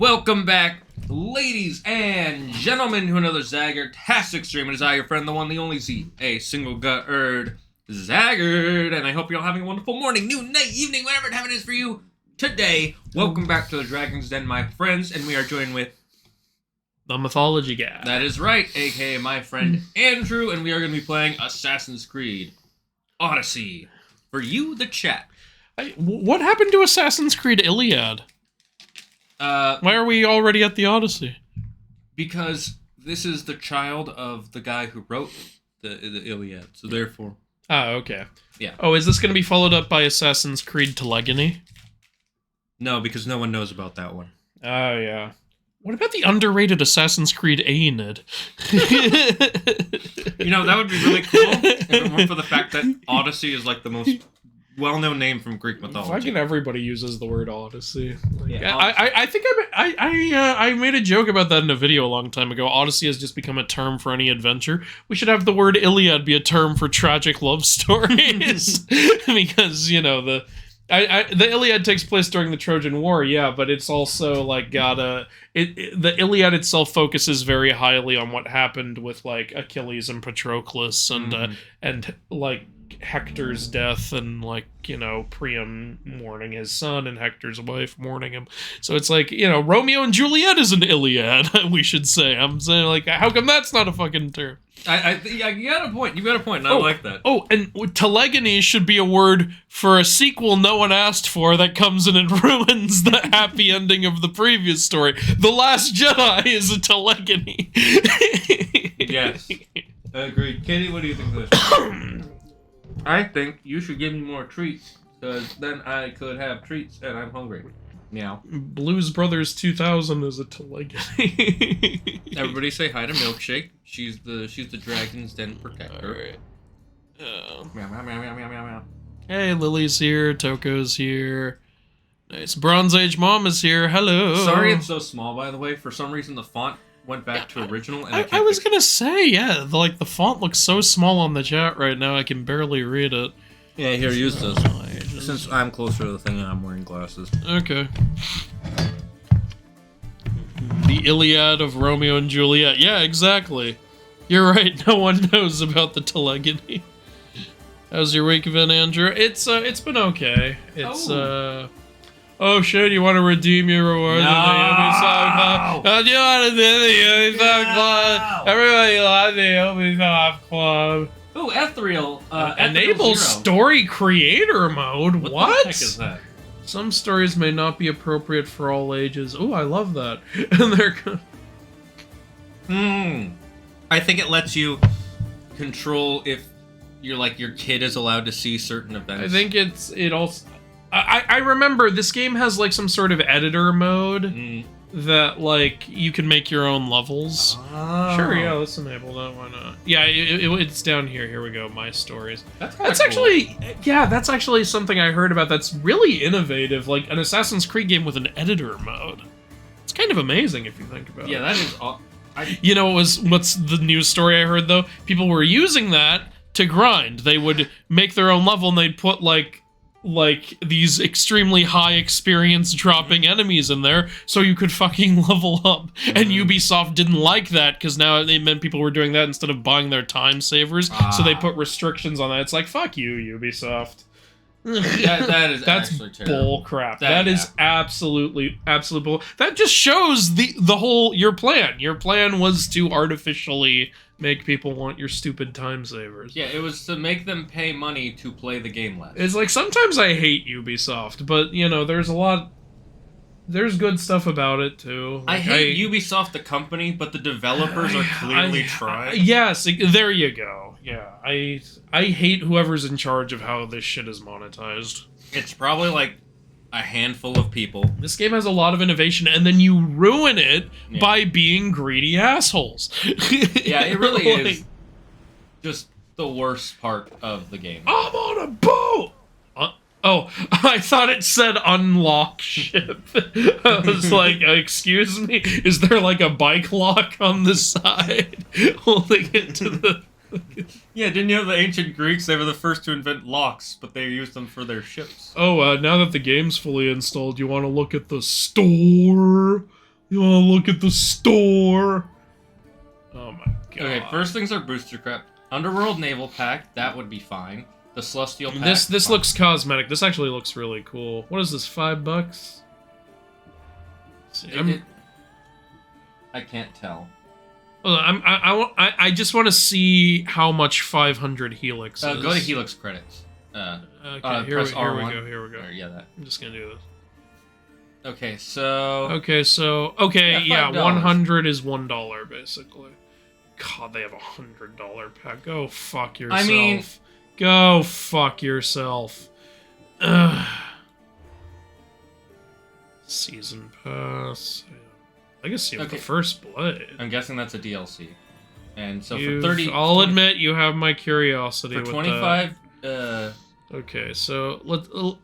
Welcome back, ladies and gentlemen, to another Zagger-tastic stream. It is I, your friend, the one, the only Z, a single gut-erd Zaggard, and I hope you're all having a wonderful morning, noon, night, evening, whatever time it is for you today. Welcome back to the Dragon's Den, my friends, and we are joined with the Mythology Guy. That is right, aka my friend Andrew, and we are going to be playing Assassin's Creed Odyssey for you, the chat. What happened to Assassin's Creed Iliad? Why are we already at the Odyssey? Because this is the child of the guy who wrote the Iliad, so therefore... Oh, okay. Yeah. Oh, is this going to be followed up by Assassin's Creed Telegony? No, because no one knows about that one. Oh, yeah. What about the underrated Assassin's Creed Aenid? You know, that would be really cool if it weren't for the fact that Odyssey is like the most well-known name from Greek mythology. Fucking everybody uses the word Odyssey. Like, Yeah, I think I made a joke about that in a video a long time ago. Odyssey has just become a term for any adventure. We should have the word Iliad be a term for tragic love stories. Because, you know, the Iliad takes place during the Trojan War, yeah, but it's also, like, the Iliad itself focuses very highly on what happened with, like, Achilles and Patroclus and like, Hector's death and, like, you know, Priam mourning his son and Hector's wife mourning him. So it's like, you know, Romeo and Juliet is an Iliad, we should say. I'm saying, like, how come that's not a fucking term? Yeah, you got a point. You got a point, and I like that. Oh, and telegony should be a word for a sequel no one asked for that comes in and ruins the happy ending of the previous story. The Last Jedi is a telegony. Yes. Agreed. Katie, what do you think of this? I think you should give me more treats, because then I could have treats, and I'm hungry. Meow. Blues Brothers 2000 is a telegony. Everybody say hi to Milkshake. She's the Dragon's Den protector. Alright. Meow, meow, meow, meow, meow, meow, meow. Hey, Lily's here, Toko's here. Nice. Bronze Age Mom is here. Hello. Sorry it's so small, by the way. For some reason, the font went back to original. And I was gonna say, yeah, the font looks so small on the chat right now, I can barely read it. Yeah, here, use this. Since I'm closer to the thing and I'm wearing glasses. Okay. The Iliad of Romeo and Juliet. Yeah, exactly. You're right, no one knows about the telegony. How's your week been, Andrew? It's been okay. It's, Oh shit, you want to redeem your rewards? No! Do you want to do the Ubisoft Club? Everybody loves the Ubisoft Club. Oh, Ethereal. Enable story creator mode? What? What the heck is that? Some stories may not be appropriate for all ages. Oh, I love that. And they're I think it lets you control if your kid is allowed to see certain events. I think it also... I remember this game has, like, some sort of editor mode that, like, you can make your own levels. Oh. Sure, yeah, let's enable that. Why not? Yeah, it's down here. Here we go. My stories. That's cool. actually... Yeah, that's actually something I heard about that's really innovative. Like, an Assassin's Creed game with an editor mode. It's kind of amazing if you think about it. Yeah, that is... You know what's the news story I heard, though? People were using that to grind. They would make their own level and they'd put, like these extremely high experience dropping enemies in there so you could fucking level up. And Ubisoft didn't like that because now it meant people were doing that instead of buying their time savers. So they put restrictions on that. It's like, fuck you, Ubisoft. that is That's actually terrible. Bull crap. That is absolute bull. That just shows the whole your plan. Your plan was to artificially make people want your stupid time savers. Yeah, it was to make them pay money to play the game less. It's like, sometimes I hate Ubisoft, but, you know, there's good stuff about it, too. Like, I hate Ubisoft, the company, but the developers are clearly trying. Yes, there you go. Yeah, I hate whoever's in charge of how this shit is monetized. It's probably, like, a handful of people. This game has a lot of innovation, and then you ruin it by being greedy assholes. Yeah, it really is just the worst part of the game. I'm on a boat! Oh, I thought it said unlock ship. I was like, excuse me? Is there like a bike lock on the side holding it to the... Yeah, didn't you know the ancient Greeks? They were the first to invent locks, but they used them for their ships. Oh, now that the game's fully installed, you want to look at the store? Oh, look at the store. Oh my god. Okay, first things are booster crap. Underworld Naval Pack, that would be fine. The Celestial Pack. This looks cosmetic. This actually looks really cool. What is this? $5? I can't tell. I just want to see how much 500 Helix is. Go to Helix credits. Okay, here we go. Yeah, that. I'm just gonna do this. Okay, so... Yeah, $100 is $1, basically. God, they have $100 pack. Go fuck yourself. I mean... Go fuck yourself. Ugh. Season Pass. Legacy of the First Blood. I'm guessing that's a DLC. And so for 30... I'll admit you have my curiosity for with 25... Okay, so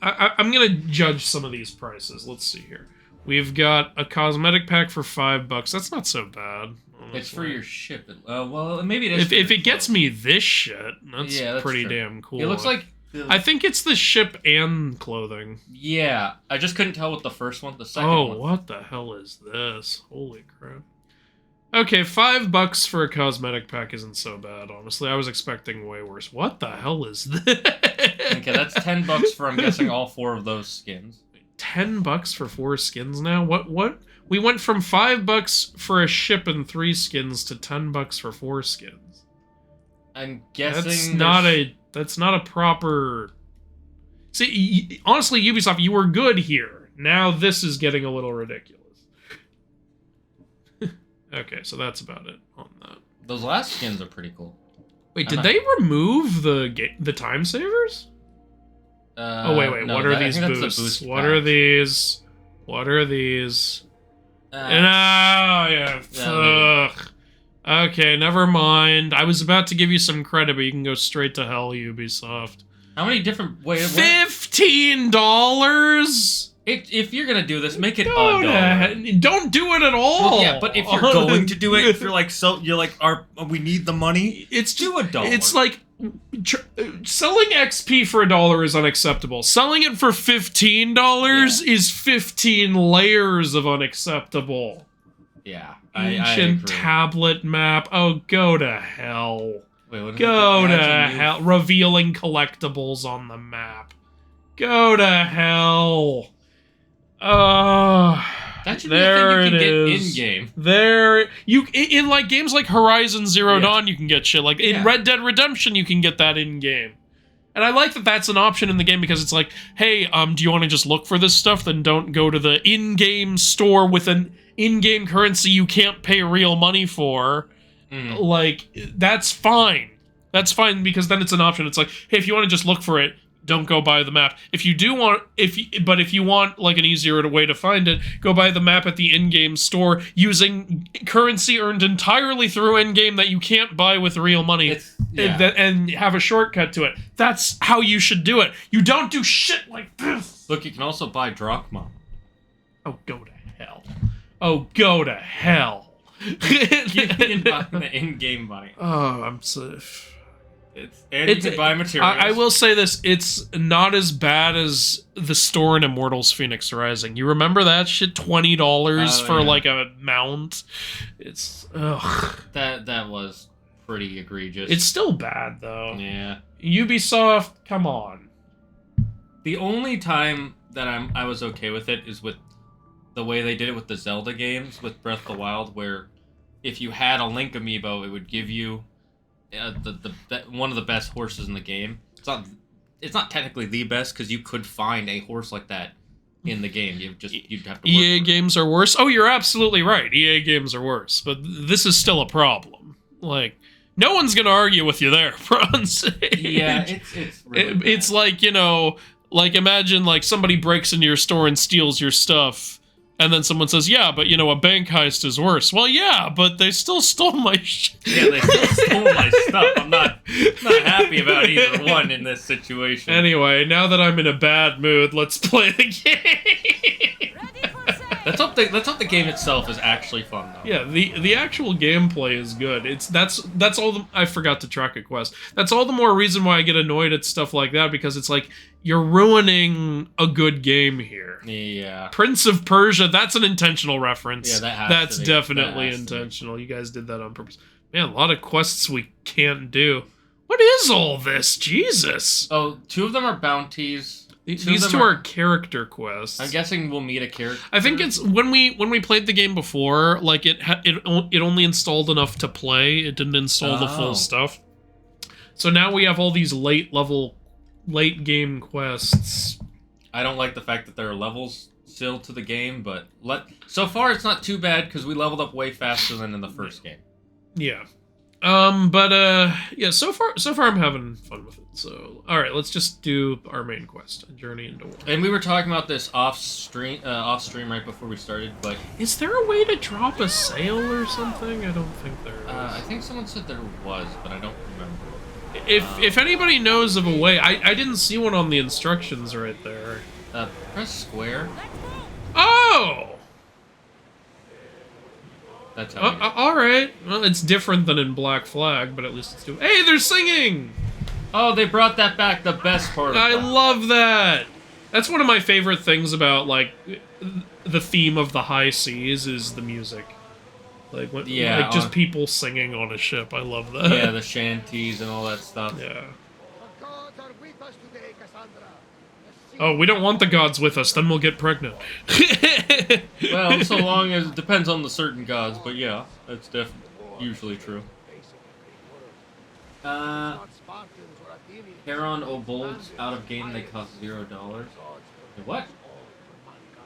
I'm gonna judge some of these prices. Let's see here. We've got a cosmetic pack for $5. That's not so bad. Honestly. It's for your ship. Well, maybe it is. If it gets me this shit, that's pretty true. Damn cool. It looks like. I think it's the ship and clothing. Yeah, I just couldn't tell with the first one. The second one. Oh, what the hell is this? Holy crap. Okay, $5 for a cosmetic pack isn't so bad, honestly. I was expecting way worse. What the hell is this? Okay, that's $10 for, I'm guessing, all 4 of those skins. $10 for 4 skins now? What? We went from $5 for a ship and 3 skins to $10 for 4 skins. I'm guessing that's not a proper... See, honestly, Ubisoft, you were good here. Now this is getting a little ridiculous. Okay, so that's about it on that. Those last skins are pretty cool. Wait, did they remove the time savers? Wait. No, what are these boosts? What are these? What are these? Yeah. Ugh. Okay, never mind. I was about to give you some credit, but you can go straight to hell, Ubisoft. How many different... Wait, $15? If you're gonna do this, make it $1. Don't do it at all. Well, yeah, but if you're going to do it, if you're like, we need the money. It's do $1. It's like selling XP for $1 is unacceptable. Selling it for $15 is 15 layers of unacceptable. Yeah, ancient tablet map. Oh, go to hell. Wait, what is go to hell. Revealing collectibles on the map. Go to hell. That should be a thing you can get in-game. In like games like Horizon Zero Dawn, you can get shit. Like in Red Dead Redemption, you can get that in-game. And I like that that's an option in the game because it's like, hey, do you want to just look for this stuff? Then don't go to the in-game store with an in-game currency you can't pay real money for. Mm. Like, that's fine. That's fine because then it's an option. It's like, hey, if you want to just look for it, don't go buy the map. If you want like an easier way to find it, go buy the map at the in-game store using currency earned entirely through in-game that you can't buy with real money, and have a shortcut to it. That's how you should do it. You don't do shit like this. Look, you can also buy Drachma. Oh, go to hell. Oh, go to hell. You can buy the in-game money. Oh, I'm so... You can buy materials. I will say this, it's not as bad as the store in Immortals Phoenix Rising. You remember that shit? $20 for like a mount? It's ugh. That was pretty egregious. It's still bad though. Yeah. Ubisoft, come on. The only time that I was okay with it is with the way they did it with the Zelda games, with Breath of the Wild, where if you had a Link amiibo, it would give you one of the best horses in the game. It's not technically the best because you could find a horse like that in the game. You'd have to. EA games are worse. Oh, you're absolutely right. EA games are worse, but this is still a problem. Like, no one's gonna argue with you there, Bronze. Yeah, it's really bad. It's like, you know, like imagine like somebody breaks into your store and steals your stuff. And then someone says, yeah, but, you know, a bank heist is worse. Well, yeah, but they still stole my shit. Yeah, they still stole my stuff. I'm not happy about either one in this situation. Anyway, now that I'm in a bad mood, let's play the game. Let's hope the game itself is actually fun though. Yeah, the actual gameplay is good. That's all. I forgot to track a quest. That's all the more reason why I get annoyed at stuff like that, because it's like you're ruining a good game here. Yeah. Prince of Persia. That's an intentional reference. Yeah, that's definitely intentional. You guys did that on purpose. Man, a lot of quests we can't do. What is all this? Jesus. Oh, 2 of them are bounties. These two are character quests. I'm guessing we'll meet a character. I think it's when we played the game before, like it only installed enough to play. It didn't install the full stuff. So now we have all these late game quests. I don't like the fact that there are levels still to the game, but so far it's not too bad because we leveled up way faster than in the first game. Yeah. Yeah, so far I'm having fun with it. So, all right, let's just do our main quest, A Journey into War. And we were talking about this off stream right before we started, but is there a way to drop a sail or something? I don't think there is. I think someone said there was, but I don't remember. If anybody knows of a way, I didn't see one on the instructions right there. Press square. Oh! That's how all right. Well, it's different than in Black Flag, but at least it's doing. Hey, they're singing! Oh, they brought that back. The best part. I love that. That's one of my favorite things about like the theme of the high seas is the music. Like just people singing on a ship. I love that. Yeah, the shanties and all that stuff. Yeah. Oh, we don't want the gods with us, then we'll get pregnant. Well, so long as it depends on the certain gods, but yeah, that's usually true. Heron Obolds out of game, they cost $0. What?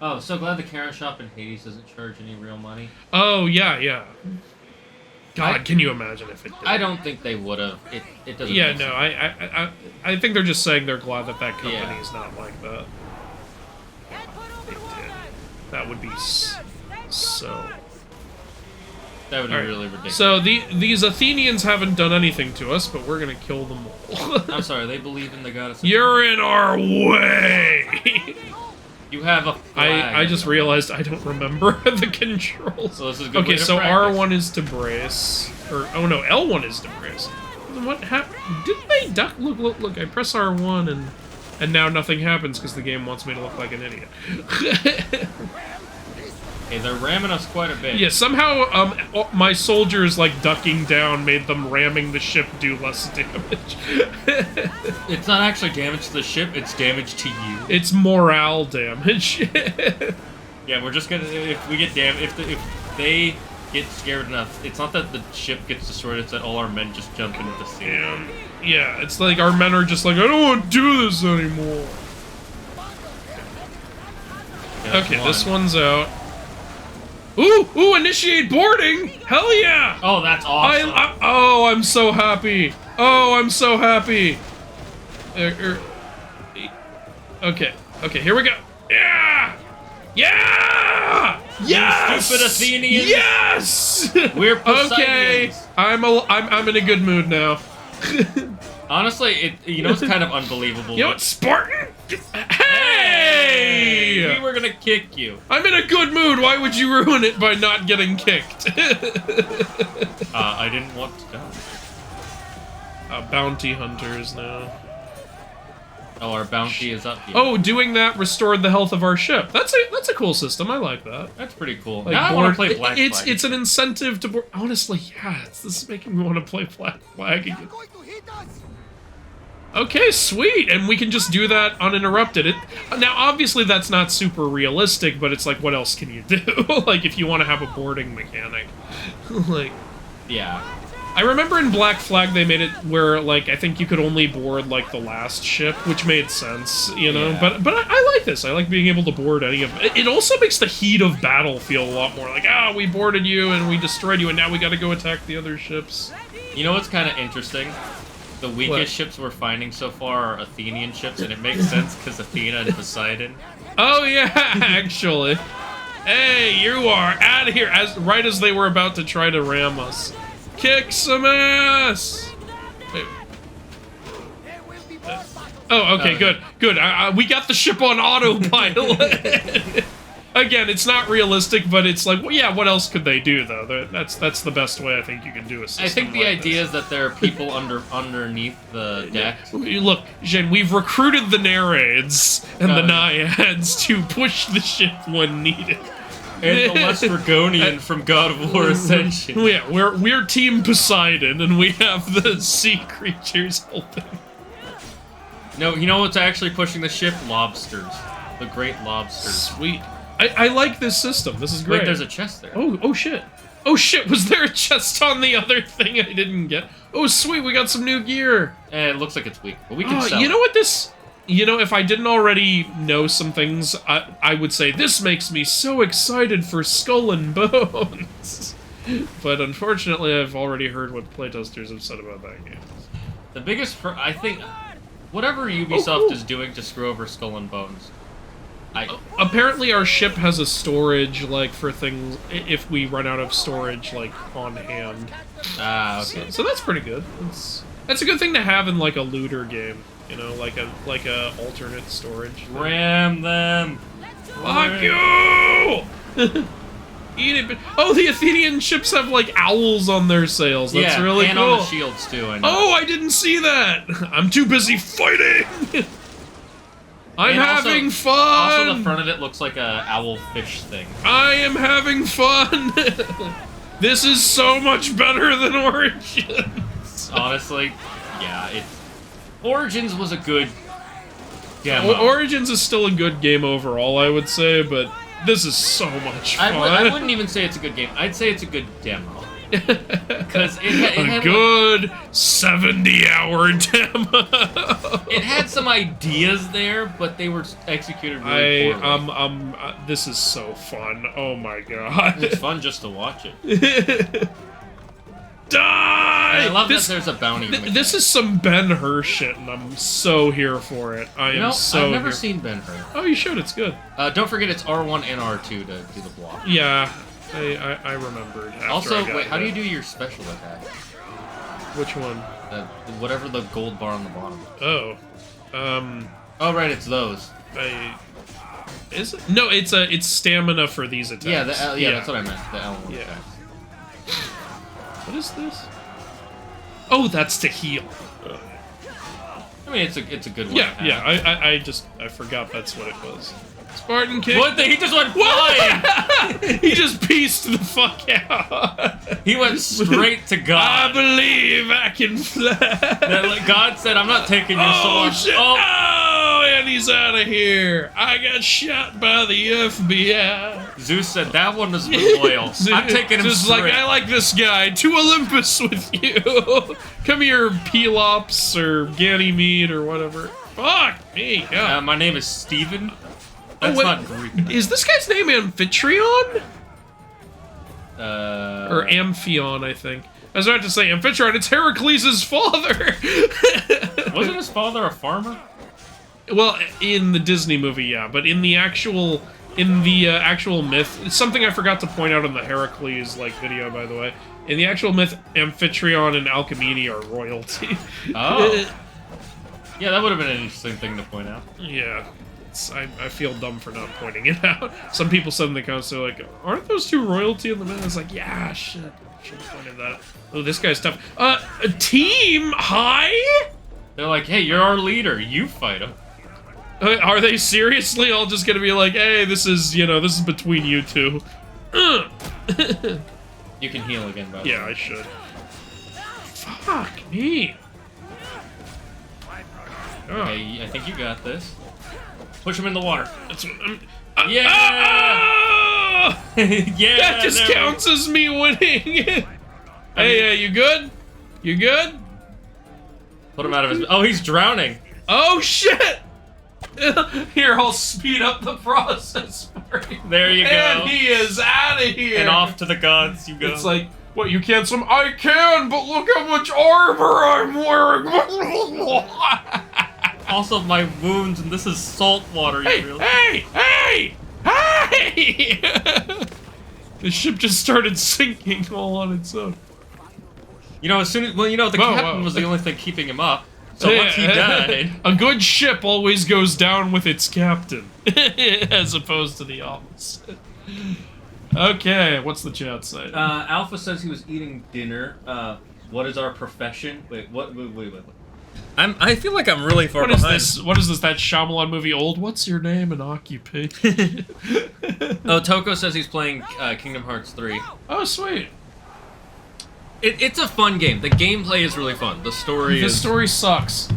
Oh, so glad the Karen shop in Hades doesn't charge any real money. Oh, yeah. God, can you imagine if it did? I don't think they would have. It doesn't. Yeah, no, I think they're just saying they're glad that company's not like that. They did. That would be so. That would be really ridiculous. So these Athenians haven't done anything to us, but we're gonna kill them all. I'm sorry, they believe in the goddess. You're in our way. You have a flag. I just realized I don't remember the controls. So this is a good way okay, to so practice. R1 is to brace. Or, oh no, L1 is to brace. What happened? Didn't they duck? Look, I press R1 and now nothing happens because the game wants me to look like an idiot. Hey, they're ramming us quite a bit. Yeah, somehow my soldiers like ducking down made them ramming the ship do less damage. It's not actually damage to the ship, it's damage to you. It's morale damage. Yeah, we're just gonna if they get scared enough, it's not that the ship gets destroyed, it's that all our men just jump into the sea. Yeah, it's like our men are just like, I don't want to do this anymore. Yeah, okay, this one's out. Ooh, initiate boarding! Hell yeah! Oh, that's awesome. I'm so happy. Oh, I'm so happy. Okay, here we go. Yeah! Yeah! Yes! You stupid Athenians! Yes! We're Poseidons. Okay, I'm in a good mood now. Honestly, it's kind of unbelievable. You know what, Spartan? Hey! We were gonna kick you. I'm in a good mood. Why would you ruin it by not getting kicked? I didn't want to die. Bounty hunters now. Oh, our bounty is up here. Oh, doing that restored the health of our ship. That's a cool system. I like that. That's pretty cool. Like, now I want to play Black Flag. It's an incentive to board. Honestly, yeah. This is making me want to play Black Flag again. Okay, sweet, and we can just do that uninterrupted. Now, obviously, that's not super realistic, but it's like, what else can you do? Like, if you want to have a boarding mechanic, like, yeah. I remember in Black Flag they made it where, like, I think you could only board like the last ship, which made sense, you know. Yeah. But I like this. I like being able to board any of it. It also makes the heat of battle feel a lot more like, we boarded you and we destroyed you, and now we got to go attack the other ships. You know what's kind of interesting? The weakest ships we're finding so far are Athenian ships, and it makes sense because Athena and Poseidon. Oh yeah, actually. Hey, you are out of here! Right as they were about to try to ram us. Kick some ass! Wait. Oh, okay, good. We got the ship on autopilot. Again, it's not realistic, but it's like, well, yeah, what else could they do, though? That's the best way I think you can do a system. I think the like idea this. is that there are people underneath the deck. Look, Jen, we've recruited the Nereids and the Naiads to push the ship when needed. And the Lestragonian from God of War Ascension. Yeah, we're Team Poseidon, and we have the sea creatures helping. No, you know what's actually pushing the ship? Lobsters. The great lobsters. Sweet. I like this system. This is great. Wait, there's a chest there. Oh shit. Oh shit, was there a chest on the other thing I didn't get? Oh sweet, we got some new gear. It looks like it's weak, but we can sell you it. know what this... You know, if I didn't already know some things, I would say, this makes me so excited for Skull and Bones. But unfortunately, I've already heard what playtesters have said about that game. The biggest... I think... Whatever Ubisoft is doing to screw over Skull and Bones... Apparently our ship has a storage, like, for things, if we run out of storage, like, on hand. Ah, okay. So that's pretty good. That's a good thing to have in, like, a looter game. You know, like a alternate storage. Ram them! Fuck you! Eat it. Oh, the Athenian ships have, like, owls on their sails. That's really and cool. on the shields, too, I know. Oh, I didn't see that! I'm too busy fighting! I'm having fun! Also, the front of it looks like a owlfish thing. I am having fun! This is so much better than Origins! Honestly, yeah, Origins was a good demo. Origins is still a good game overall, I would say, but this is so much fun. I wouldn't even say it's a good game. I'd say it's a good demo. Because it had a good 70-hour demo. It had some ideas there, but they were executed really poorly. This is so fun. Oh my god. It's fun just to watch it. Die! And I love that there's a bounty. This is some Ben-Hur shit, and I'm so here for it. I've never seen Ben-Hur. Oh, you should. It's good. Don't forget it's R1 and R2 to do the block. Yeah, I remember. Also, wait, how do you do your special attack? Which one? Whatever the gold bar on the bottom. Oh. Oh, right, it's those. Is it? No, it's stamina for these attacks. Yeah, that's what I meant. The L1 attacks. What is this? Oh, that's to heal. I mean, it's a good one. Yeah. I forgot that's what it was. Spartan kick. What? He just went flying. He just pieced the fuck out. He went straight to God. I believe I can fly. God said, "I'm not taking your sword." Oh shit! Oh, and he's out of here. I got shot by the FBI. Zeus said, "That one has been loyal. I'm taking him Just straight." like, I like this guy. To Olympus with you. Come here, Pelops or Ganymede or whatever. Fuck me. Yeah. My name is Steven. That's not Greek. Is this guy's name Amphitryon? Or Amphion, I think. I was about to say Amphitryon. It's Heracles' father. Wasn't his father a farmer? Well, in the Disney movie, yeah, but in the actual myth, it's something I forgot to point out in the Heracles video, by the way. In the actual myth, Amphitryon and Alcmene are royalty. Oh. Yeah, that would have been an interesting thing to point out. Yeah. I feel dumb for not pointing it out. Some people said in the comments, they're like, aren't those two royalty in the myth? It's like, yeah, shit. Should have pointed that out. Oh, this guy's tough. Team High? They're like, hey, you're our leader. You fight him. Are they seriously all just gonna be like, hey, this is between you two? You can heal again, by the way. Yeah, I should. Fuck me. Okay, I think you got this. Push him in the water. That's what yeah! Yeah! That just counts as me winning! Hey, you good? You good? Put him out of his... Oh, he's drowning! Oh, shit! Here, I'll speed up the process for you. There you go. And he is out of here! And off to the gods you go. It's like, what, you can't swim? I can, but look how much armor I'm wearing! Also, my wounds, and this is salt water. Hey! The ship just started sinking all on its own. You know, the captain was the only thing keeping him up. So once he died... A good ship always goes down with its captain, as opposed to the opposite. Okay, what's the chat say? Alpha says he was eating dinner. What is our profession? Wait, what? Wait. I feel like I'm really far behind. What is this? What is this? That Shyamalan movie, Old? What's your name and occupation? Oh, Toko says he's playing Kingdom Hearts 3. Oh, sweet. It's a fun game. The gameplay is really fun. The story is... The story sucks.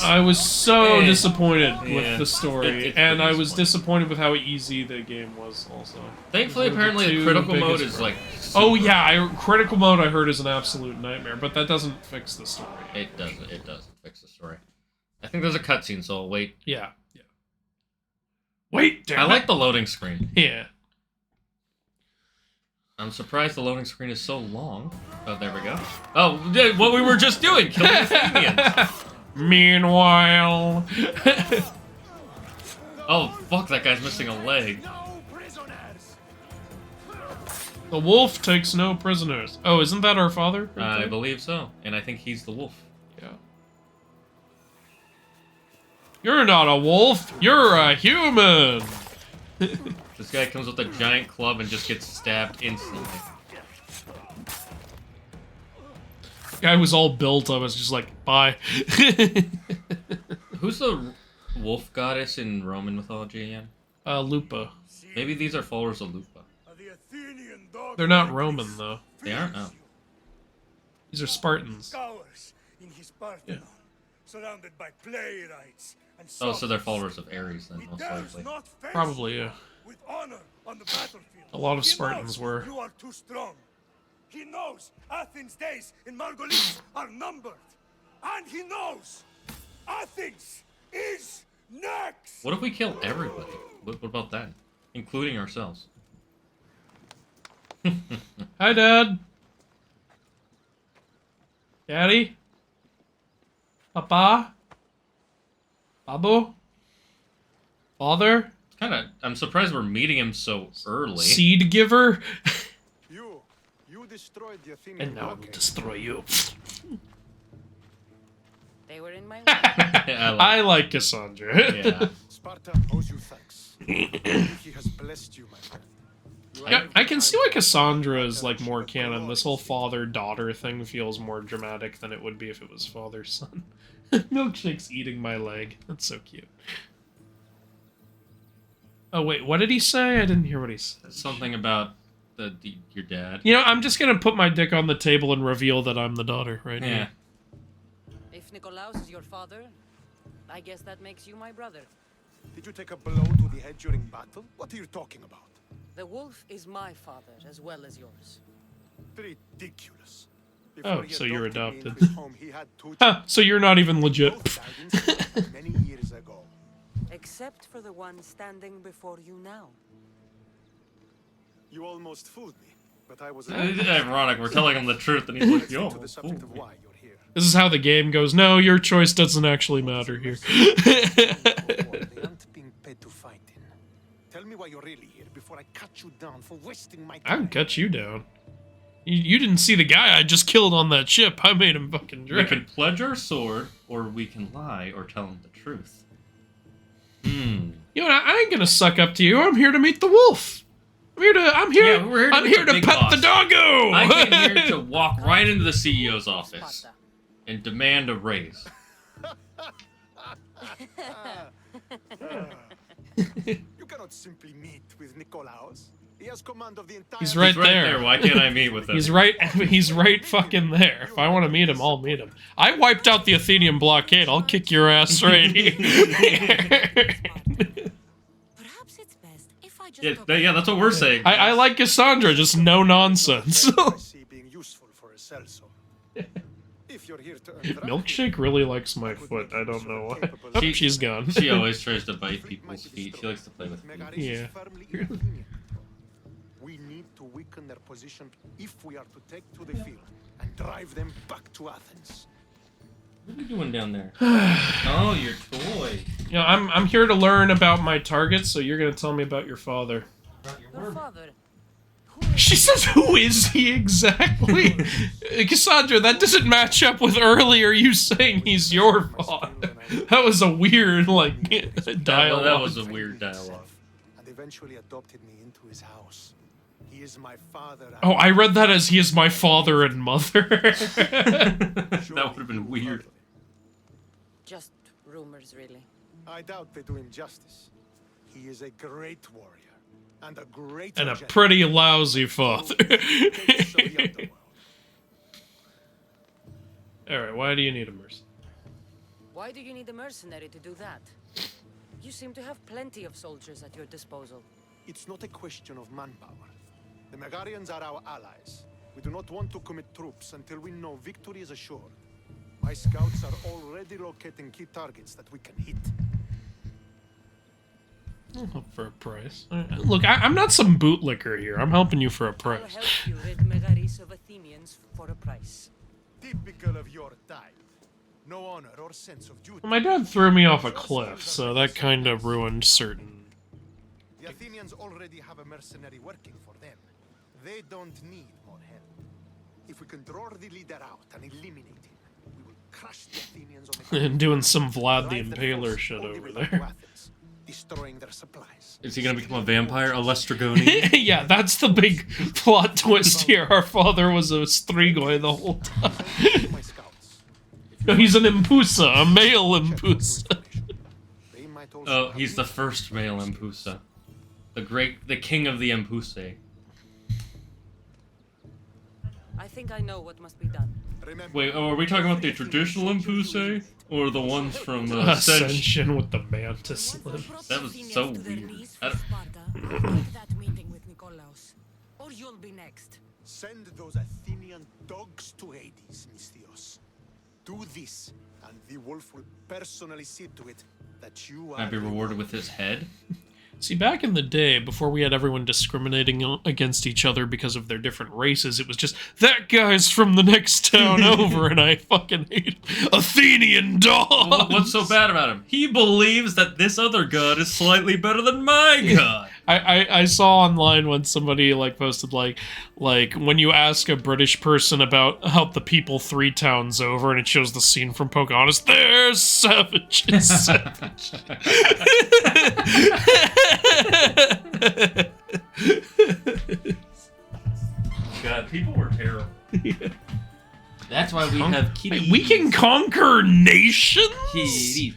I was so disappointed with the story, and I was disappointed with how easy the game was also. Thankfully, apparently, the critical mode is like... Oh yeah, critical mode I heard is an absolute nightmare, but that doesn't fix the story. It doesn't fix the story. I think there's a cutscene, so I'll wait. Yeah. Wait, damn I like the loading screen. Yeah. I'm surprised the loading screen is so long. Oh, there we go. Oh, what we were just doing, killing Athenians. Meanwhile... Oh, fuck, that guy's missing a leg. The wolf takes no prisoners. Oh, isn't that our father? I believe so, and I think he's the wolf. Yeah. You're not a wolf, you're a human! This guy comes with a giant club and just gets stabbed instantly. Guy was all built up, I was just like, bye. Who's the wolf goddess in Roman mythology again? Lupa. Maybe these are followers of Lupa. They're not Roman, though. They aren't? Oh. These are Spartans. Yeah. Surrounded by playwrights and oh, so they're followers of Ares then, most likely. Probably, yeah. With honor on the battlefield. A lot of Spartans were. You are too strong. He knows Athens' days in Margolis are numbered. And he knows Athens is next! What if we kill everybody? What about that? Including ourselves. Hi, Dad. Daddy? Papa? Babu? Father? I'm surprised we're meeting him so early. Seed giver? You destroyed the Athenian And now I will destroy you. They were in my way. I like Cassandra. Yeah. Sparta owes you thanks. He has blessed you, my friend. Yeah, I can see why Cassandra is like more canon. This whole father-daughter thing feels more dramatic than it would be if it was father-son. Milkshake's eating my leg. That's so cute. Oh wait, what did he say? I didn't hear what he said. Something about your dad. You know, I'm just gonna put my dick on the table and reveal that I'm the daughter right Yeah. here. If Nicolaus is your father, I guess that makes you my brother. Did you take a blow to the head during battle? What are you talking about? The wolf is my father as well as yours. Ridiculous. Oh, Before he so you're adopted me adopted. into his home, he had two Huh, so you're not even legit. both died in Sparta many years ago. Except for the one standing before you now. You almost fooled me, but I was It's ironic, we're telling him the truth and he's like, yo, to the subject of why you're here. This is how the game goes. No, your choice doesn't actually matter here. They aren't being paid to fight in. Tell me why you're really here before I cut you down for wasting my I time. can cut you down. You didn't see the guy I just killed on that ship. I made him fucking we drink. can pledge our sword, or we can lie, or tell him the truth. You know what? I ain't gonna suck up to you. I'm here to meet the wolf. I'm here. Yeah, we're here to I'm meet here the to big pet boss. the doggo. I came here to walk right into the CEO's office Sparta. and demand a raise. You cannot simply meet with Nicolaus. He has command of the entire... He's right He's right there. there. Why can't I meet with him? He's right. He's right fucking there. If I want to meet him, I'll meet him. I wiped out the Athenian blockade. I'll kick your ass right here. Perhaps it's best if I just Yeah, that's what we're saying. I like Cassandra. Just no nonsense. I see being useful for a cell, if you're here to earn Milkshake really likes my foot. I don't know why. Oh, she's gone. She always tries to bite people's feet. She likes to play with feet. Yeah. We need to weaken their position if we are to take to the field and drive them back to Athens. What are you doing down there? Oh, your toy. You know, I'm here to learn about my targets, so you're gonna tell me about your father. About your Your word. father. Who is She says, who is he exactly? Cassandra, that doesn't match up with earlier you saying he's your father. That was a weird, like, dialogue. That was a weird dialogue. And eventually adopted me into his house. He is my father. Oh, I read that as he is my father and mother. That would have been weird. Just rumors, really. I doubt they do him justice. He is a great warrior. And a great And a pretty lousy father. Alright, why do you need a mercenary? Why do you need a mercenary to do that? You seem to have plenty of soldiers at your disposal. It's not a question of manpower. The Megarians are our allies. We do not want to commit troops until we know victory is assured. My scouts are already locating key targets that we can hit. I'll help for a price. Look, I'm not some bootlicker here. I'm helping you for a I'll price. help you rid Megaris of Athenians for a price. Typical of your type. No honor or sense of duty. My dad threw me off a cliff, so that kind of ruined certain... The Athenians already have a mercenary working for them. They don't need more help. If we can draw the leader out and eliminate him, we will crush the Athenians on the And doing some Vlad the Impaler shit over there. Destroying their supplies. Is he gonna become a vampire? A Lestragonian? Yeah, that's the big plot twist here. Our father was a Strigoi the whole time. My scouts. No, he's an Impusa, a male Impusa. They might also Oh, have he's the first male Empusa. The king of the Empuse. I think I know what must be done. Remember, Wait, are we talking about the traditional Empuse? Or the ones from Ascension? Ascension with the mantis limbs. That was so weird. That meeting with Nikolaos, or you'll be next. send those Athenian dogs to Hades, Misthios. Do this, and the wolf will personally see to it that you are... I'd be rewarded with his head. See, back in the day, before we had everyone discriminating against each other because of their different races, it was just, that guy's from the next town over, and I fucking hate him. Athenian dog! What's so bad about him? He believes that this other god is slightly better than my god. I saw online when somebody like posted like when you ask a British person about help the people 3 towns over and it shows the scene from Pocahontas, they're savages. God, people were terrible. That's why we have kitties. We can conquer nations? Kitties.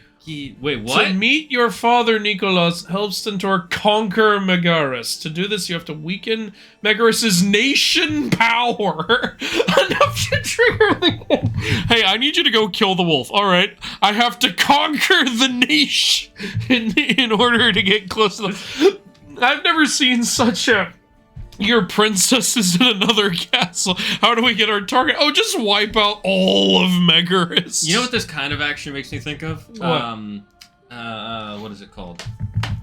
Wait, what? To meet your father, Nikolaos, help Stentor conquer Megaris. To do this, you have to weaken Megaris' nation power enough to trigger the wolf. Hey, I need you to go kill the wolf. All right, I have to conquer the nation in order to get close to the... I've never seen such a... Your princess is in another castle. How do we get our target? Oh, just wipe out all of Megaris. You know what this kind of action makes me think of? What? What is it called?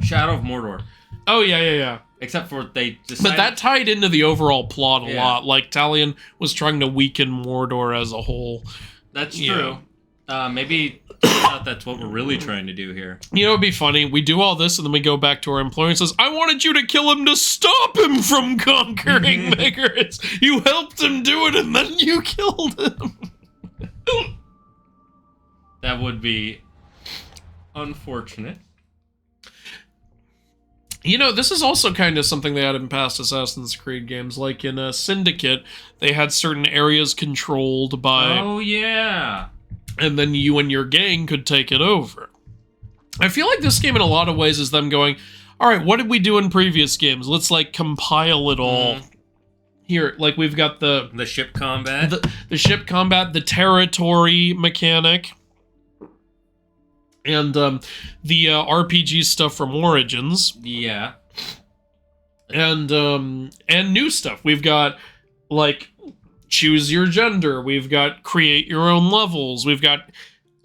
Shadow of Mordor. Oh, yeah. Except for they decided... But that tied into the overall plot a Yeah. lot. Like, Talion was trying to weaken Mordor as a whole. That's Yeah. true. Maybe that's what we're really trying to do here. You know, it'd be funny. We do all this, and then we go back to our employer and says, I wanted you to kill him to stop him from conquering Megaris. You helped him do it, and then you killed him. That would be unfortunate. You know, this is also kind of something they had in past Assassin's Creed games. Like in Syndicate, they had certain areas controlled by... Oh, yeah. And then you and your gang could take it over. I feel like this game in a lot of ways is them going, all right, what did we do in previous games? Let's, like, compile it all. Here, like, we've got the ship combat. the ship combat, the territory mechanic, and the RPG stuff from Origins. Yeah. And new stuff. We've got, like... choose your gender. We've got create your own levels. We've got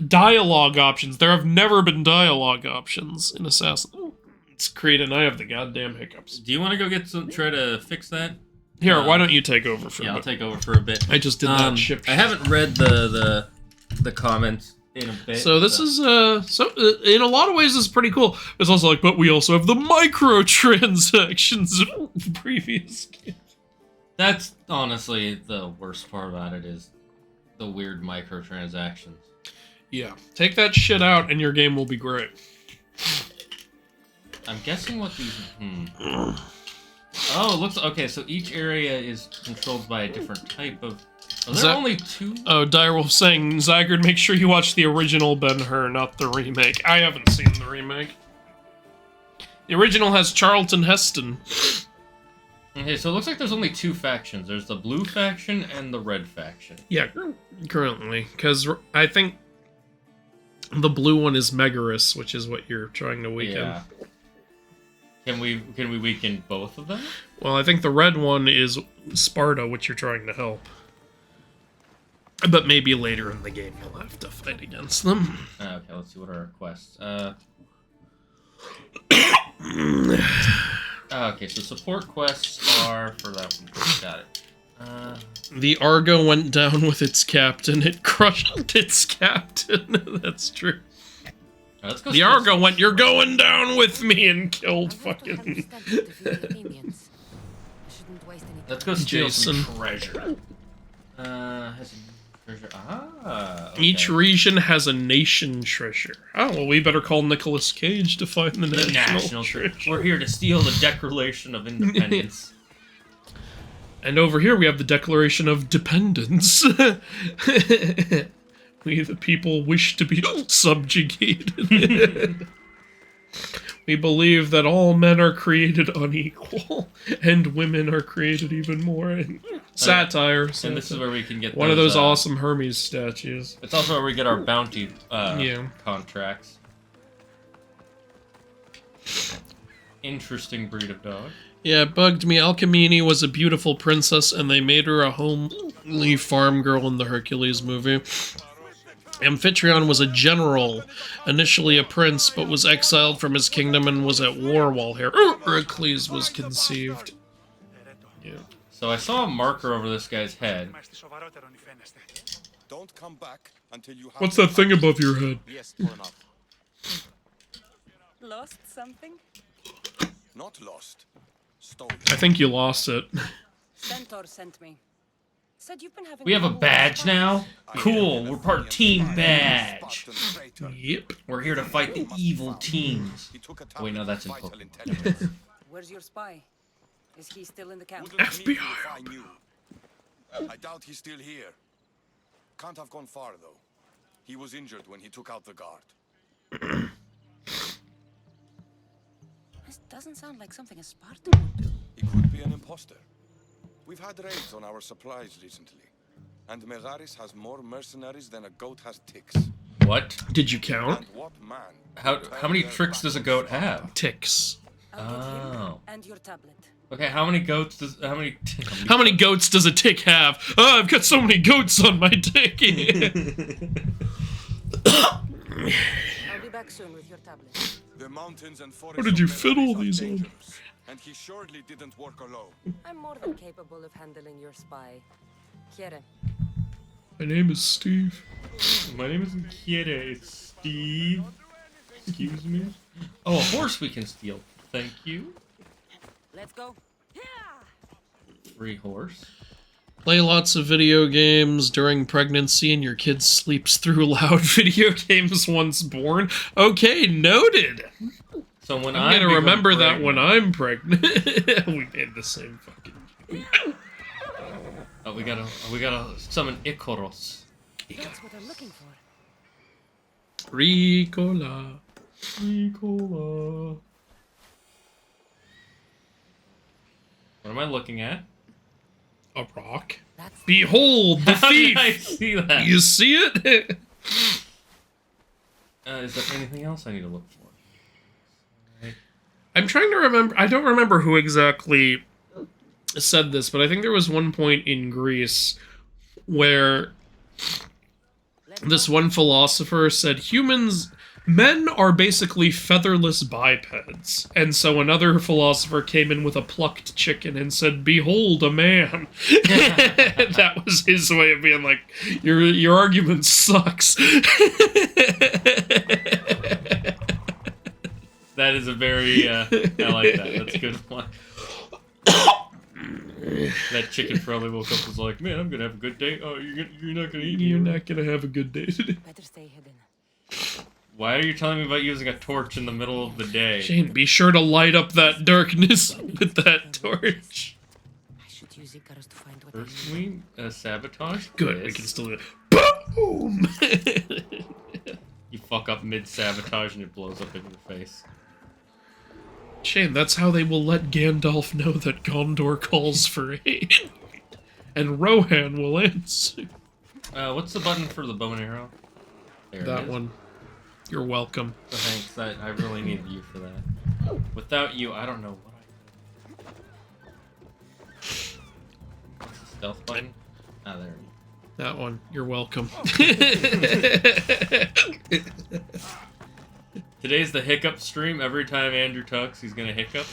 dialogue options. There have never been dialogue options in Assassin. Oh, it's created. I have the goddamn hiccups. Do you want to go try to fix that? Here, why don't you take over for a Yeah, bit? I'll take over for a bit. I just did that ship. I haven't read the comments in a bit. So this is in a lot of ways this is pretty cool. It's also like, but we also have the microtransactions of the previous game. That's honestly the worst part about it is the weird microtransactions. Yeah. Take that shit out and your game will be great. I'm guessing what these... Oh, it looks... Okay, so each area is controlled by a different type of... Are there only 2? Oh, Direwolf saying, Zygard, make sure you watch the original Ben-Hur, not the remake. I haven't seen the remake. The original has Charlton Heston. Okay, so it looks like there's only 2 factions. There's the blue faction and the red faction. Yeah, currently. Because I think the blue one is Megaris, which is what you're trying to weaken. Yeah. Can we weaken both of them? Well, I think the red one is Sparta, which you're trying to help. But maybe later in the game you'll have to fight against them. Okay, let's see what are our quests. Okay, so support quests are for that one. Got it. The Argo went down with its captain. It crushed its captain. That's true. Let's go. The Argo went, you're going down with me, and killed I want to fucking... understand the Athenians. I shouldn't waste any time. Let's go steal Jason. some treasure. Has a treasure. Okay. Each region has a nation treasure. Oh, well, we better call Nicolas Cage to find the national treasure. We're here to steal the Declaration of Independence. And over here we have the Declaration of Dependence. We, the people, wish to be subjugated. We believe that all men are created unequal, and women are created even more. Satire. And this is where we can get one of those awesome Hermes statues. It's also where we get our bounty Yeah. contracts. Interesting breed of dog. Yeah, it bugged me. Alcmene was a beautiful princess, and they made her a homely farm girl in the Hercules movie. Amphitryon was a general, initially a prince, but was exiled from his kingdom and was at war while Heracles was conceived. Yeah. So I saw a marker over this guy's head. Don't come back until you have What's that thing above your head? Yes, or not. Lost something? Not lost. Stolen. I think you lost it. Centaur sent me. Said you've been having We have a trouble with badge spies. now? Cool, we're part of Team Badge. Spartan traitor. Yep. We're here to fight the evil teams. He took a Wait, no, tablet that's of in vital Pokemon. intelligence. Where's your spy? Is he still in the camp? Wouldn't FBI meet you if I knew. I doubt he's still here. Can't have gone far though. He was injured when he took out the guard. This doesn't sound like something a Spartan would do. He could be an imposter. We've had raids on our supplies recently, and Megaris has more mercenaries than a goat has ticks. What? Did you count? And what man? How many tricks does a goat have? Ticks. I'll get him Oh. and your tablet. Okay, how many goats does... How many... How many goats does a tick have? Oh, I've got so many goats on my tick. I'll be back soon with your tablet. The mountains and forests Where did you of fit Megaris all are these on? dangerous, and he surely didn't work alone. I'm more than capable of handling your spy. Quiere. My name is Steve. My name isn't Kiera, it's Steve. Excuse me? Oh, a horse we can steal. Thank you. Let's go. Free horse. Play lots of video games during pregnancy and your kid sleeps through loud video games once born. Okay, noted. So when I'm gonna become remember that pregnant- when I'm pregnant. We made the same fucking joke. Oh, we gotta summon Icaros. That's what I'm looking for. Ricola. Ricola. What am I looking at? A rock. That's Behold the How did I thief! see that? You see it? Is there anything else I need to look for? I'm trying to remember. I don't remember who exactly said this, but I think there was one point in Greece where this one philosopher said men are basically featherless bipeds. And so another philosopher came in with a plucked chicken and said, "Behold a man." That was his way of being like, your argument sucks. That is a very, I like that. That's a good one. That chicken probably woke up and was like, man, I'm gonna have a good day. Oh, you're not gonna eat me. You're not gonna have a good day today. Better stay hidden. Why are you telling me about using a torch in the middle of the day? Shane, be sure to light up that darkness with that torch. I should use Icarus to find what First I need. we sabotage. Good, we this. can still do it. Boom! You fuck up mid-sabotage and it blows up in your face. Shane, that's how they will let Gandalf know that Gondor calls for aid. And Rohan will answer. What's the button for the bow and arrow? There That it is. one. You're welcome. Oh, thanks. I really needed you for that. Without you, I don't know what I could. What's the stealth button? Ah, there. That one. You're welcome. Today's the hiccup stream. Every time Andrew talks, he's gonna hiccup.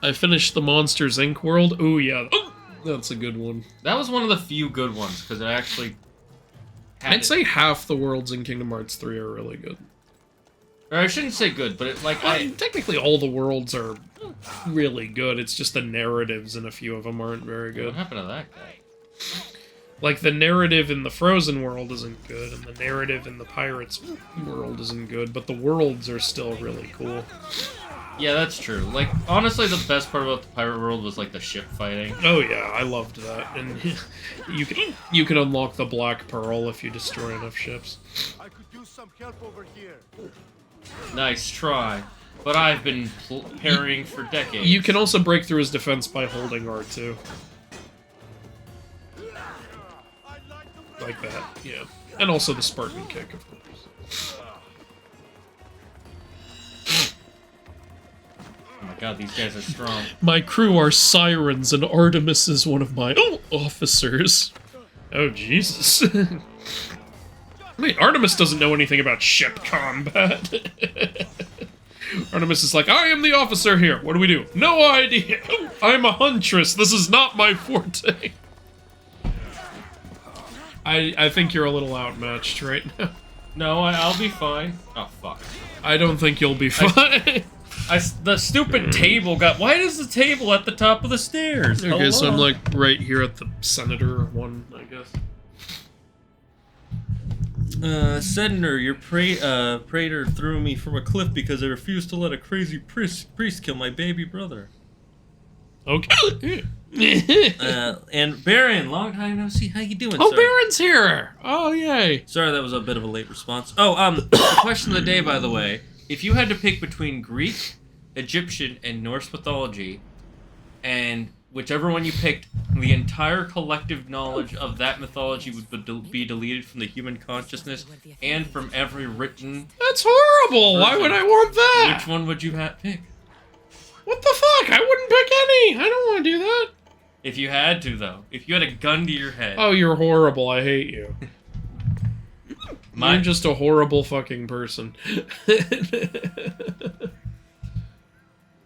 I finished the Monsters Inc. world. Ooh, yeah. Oh, that's a good one. That was one of the few good ones because it actually. I'd say half the worlds in Kingdom Hearts 3 are really good. Or I shouldn't say good, but it like I mean, technically all the worlds are really good. It's just the narratives in a few of them aren't very What good. happened to that guy? Like, the narrative in the Frozen world isn't good, and the narrative in the Pirates world isn't good, but the worlds are still really cool. Yeah, that's true. Like, honestly, the best part about the pirate world was like the ship fighting. Oh yeah, I loved that. And you can unlock the Black Pearl if you destroy enough ships. I could use some help over here. Nice try, but I've been parrying for decades. You can also break through his defense by holding R2. Like that, yeah. And also the Spartan kick, of course. Oh my god, these guys are strong. My crew are sirens, and Artemis is one of my officers. Oh, Jesus. Wait, Artemis doesn't know anything about ship combat. Artemis is like, I am the officer here. What do we do? No idea. I'm a huntress. This is not my forte. I think you're a little outmatched right now. No, I'll be fine. Oh, fuck. I don't think you'll be fine. The stupid table got... Why is the table at the top of the stairs? Okay, so I'm Hello? like right here at the senator one, I guess. Senator, your praetor threw me from a cliff because I refused to let a crazy priest kill my baby brother. Okay. And Baron, long time no see. How you doing, Oh, sir? Baron's here! Oh, yay. Sorry, that was a bit of a late response. Oh, the question of the day, by the way. If you had to pick between Greek, Egyptian, and Norse mythology, and whichever one you picked, the entire collective knowledge of that mythology would be deleted from the human consciousness and from every written... That's horrible! Why would I want that? Which one would you pick? What the fuck? I wouldn't pick any! I don't want to do that. If you had to, though. If you had a gun to your head. Oh, you're horrible. I hate you. My- I'm just a horrible fucking person.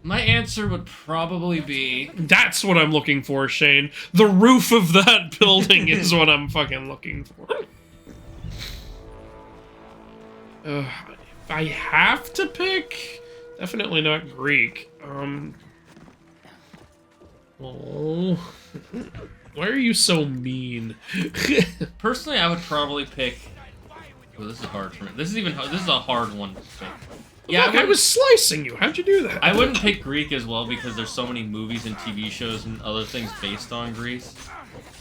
My answer would probably be... That's what I'm looking for, Shane. The roof of that building is what I'm fucking looking for. If I have to pick, definitely not Greek. Oh. Why are you so mean? Personally, I would probably pick... Oh, this is hard for me. This is a hard one to pick. Yeah, Look, I was slicing you. How'd you do that? I wouldn't pick Greek as well because there's so many movies and TV shows and other things based on Greece.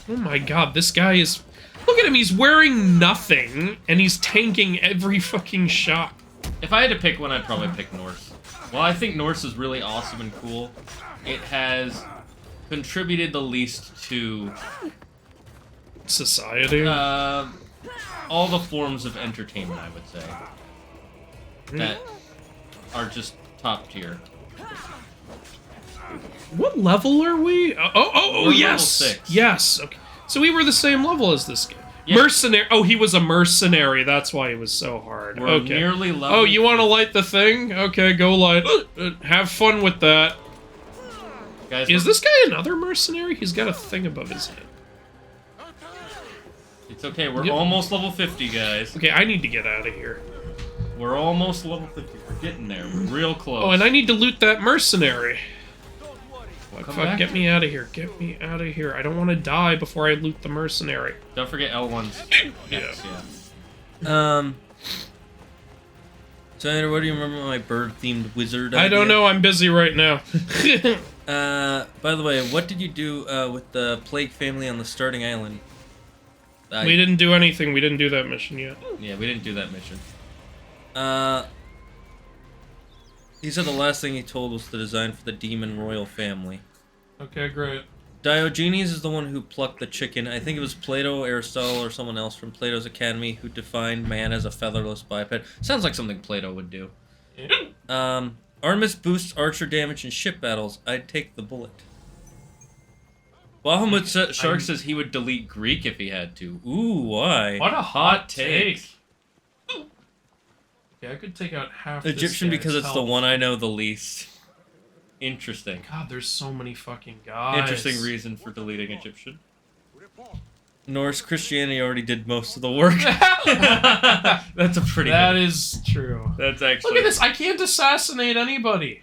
Oh my god, this guy is... Look at him, he's wearing nothing, and he's tanking every fucking shot. If I had to pick one, I'd probably pick Norse. Well, I think Norse is really awesome and cool. It has contributed the least to... Society? all the forms of entertainment, I would say. That are just top tier. What level are we? Oh, We're yes! level 6. Yes, okay. So we were the same level as this guy. Yeah. Mercenary. Oh, he was a mercenary. That's why it was so hard. We're okay. nearly level... Oh, you want to light the thing? Okay, go light. Have fun with that. Guys, Is this guy another mercenary? He's got a thing above his head. It's okay, we're Yep. almost level 50, guys. Okay, I need to get out of here. We're almost level 50. We're getting there. We're real close. Oh, and I need to loot that mercenary. What, come Fuck, back? get me out of here. Get me out of here. I don't want to die before I loot the mercenary. Don't forget L1's. Yeah. So, Andrew, what do you remember my bird-themed wizard I don't idea? know. I'm busy right now. By the way, what did you do with the plague family on the starting island? We didn't do anything. We didn't do that mission yet. Yeah, we didn't do that mission. He said the last thing he told was the design for the demon royal family. Okay, great. Diogenes is the one who plucked the chicken. I think it was Plato, Aristotle, or someone else from Plato's Academy who defined man as a featherless biped. Sounds like something Plato would do. Yeah. Artemis boosts archer damage in ship battles. I'd take the bullet. Bahamut Shark says he would delete Greek if he had to. Ooh, why? What a hot take. Okay, I could take out half Egyptian this because guy's it's the health. one I know the least. Interesting. God, there's so many fucking guys. Interesting reason for deleting Egyptian. Norse Christianity already did most of the work. That's a pretty That good. is true. That's actually. Look at this. I can't assassinate anybody.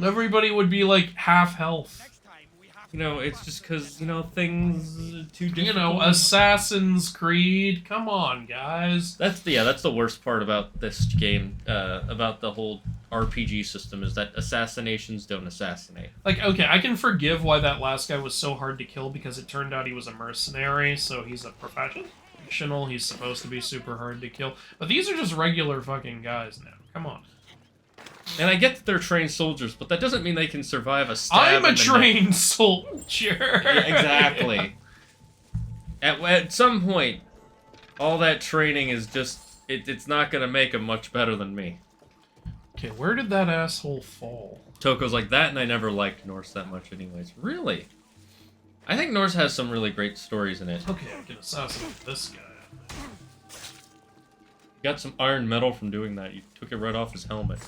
Everybody would be like half health. You know, it's just because, you know, things too difficult. You know, Assassin's Creed. Come on, guys. That's the worst part about this game, about the whole RPG system, is that assassinations don't assassinate. Like, okay, I can forgive why that last guy was so hard to kill because it turned out he was a mercenary, so he's a professional. He's supposed to be super hard to kill. But these are just regular fucking guys now. Come on. And I get that they're trained soldiers, but that doesn't mean they can survive a stab. I'm a in the neck. trained soldier. Yeah, exactly. At some point, all that training is just it's not gonna make them much better than me. Okay, where did that asshole fall? Toko's like that, and I never liked Norse that much anyways. Really? I think Norse has some really great stories in it. Okay, I can assassinate this guy. You got some iron metal from doing that. You took it right off his helmet.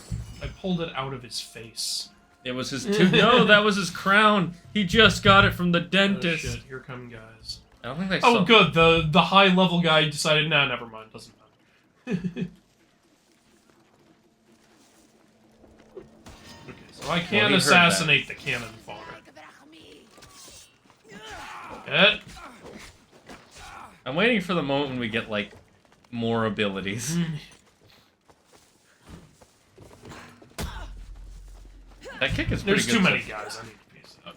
I pulled it out of his face. It was his no, that was his crown. He just got it from the Oh dentist. shit, here come guys. I don't think they Oh saw. good, the high level guy decided, nah, never mind, doesn't matter. Okay, so I Well, can't he heard assassinate the cannon fodder. Okay. I'm waiting for the moment when we get like more abilities. That kick is pretty There's good. too so- many guys, I need to piece it up.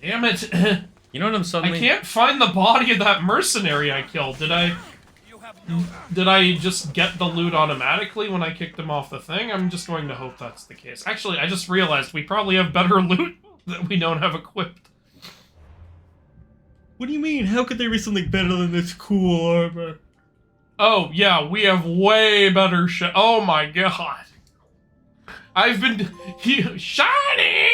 Damn it! You know what I'm I suddenly? can't find the body of that mercenary I killed. Did I just get the loot automatically when I kicked him off the thing? I'm just going to hope that's the case. Actually, I just realized we probably have better loot that we don't have equipped. What do you mean? How could they be something better than this cool armor? Oh, yeah, we have way better shit. Oh my god. I've been... Shiny!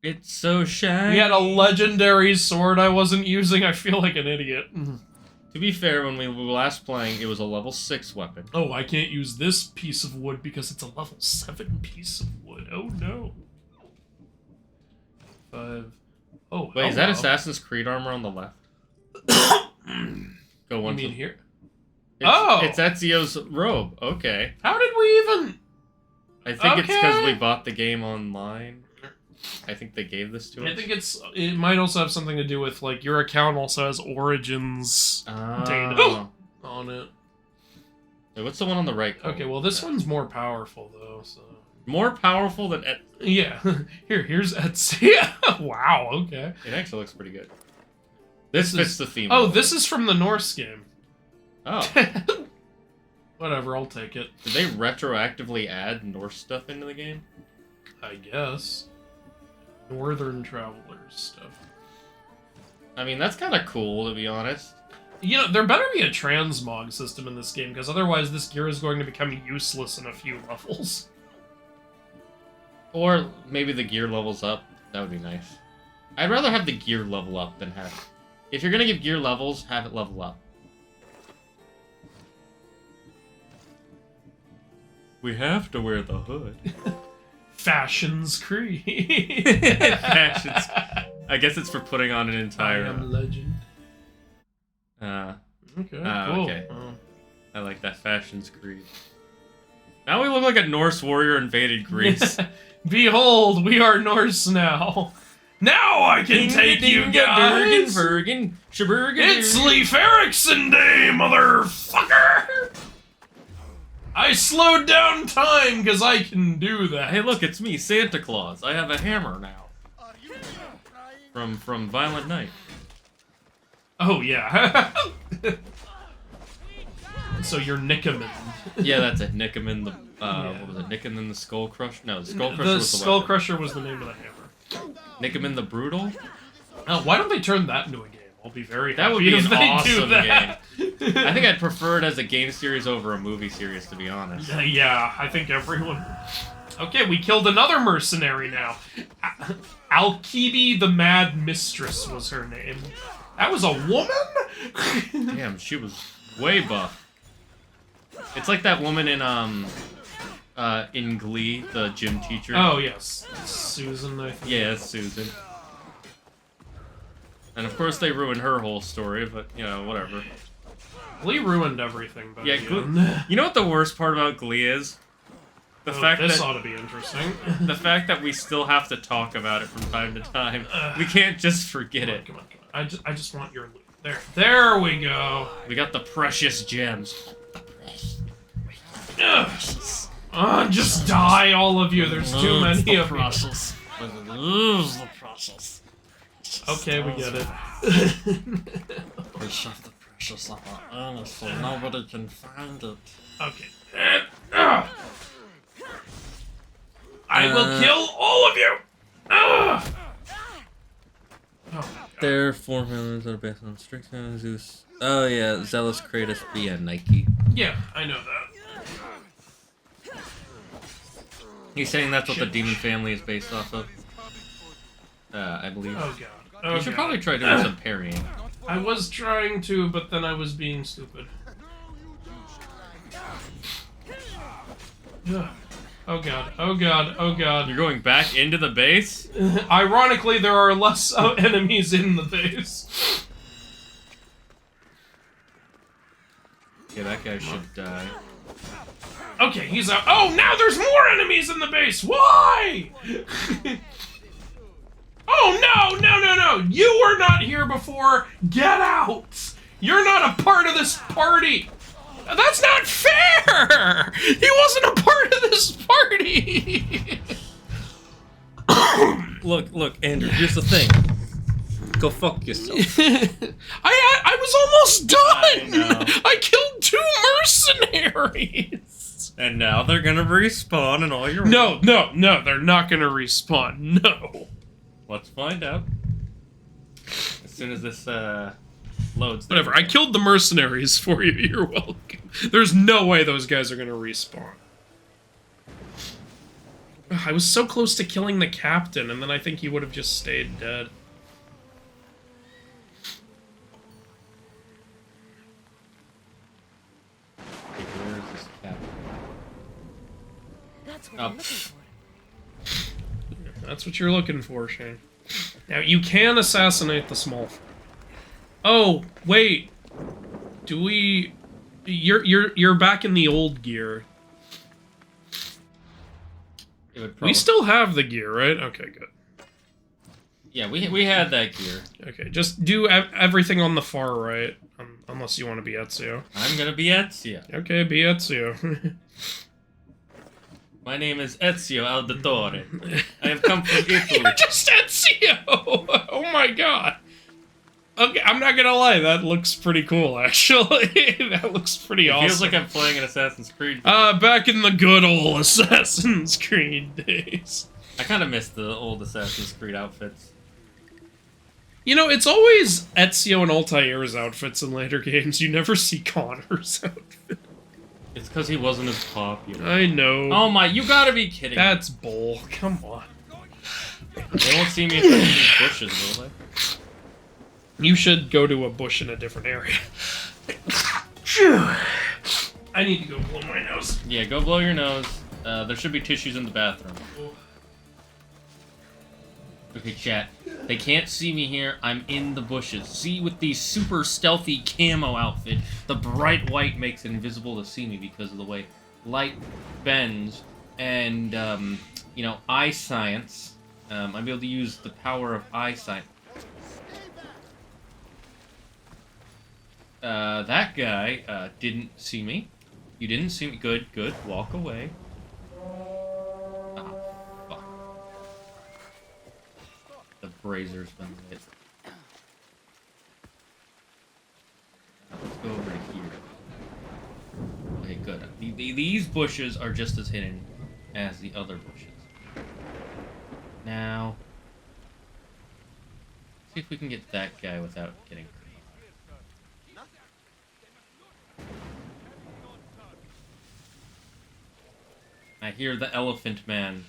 It's so shiny. We had a legendary sword I wasn't using. I feel like an idiot. To be fair, when we were last playing, it was a level 6 weapon. Oh, I can't use this piece of wood because it's a level 7 piece of wood. Oh no. 5. Oh, Wait, is that hello. Assassin's Creed armor on the left? Go You one. mean to... here? It's, Oh! It's Ezio's robe. Okay. How did we even... I think it's because Okay. we bought the game online. I think they gave this to us. I think it might also have something to do with, like, your account also has Origins data on it. Wait, what's the one on the right? Okay, well, this one's more powerful, though, so... More powerful than... Yeah. Here's Etsy. Wow, okay. It actually looks pretty good. This This fits is- the theme. Oh, of it. this is from the Norse game. Oh. Whatever, I'll take it. Did they retroactively add Norse stuff into the game? I guess. Northern Travelers stuff. I mean, that's kind of cool, to be honest. You know, there better be a transmog system in this game, because otherwise this gear is going to become useless in a few levels. Or maybe the gear levels up. That would be nice. I'd rather have the gear level up than have... If you're going to give gear levels, have it level up. We have to wear the hood. Fashion's Creed. Fashions. I guess it's for putting on an I entire... am legend. Okay, cool. Okay. I like that Fashion's Creed. Now we look like a Norse warrior invaded Greece. Behold, we are Norse now. Now I can take you guys. It's Leif Erikson Day, motherfucker. I slowed down time because I can do that. Hey, look, it's me, Santa Claus. I have a hammer now. From Violent Night. Oh, yeah. So you're Nickerman. Yeah, that's it. Nickerman, what was it? Nickerman the Skull Crusher? No, the Skull Crusher The was the Skull weapon. Crusher was the name of the hammer. Nickerman the Brutal? Oh, why don't they turn that into a game? I'll be very That would happy be if an they awesome do that. game. I think I'd prefer it as a game series over a movie series, to be honest. Yeah, I think everyone... Okay, we killed another mercenary now. Alkibi the Mad Mistress was her name. That was a woman? Damn, she was way buff. It's like that woman in Glee, the gym teacher. Oh, yes. Susan, I think. Yeah, it's Susan. And of course they ruined her whole story, but, you know, whatever. Glee ruined everything, but Yeah, you know what the worst part about Glee is? The fact this that ought to be interesting. the fact that we still have to talk about it from time to time. We can't just forget it. Come on. I just want your loot. There we go. We got the precious gems. Just die, all of you. There's too many of you. Lose the process. Okay, we get it. We shove the precious up our anus so nobody can find it. Okay. I will kill all of you! Oh, Their formulas are based on strict Zeus. Oh yeah, Zealous Kratos be a Nike. yeah, I know that. He's saying that's what the demon family is based off of. I believe. Oh god. Oh, You should god. probably try doing some parrying. I was trying to, but then I was being stupid. Ugh. Oh god, oh god, oh god. You're going back into the base? Ironically, there are less enemies in the base. Yeah, that guy should die. Okay, he's out. Oh, now there's more enemies in the base! Why? Oh, no! You were not here before! Get out! You're not a part of this party! That's not fair! He wasn't a part of this party! Look, Andrew, here's the thing. Go fuck yourself. I was almost done! I know. I killed 2 mercenaries! And now they're gonna respawn and all your... No, they're not gonna respawn. No. Let's find out. As soon as this, loads. Whatever, I killed the mercenaries for you, you're welcome. There's no way those guys are gonna respawn. Ugh, I was so close to killing the captain, and then I think he would have just stayed dead. Where is this cap? That's what I'm looking for. That's what you're looking for, Shane. Now, you can assassinate the small fry. Oh, wait. Do we... You're back in the old gear. It would We probably... still have the gear, right? Okay, good. Yeah, we had that gear. Okay, just do everything on the far right, unless you want to be Ezio. I'm gonna be Ezio. Okay, be Ezio. My name is Ezio Auditore. I have come from Italy. You're just Ezio! Oh my god. Okay, I'm not gonna lie, that looks pretty cool, actually. That looks pretty awesome. It feels like I'm playing an Assassin's Creed. Back in the good old Assassin's Creed days. I kind of miss the old Assassin's Creed outfits. You know, it's always Ezio and Altair's outfits in later games. You never see Connor's outfit. It's because he wasn't as popular. I know. Oh my, you gotta be kidding. That's bull. Come on. They won't see me if I'm in these bushes, will they? You should go to a bush in a different area. I need to go blow my nose. Yeah, go blow your nose. There should be tissues in the bathroom. Okay, chat. They can't see me here. I'm in the bushes. See, with the super stealthy camo outfit, the bright white makes it invisible to see me because of the way light bends, and you know, eye science. I'll be able to use the power of eye science. That guy didn't see me. You didn't see me. Good, good. Walk away. Ah, fuck. The brazer's been lit. Let's go over to here. Okay, good. These bushes are just as hidden as the other bushes. Now, see if we can get that guy without getting hurt. I hear the Elephant Man,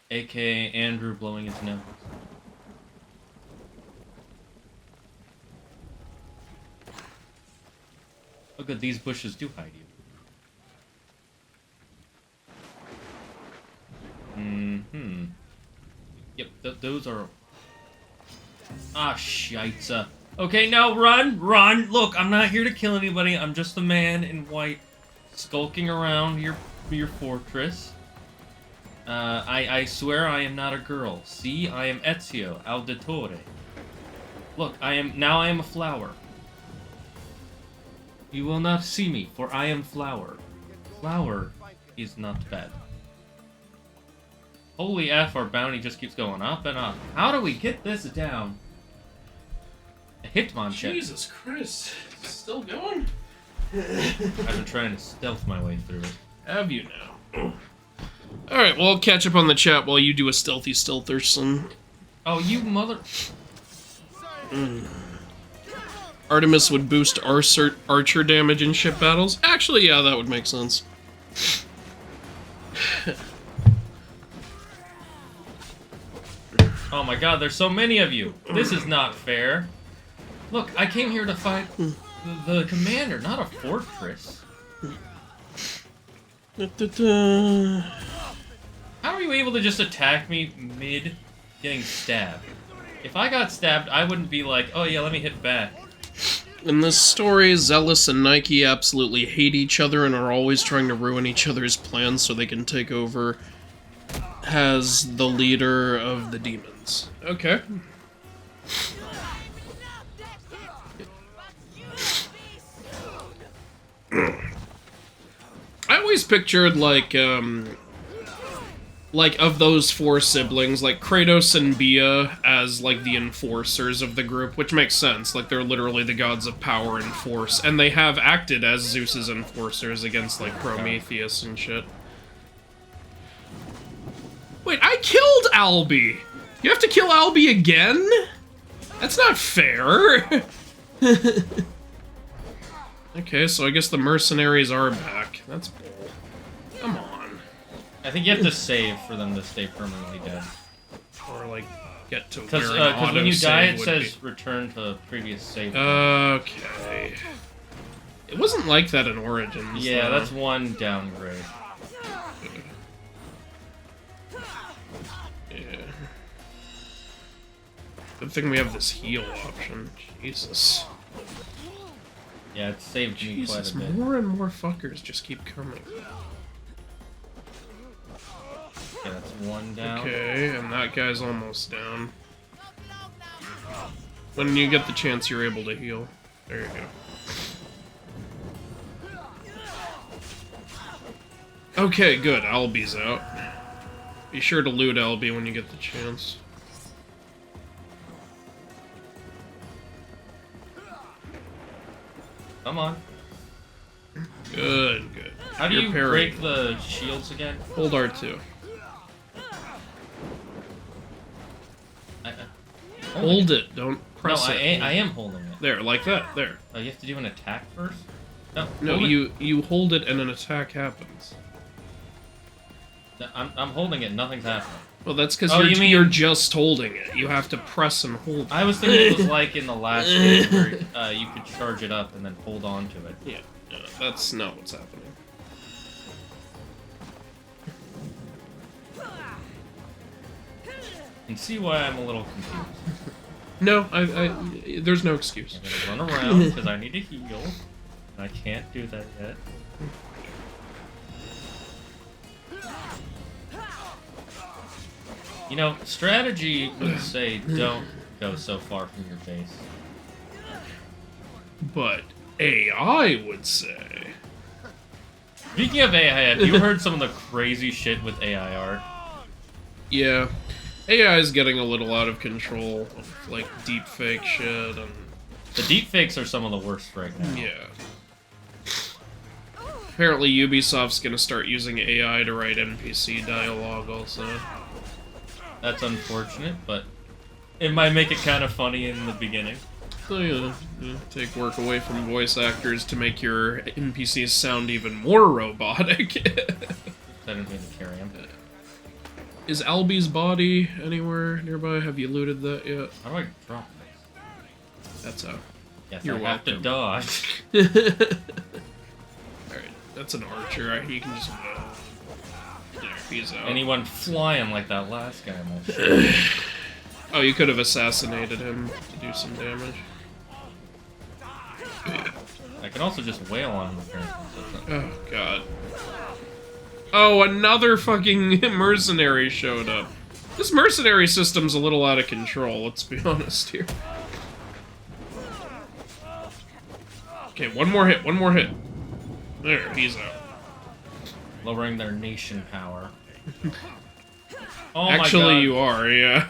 aka Andrew, blowing his nose. Oh good, these bushes do hide you. Mm-hmm. Yep, those are... Ah, shite. Okay, now run! Run! Look, I'm not here to kill anybody. I'm just a man in white skulking around your fortress. I swear I am not a girl. See, I am Ezio Auditore. Look, I am a flower. You will not see me, for I am flower. Flower is not bad. Holy F, our bounty just keeps going up and up. How do we get this down? A Hitmonchan. Jesus Christ. Still going? I've been trying to stealth my way through it. Have you now? Alright, well, I'll catch up on the chat while you do a stealthy stealtherson. Oh, you mother... Artemis would boost archer damage in ship battles? Actually, yeah, that would make sense. Oh my god, there's so many of you! This is not fair! Look, I came here to fight the commander, not a fortress. How are you able to just attack me mid getting stabbed? If I got stabbed, I wouldn't be like, oh yeah, let me hit back. In this story, Zealous and Nike absolutely hate each other and are always trying to ruin each other's plans so they can take over as the leader of the demons. Okay. I always pictured, like of those four siblings, like Kratos and Bia as, like, the enforcers of the group, which makes sense. Like, they're literally the gods of power and force, and they have acted as Zeus's enforcers against, like, Prometheus and shit. Wait, I killed Albie! You have to kill Albie again? That's not fair! Okay, so I guess the mercenaries are back. That's bull. Come on. I think you have to save for them to stay permanently dead. Or, like, get to Because where when you die, it says return to previous save. Okay. It wasn't like that in Origins. Yeah, though. that's one downgrade. Yeah. Good thing we have this heal option. Jesus. Yeah, it saved me Jesus, quite a bit. more and more fuckers just keep coming. Okay, that's one down. Okay, and that guy's almost down. When you get the chance, you're able to heal. There you go. Okay, good. Albie's out. Be sure to loot Albie when you get the chance. Come on. Good, good. How do You're you parrying. break the shields again? Hold R2. Hold it, don't press no, it. I am holding it. There, like that, there. Oh, you have to do an attack first? No, No, hold it. you hold it and an attack happens. No, I'm holding it, nothing's happening. Well, that's because Oh, you mean- you're just holding it. You have to press and hold it. I was thinking it was like in the last game where you could charge it up and then hold on to it. Yeah, no, that's not what's happening. And see why I'm a little confused. No, there's no excuse. I'm gonna run around because I need to heal. I can't do that yet. You know, strategy would say don't go so far from your base. But AI would say... Speaking of AI, have you heard some of the crazy shit with AI art? Yeah. AI is getting a little out of control. Like, deepfake shit and... The deepfakes are some of the worst right now. Yeah. Apparently Ubisoft's gonna start using AI to write NPC dialogue also. That's unfortunate, but it might make it kind of funny in the beginning. So, yeah, take work away from voice actors to make your NPCs sound even more robotic. I didn't mean to carry him. Is Albie's body anywhere nearby? Have you looted that yet? How do I drop this? That's how. Yes, You're I have to welcome. dodge. Alright, that's an archer. Right? You can just... there, he's out. Anyone flying like that last guy might shoot. Oh, you could have assassinated him to do some damage. I can also just wail on him apparently. So it's not... Oh, God. Oh, another fucking mercenary showed up. This mercenary system's a little out of control, let's be honest here. Okay, one more hit, one more hit. There, he's out. Lowering their nation power. Oh Actually, my God. you are, yeah.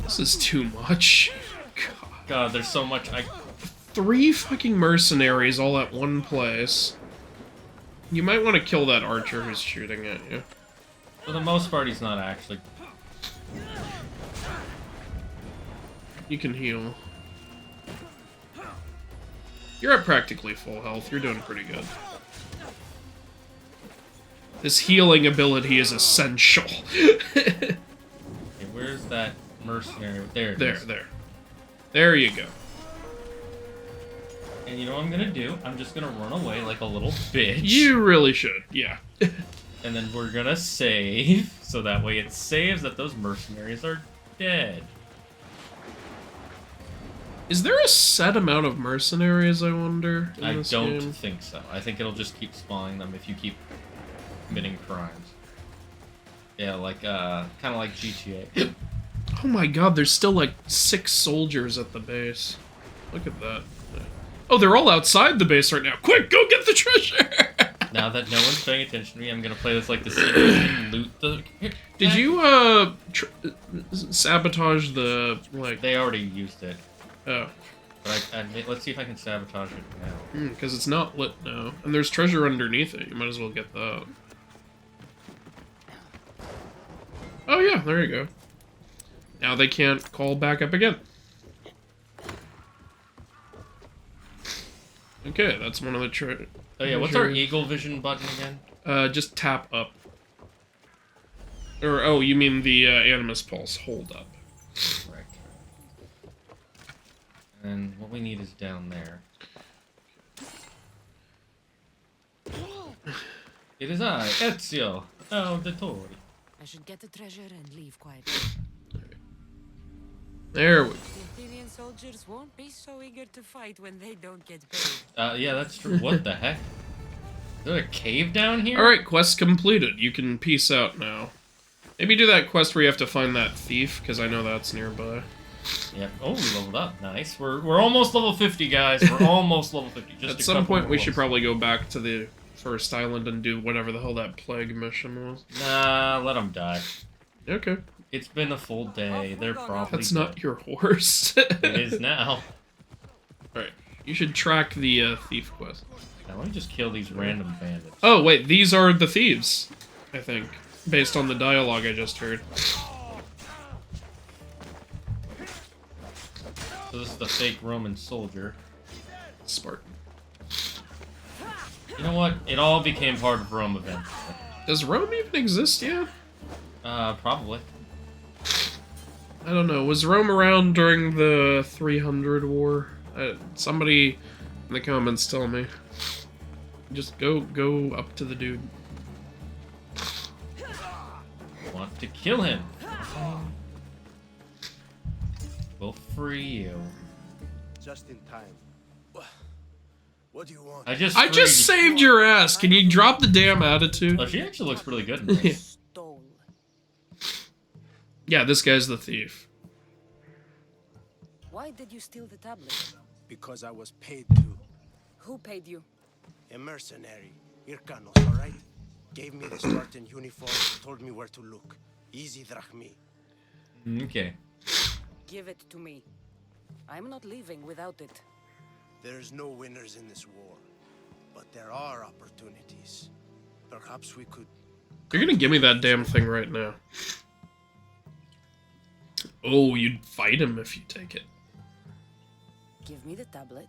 This is too much. God, there's so much. 3 fucking mercenaries all at one place. You might want to kill that archer who's shooting at you. For the most part, he's not actually. You can heal. You're at practically full health. You're doing pretty good. This healing ability is essential. Okay, where's that mercenary? There it is. There. There you go. And you know what I'm gonna do? I'm just gonna run away like a little bitch. You really should, yeah. And then we're gonna save, so that way it saves that those mercenaries are dead. Is there a set amount of mercenaries, I wonder, in I this don't game? think so. I think it'll just keep spawning them if you keep committing crimes. Yeah, like, kind of like GTA. Oh my god, there's still like 6 soldiers at the base. Look at that. Oh, they're all outside the base right now. Quick, go get the treasure! Now that no one's paying attention to me, I'm gonna play this like the secret and loot the... Did you, sabotage the, like... They already used it. Oh. But let's see if I can sabotage it now. Because it's not lit now. And there's treasure underneath it. You might as well get that. Oh yeah, there you go. Now they can't call back up again. Okay, that's one of the Oh yeah, what's our eagle vision button again? Just tap up. Or, oh, you mean the Animus Pulse. Hold up. Right. And what we need is down there. It is I, Ezio, Auditore. I should get the treasure and leave quietly. There we go. The Athenian soldiers won't be so eager to fight when they don't get paid. Yeah, that's true. What the heck? Is there a cave down here? Alright, quest completed. You can peace out now. Maybe do that quest where you have to find that thief, because I know that's nearby. Yep. Oh, we leveled up. Nice. We're almost level 50, guys. We're almost level 50. Just At a some couple point, we more should levels. probably go back to the first island and do whatever the hell that plague mission was. Nah, let them die. Okay. It's been a full day. They're probably That's not dead. your horse. It is now. Alright. You should track the thief quest. Now let me just kill these random bandits. Oh, wait. These are the thieves, I think. Based on the dialogue I just heard. So this is the fake Roman soldier. Spartan. You know what? It all became part of Rome eventually. Does Rome even exist yet? Probably. I don't know. Was Rome around during the 300 war? Somebody in the comments tell me. Just go up to the dude. Want to kill him. We'll free you. Just in time. What do you want? I just I just saved your ass. Can you drop the damn attitude? Oh, she actually looks really good in this. Stole. Yeah, this guy's the thief. Why did you steal the tablet? Because I was paid to. Who paid you? A mercenary. Irkanos, alright? Gave me the Spartan uniform, told me where to look. Easy drachmi. Okay. Give it to me. I'm not leaving without it. There's no winners in this war. But there are opportunities. Perhaps we could... You're gonna give me that damn thing right now. Oh, you'd fight him if you take it. Give me the tablet,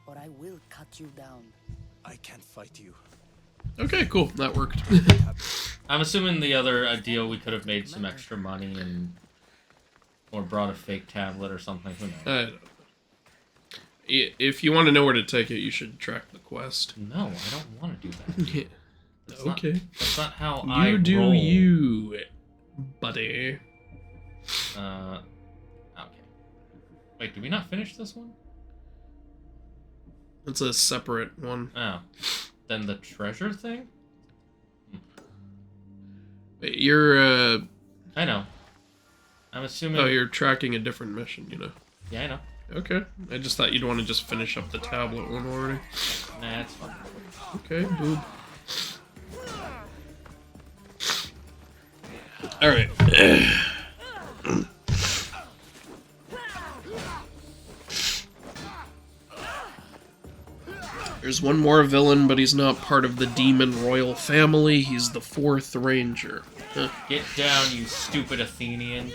or I will cut you down. I can't fight you. Okay, cool. That worked. I'm assuming the other deal we could have made some extra money and or brought a fake tablet or something. Who knows? If you want to know where to take it, you should track the quest. No, I don't want to do that. Yeah. That's Okay. That's not how I You do roll. you, buddy. Okay. Wait, did we not finish this one? It's a separate one. Oh. Then the treasure thing? Wait, you're, I know. I'm assuming... Oh, you're tracking a different mission, you know. Yeah, I know. Okay. I just thought you'd want to just finish up the tablet one already. Nah, it's fine. Okay, boob. Alright. There's one more villain, but he's not part of the demon royal family. He's the 4th ranger. Huh. Get down, you stupid Athenian.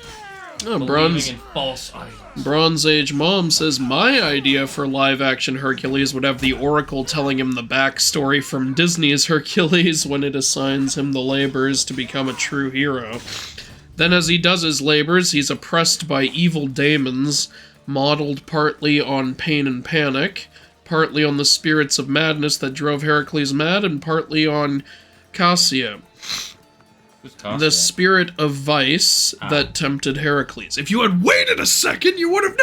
Oh, Believing in false idols. Bronze Age Mom says, my idea for live-action Hercules would have the Oracle telling him the backstory from Disney's Hercules when it assigns him the labors to become a true hero. Then as he does his labors, he's oppressed by evil daemons, modeled partly on pain and panic, partly on the spirits of madness that drove Heracles mad, and partly on Cassia, Who's Cassia? the spirit of vice that tempted Heracles. If you had waited a second, you would have...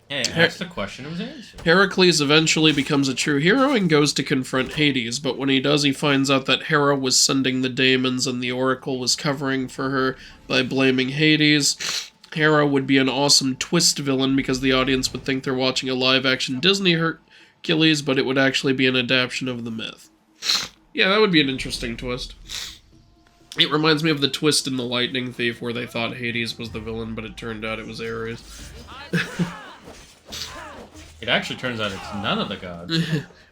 Hey, I asked the question, it was answered. Heracles eventually becomes a true hero and goes to confront Hades, but when he does, he finds out that Hera was sending the daemons and the Oracle was covering for her by blaming Hades. Hera would be an awesome twist villain because the audience would think they're watching a live-action Disney Hercules, but it would actually be an adaptation of the myth. Yeah, that would be an interesting twist. It reminds me of the twist in The Lightning Thief where they thought Hades was the villain, but it turned out it was Ares. It actually turns out it's none of the gods.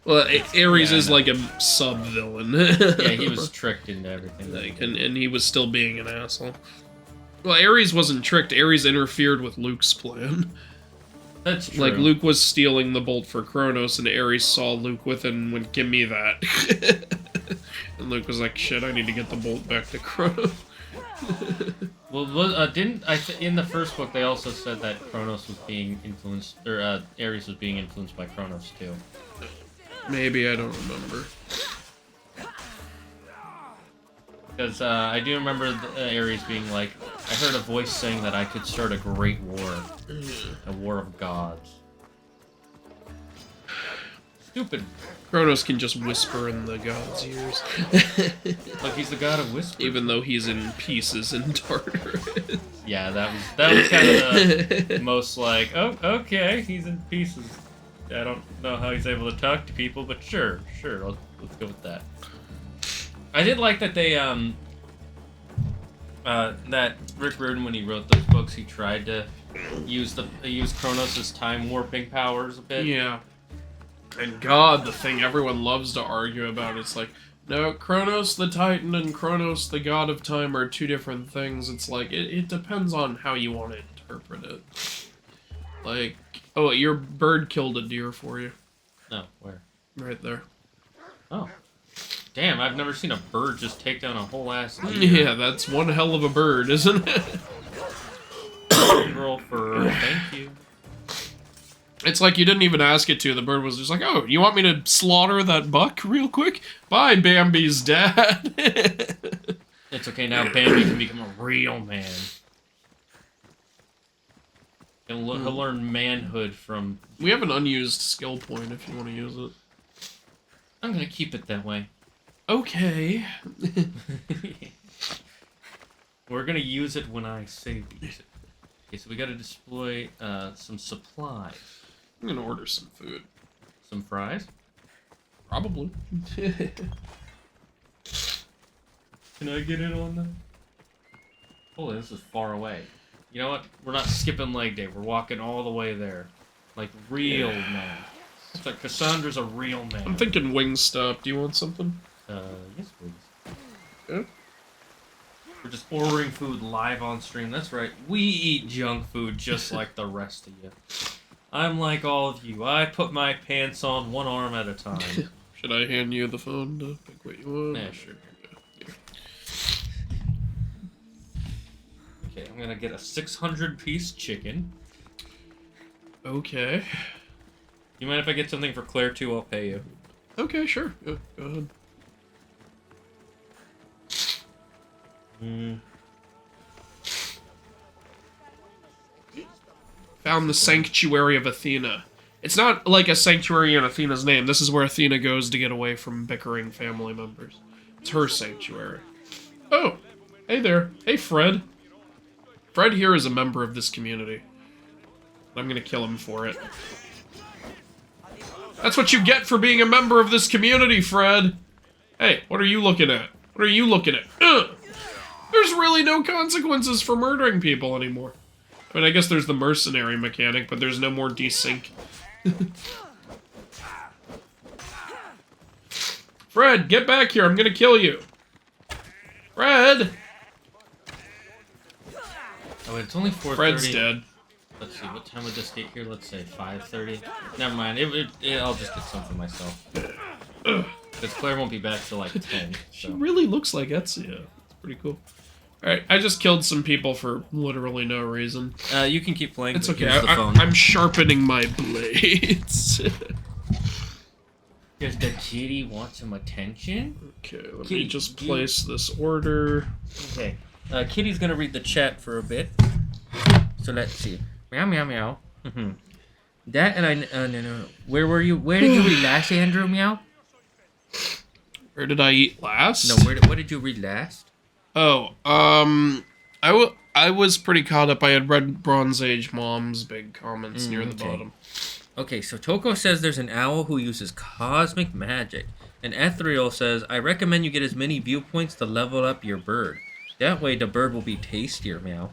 Well, Ares Yeah, is I know. like a sub-villain. Yeah, he was tricked into everything. Like, and he was still being an asshole. Well, Ares wasn't tricked. Ares interfered with Luke's plan. That's true. Like, Luke was stealing the bolt for Kronos, and Ares saw Luke with it and went, give me that. And Luke was like, shit, I need to get the bolt back to Kronos. Well, didn't in the first book they also said that Kronos was being influenced, or Ares was being influenced by Kronos too? Maybe, I don't remember. Because I do remember Ares being like, I heard a voice saying that I could start a great war, a war of gods. Stupid. Kronos can just whisper in the god's ears. Like he's the god of whisper. Even though he's in pieces in Tartarus. Yeah, that was kind of the most like, oh, okay, he's in pieces. I don't know how he's able to talk to people, but sure, let's go with that. I did like that they that Rick Riordan, when he wrote those books, he tried to use Kronos' time warping powers a bit. Yeah. And God, the thing everyone loves to argue about, it's like, no, Kronos the Titan and Kronos the God of Time are two different things. It's like, it depends on how you want to interpret it. Like, oh, your bird killed a deer for you. No, where? Right there. Oh. Damn, I've never seen a bird just take down a whole ass deer. Yeah, that's one hell of a bird, isn't it? Roll for thank you. It's like you didn't even ask it to. The bird was just like, oh, you want me to slaughter that buck real quick? Bye, Bambi's dad. It's okay, now Bambi can become a real man. And he'll learn manhood from... We have an unused skill point if you want to use it. I'm gonna keep it that way. Okay. We're gonna use it when I say we use it. Okay, so we gotta deploy some supplies. I'm gonna order some food. Some fries? Probably. Can I get in on that? Holy, this is far away. You know what? We're not skipping leg day. We're walking all the way there. Like real man. It's like Cassandra's a real man. I'm thinking Wingstop. Do you want something? Yes, please. Yeah. We're just ordering food live on stream. That's right. We eat junk food just like the rest of you. I'm like all of you. I put my pants on one arm at a time. Should I hand you the phone to pick what you want? Yeah, sure. Okay, I'm gonna get a 600-piece chicken. Okay. You mind if I get something for Claire too? I'll pay you. Okay, sure. Yeah, go ahead. Found the Sanctuary of Athena. It's not like a sanctuary in Athena's name. This is where Athena goes to get away from bickering family members. It's her sanctuary. Oh, hey there. Hey, Fred. Fred here is a member of this community. I'm gonna kill him for it. That's what you get for being a member of this community, Fred. Hey, what are you looking at? What are you looking at? Ugh. There's really no consequences for murdering people anymore. I mean, I guess there's the mercenary mechanic, but there's no more desync. Fred, get back here. I'm gonna kill you. Fred! Oh, wait, it's only 4:30. Fred's dead. Let's see, what time would this get here? Let's say 5:30. Never mind. I'll just get some for myself. Because Claire won't be back till like 10. She So. really looks like Ezio. It's pretty cool. Alright, I just killed some people for literally no reason. You can keep playing. It's but okay. here's the phone. I'm sharpening my blades. Does the kitty want some attention? Okay, let Kitty, me just place this order. Okay. Kitty's gonna read the chat for a bit. So let's see. Meow meow meow. That and I. No. Where were you? Where did you read last, Andrew? Meow. Where did I eat last? No. What did you read last? Oh, I was pretty caught up. I had read Bronze Age Mom's big comments near the bottom. Okay, so Toko says there's an owl who uses cosmic magic. And Ethereal says, I recommend you get as many viewpoints to level up your bird. That way the bird will be tastier, meow.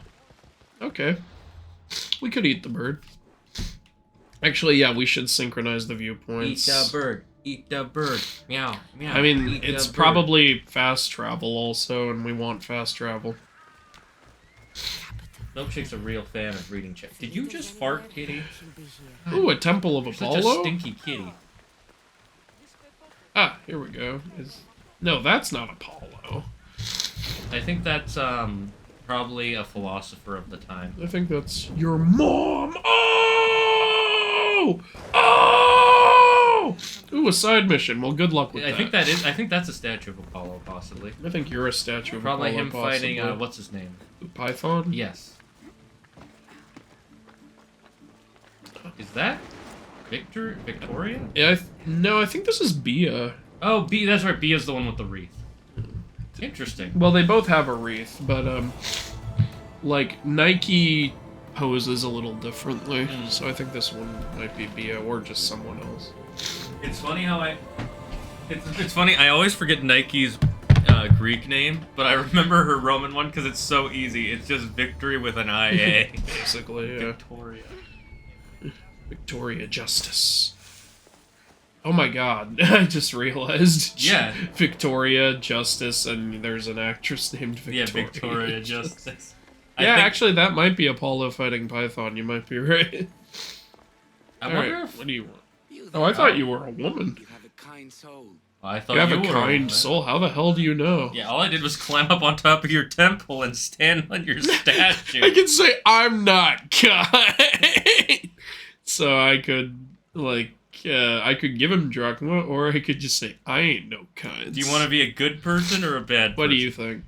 Okay. We could eat the bird. Actually, yeah, we should synchronize the viewpoints. Eat the bird. Eat the bird. Meow. Meow. I mean, Eat it's the bird. probably fast travel also, and we want fast travel. Milkshake's a real fan of reading chat. Did you just fart, kitty? Ooh, a Temple of You're Apollo? such a stinky kitty. Ah, here we go. No, that's not Apollo. I think that's probably a philosopher of the time. I think that's your mom. Oh! Oh! Ooh, a side mission. Well, good luck with that. I think that's a statue of Apollo, possibly. I think you're a statue of Probably Apollo, him fighting possibly. what's his name? Python? Yes. Is that Victoria? Yeah, no, I think this is Bia. Oh, B. That's right. B is the one with the wreath. Interesting. Well, they both have a wreath, but like Nike poses a little differently, so I think this one might be Bia or just someone else. It's funny how it's funny. I always forget Nike's Greek name, but I remember her Roman one because it's so easy. It's just Victory with an IA. Basically, yeah. Victoria. Victoria Justice. Oh my god, I just realized. Yeah. Victoria Justice, and there's an actress named Victoria. Yeah, Victoria Justice. Yeah, actually, that might be Apollo fighting Python. You might be right. I wonder Alright, if... what do you want? Oh, I thought you were a woman. You have a kind soul. I thought You have a were kind woman. soul. How the hell do you know? Yeah, all I did was climb up on top of your temple and stand on your statue. I can say I'm not kind. So I could, like, I could give him drachma, or I could just say, I ain't no kind. Do you want to be a good person or a bad person? What do you think?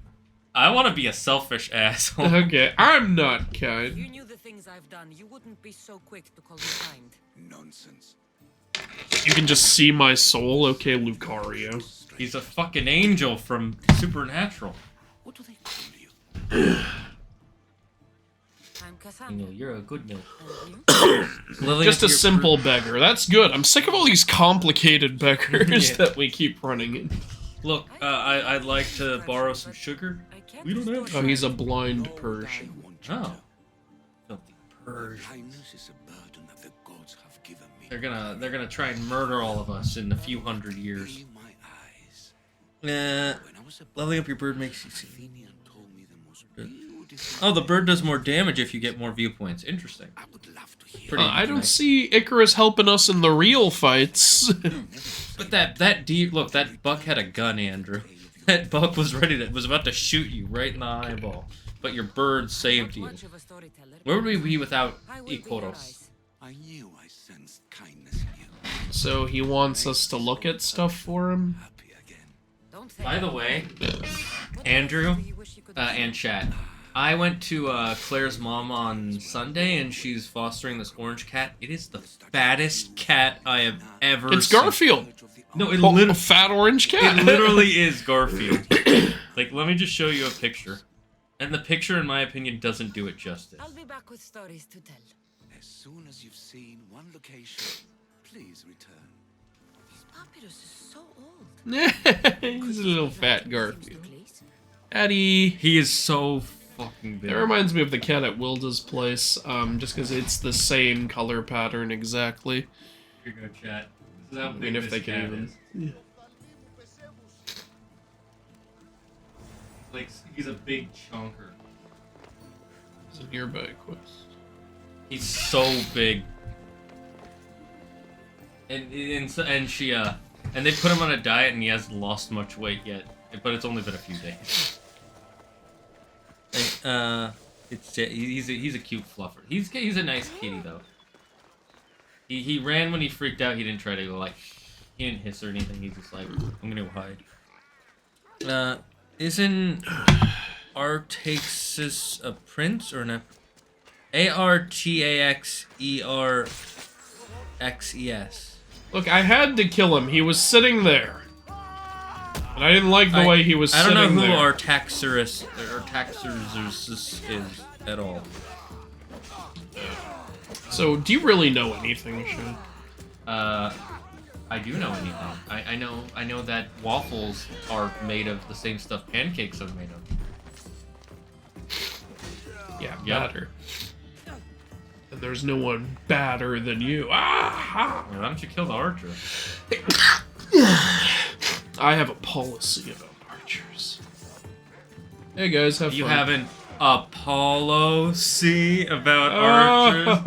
I want to be a selfish asshole. Okay, I'm not kind. You knew the things I I've done, you wouldn't be so quick to call me kind. Nonsense. You can just see my soul, okay, Lucario. He's a fucking angel from Supernatural. What do they call you? I'm Cassandra. You're a good man. And you? Just a simple beggar. That's good. I'm sick of all these complicated beggars Yeah. that we keep running in. Look, I'd like to borrow some sugar. I can't We don't have restore Oh, he's a you. blind Persian. Oh. Filthy Persians. Kindness is a burden that the gods have given me. They're gonna try and murder all of us in a few hundred years. Be my eyes. Nah. When I was a Leveling up your bird makes you see. Athenian told me the most beautiful. Oh, the bird does more damage if you get more viewpoints. Interesting. I would love to hear. Pretty I don't nice. see Icarus helping us in the real fights. But look, that buck had a gun, Andrew. That buck was about to shoot you right in the eyeball. But your bird saved Not you. much of a storyteller. Where would we be without I will be your Ikoros? eyes. I knew I sensed kindness in you. So he wants us to look at stuff for him? Happy again. Don't say By the way, what Andrew, do you wish you could and chat, I went to Claire's mom on Sunday, and she's fostering this orange cat. It is the fattest cat I have ever It's seen. Garfield. No, it A literally, fat orange cat. it literally is Garfield. Like, let me just show you a picture. And the picture, in my opinion, doesn't do it justice. I'll be back with stories to tell. As soon as you've seen one location, please return. This papyrus is so old. He's a little fat Seems Garfield. to please. Addy. He is so fucking big. That reminds me of the cat at Wilda's place, just because it's the same color pattern exactly. Here you go, chat. This is how I big mean, if this they can cat even. is. Like, he's a big chunker. It's a nearby quest. He's so big. And she and they put him on a diet, and he hasn't lost much weight yet. But it's only been a few days. And, he's a cute fluffer. He's a nice kitty though. He ran when he freaked out. He didn't try to go like, he didn't hiss or anything. He's just like, I'm gonna go hide. Isn't Artaxis a prince or an Artaxerxes? Look, I had to kill him. He was sitting there. And I didn't like the way he was I sitting don't know who there. Artaxerxes is at all. So, do you really know anything, Shane? I do know anything. I know that waffles are made of the same stuff pancakes are made of. Yeah, Yep. badder. And there's no one badder than you. Ah! Why don't you kill the archer? I have a policy about archers. Hey guys, have You fun. have an policy about archers?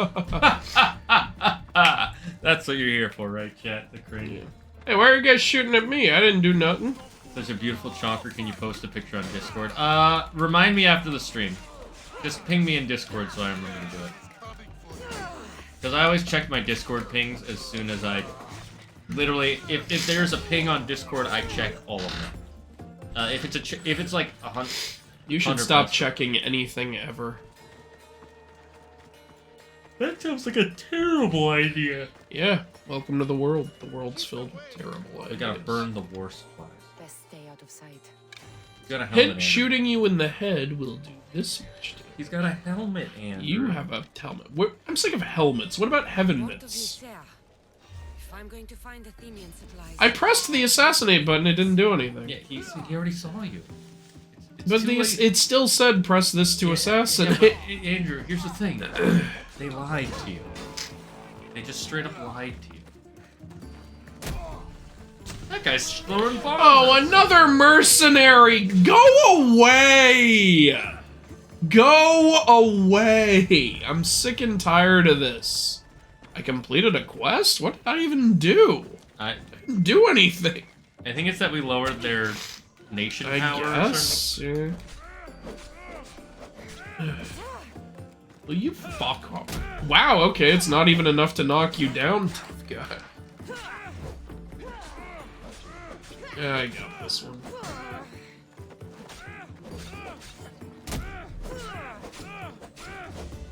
That's what you're here for, right, chat? The cranium. Hey, why are you guys shooting at me? I didn't do nothing. Such a beautiful chonker. Can you post a picture on Discord? Remind me after the stream. Just ping me in Discord so I remember to do it. Because I always check my Discord pings as soon as I... Literally, if there's a ping on Discord, I check all of them. If it's like 100... You should 100 stop bucks. checking anything ever. That sounds like a terrible idea. Yeah, welcome to the world. The world's filled with terrible We ideas. gotta burn the war supplies. Best stay out of sight. He's got a helmet, Hint, Andrew. shooting you in the head will do this much damage. He's got a helmet, Andrew. You have a helmet. I'm sick of helmets. What about heaven What of mitts? you there? If I'm going to find Athenian supplies. I pressed the assassinate button. It didn't do anything. Yeah, he already saw you. It's But too late. it still said press this to Yeah, assassinate. but, Andrew, here's the thing. They lied to you. They just straight up lied to you. That guy's throwing bombs. Oh, another mercenary! Go away! Go away! I'm sick and tired of this. I completed a quest? What did I even do? I Didn't do anything. think it's that we lowered their nation I power. Or something. guess. Yeah. Will you fuck off? Wow, okay, it's not even enough to knock you down, tough guy. Yeah, I got this one.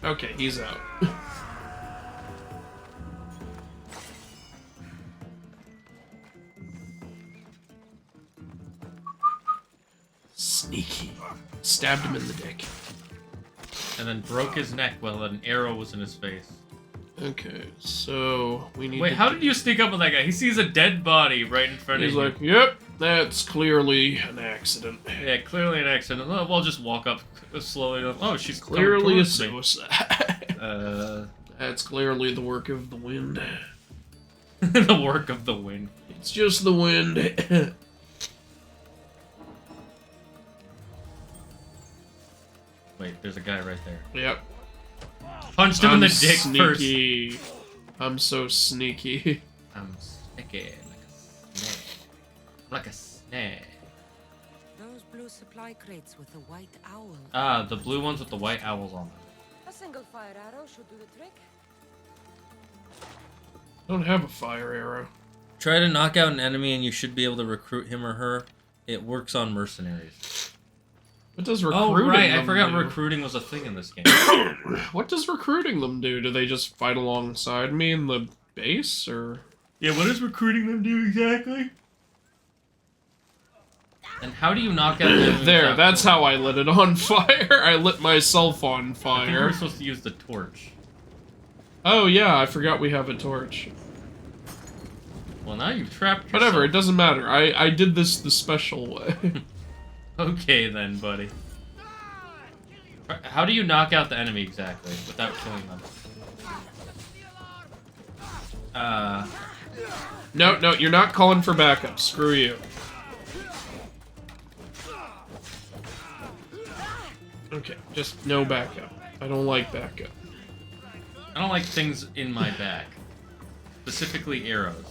Okay, he's out. Sneaky. Stabbed him in the dick. And then broke his neck while an arrow was in his face. Okay, so we need. Wait, how did you sneak up on that guy? He sees a dead body right in front He's of you. like, yep, that's clearly an accident. Yeah, clearly an accident. Oh, we'll just walk up slowly. Oh, she's Clearly a towards me. suicide. That's clearly the work of the wind. The work of the wind. It's just the wind. Wait, there's a guy right there. Yep. Punched him in the dick sneaky. I'm so sneaky. I'm sneaky like a snake. Like a snake. Those blue supply crates with the white owl. Ah, the blue ones with the white owls on them. A single fire arrow should do the trick. I don't have a fire arrow. Try to knock out an enemy and you should be able to recruit him or her. It works on mercenaries. What does recruiting Oh, right, I them forgot do? recruiting was a thing in this game. What does recruiting them do? Do they just fight alongside me in the base, or...? Yeah, what does recruiting them do exactly? And how do you knock out enemies There, without that's killing how I lit it on fire. I lit myself on them? I think we fire. were supposed to use the torch. Oh yeah, I forgot we have a torch. Well, now you've trapped yourself. Whatever, it doesn't matter. I did this the special way. Okay then, buddy. How do you knock out the enemy exactly without killing them? No, you're not calling for backup. Screw you. Okay, just no backup. I don't like backup. I don't like things in my back. Specifically arrows.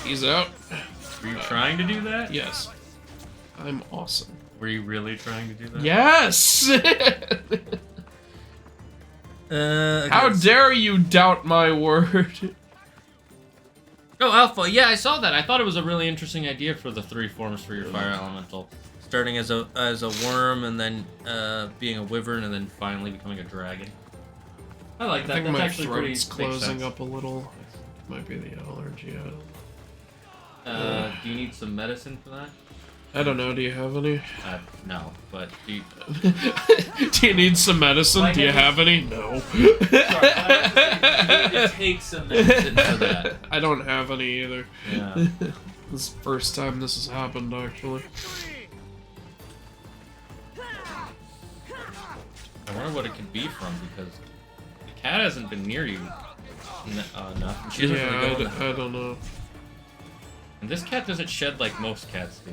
He's out. Were you trying to do that? Yes. I'm awesome. Were you really trying to do that? Yes! Okay. How dare you doubt my word? Oh, Alpha. Yeah, I saw that. I thought it was a really interesting idea for the 3 forms for your fire elemental. Starting as a worm, and then being a wyvern, and then finally becoming a dragon. I like that. I think That's my actually pretty throat's makes closing sense. up a little. Might be the allergy. Do you need some medicine for that? I don't know. Do you have any? No, but do you... Do you need some medicine? Why Do you have have any? No. Sorry, I need to take some medicine for that. I don't have any either. Yeah. This is the first time this has happened, actually. I wonder what it could be from, because the cat hasn't been near you enough. And she doesn't Yeah, really go in the... I don't know. And this cat doesn't shed like most cats do.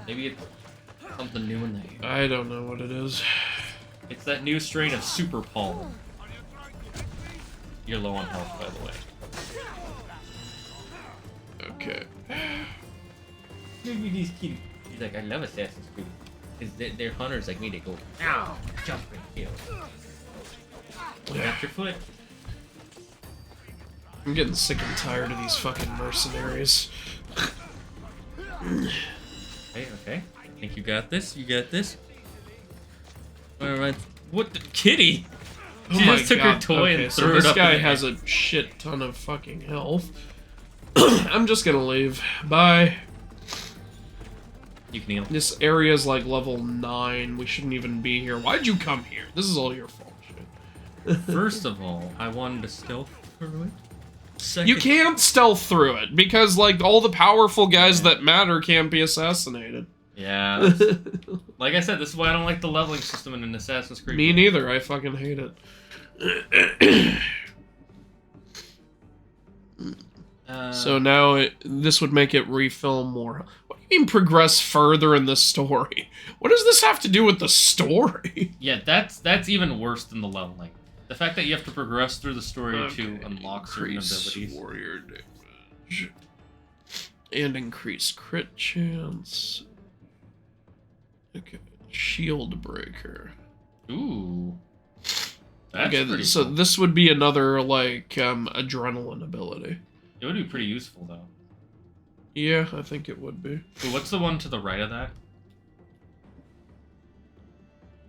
Maybe it's something new in there. I don't know what it is. It's that new strain of super pollen. You're low on health, by the way. Okay. Look at these kitties. He's like, I love Assassin's Creed. Because they're hunters like me. They go, ow, jump and kill. Got your foot. I'm getting sick and tired of these fucking mercenaries. Okay. I think you got this. You got this. Alright. What the kitty? She just took her toy and threw it this up guy in the has air. a shit ton of fucking health. I'm just gonna leave. Bye. You can heal. This area's like level 9. We shouldn't even be here. Why'd you come here? This is all your fault, shit. First of all, I wanted to stealth through it. Second, You can't stealth through it because, like, all the powerful guys that matter can't be assassinated. Yeah. that's- Like I said, this is why I don't like the leveling system in an Assassin's Creed. Me game. neither. I fucking hate it. So now this would make it refilm more. What do you mean progress further in the story? What does this have to do with the story? Yeah, that's even worse than the leveling. The fact that you have to progress through the story to unlock certain Increase abilities. warrior damage. And increase crit chance. Okay. Shield breaker. Ooh. That's Okay, pretty so cool. this would be another, like, adrenaline ability. It would be pretty useful, though. Yeah, I think it would be. Wait, what's the one to the right of that?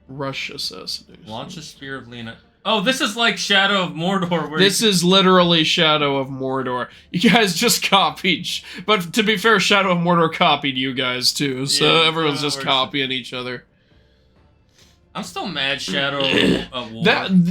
Rush assassination. Launch a spear of Lena. Oh, this is like Shadow of Mordor. Where This is literally Shadow of Mordor. You guys just copied. But to be fair, Shadow of Mordor copied you guys too. So Yeah, everyone's just we're- copying each other. I'm still mad Shadow of War.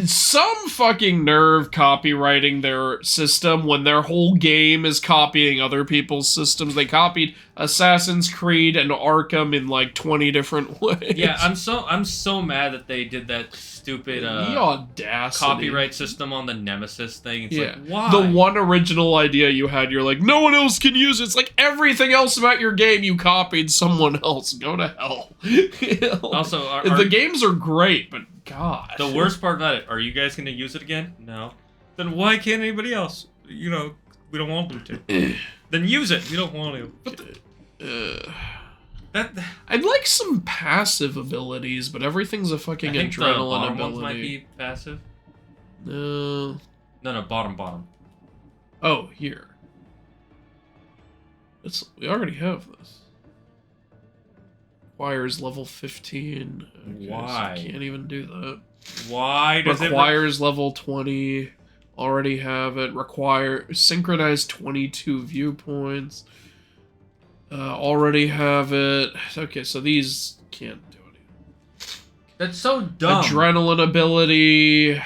Some fucking nerve copywriting their system when their whole game is copying other people's systems. They copied Assassin's Creed and Arkham in like 20 different ways. Yeah, I'm so mad that they did that stupid the audacity. copyright system on the Nemesis thing. It's like, why? The one original idea you had, you're like, no one else can use it. It's like everything else about your game you copied someone else. Go to hell. Also, the games are great, but God. The worst part about it, are you guys going to use it again? No. Then why can't anybody else? You know, we don't want them to. Then use it. We don't want to. But I'd like some passive abilities, but everything's a fucking I think the adrenaline bottom ability. ones might be passive. No. No, bottom. Oh, here. We already have this. Requires level 15. Okay, Why? So can't even do that. Why does Requires level 20. Already have it. Require synchronize 22 viewpoints. Already have it. Okay, so these can't do anything. That's so dumb. Adrenaline ability.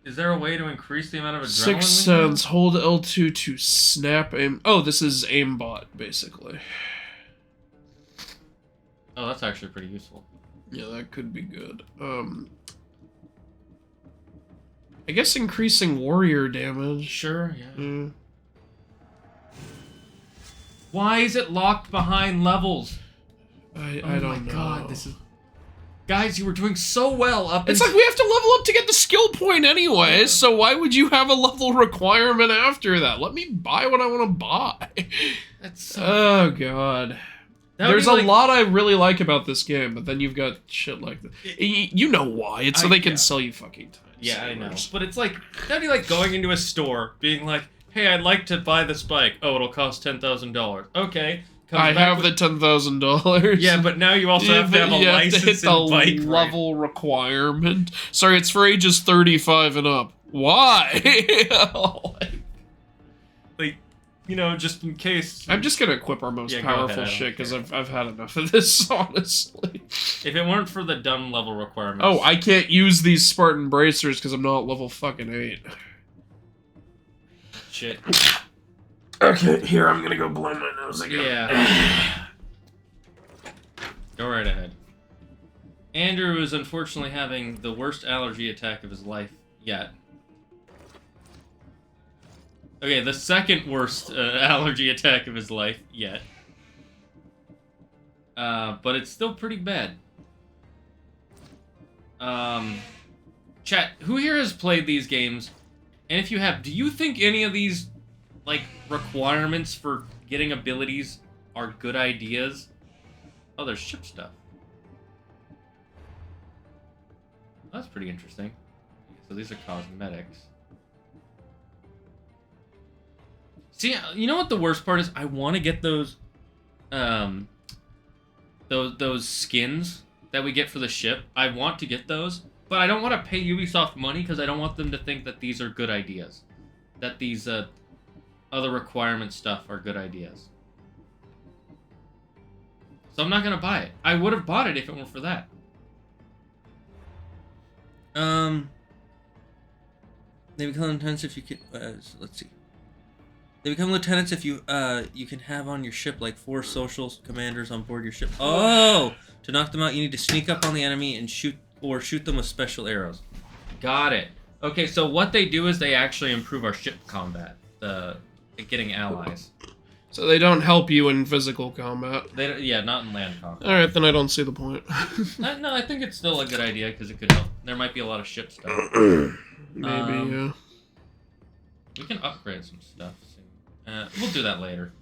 Is there a way to increase the amount of adrenaline? Sixth Sense. Hold L2 to snap aim. Oh, this is aimbot, basically. Oh, that's actually pretty useful. Yeah, that could be good. I guess increasing warrior damage. Sure, yeah. Yeah. Why is it locked behind levels? I Oh don't my know. god, this is... Guys, you were doing so well up It's in- like we have to level up to get the skill point anyway, so why would you have a level requirement after that? Let me buy what I want to buy. That's so... Oh god. That would There's be a like- lot I really like about this game, but then you've got shit like that. You know why. It's so they can yeah. sell you fucking time. Yeah, I know. savers. But it's like, that'd be like going into a store, being like, hey, I'd like to buy this bike. Oh, it'll cost $10,000. Okay. Comes I back have with- the $10,000. Yeah, but now you also have to have a You have to license hit the and bike ride. level requirement. Sorry, it's for ages 35 and up. Why? Like, you know, just in case. I'm just gonna equip our most Yeah, go ahead, I powerful don't shit because care. I've had enough of this, honestly. If it weren't for the dumb level requirements. Oh, I can't use these Spartan bracers because I'm not level fucking 8. Shit. Okay, here, I'm gonna go blow my nose again. Yeah. Go right ahead. Andrew is unfortunately having the worst allergy attack of his life yet. Okay, the second worst allergy attack of his life yet. But it's still pretty bad. Chat, who here has played these games? And if you have, do you think any of these, like, requirements for getting abilities are good ideas? Oh, there's ship stuff. That's pretty interesting. So these are cosmetics. See, you know what the worst part is? I want to get those skins that we get for the ship. I want to get those, but I don't want to pay Ubisoft money because I don't want them to think that these are good ideas. That these other requirement stuff are good ideas. So I'm not going to buy it. I would have bought it if it weren't for that. They become lieutenants if you can. Let's see. They become lieutenants if you can have on your ship like 4 social commanders on board your ship. Oh, to knock them out, you need to sneak up on the enemy and shoot them with special arrows. Got it. Okay, so what they do is they actually improve our ship combat, getting allies. So they don't help you in physical combat. Yeah, not in land combat. Alright, then I don't see the point. No, I think it's still a good idea because it could help. There might be a lot of ship stuff. Maybe, yeah. We can upgrade some stuff soon. We'll do that later.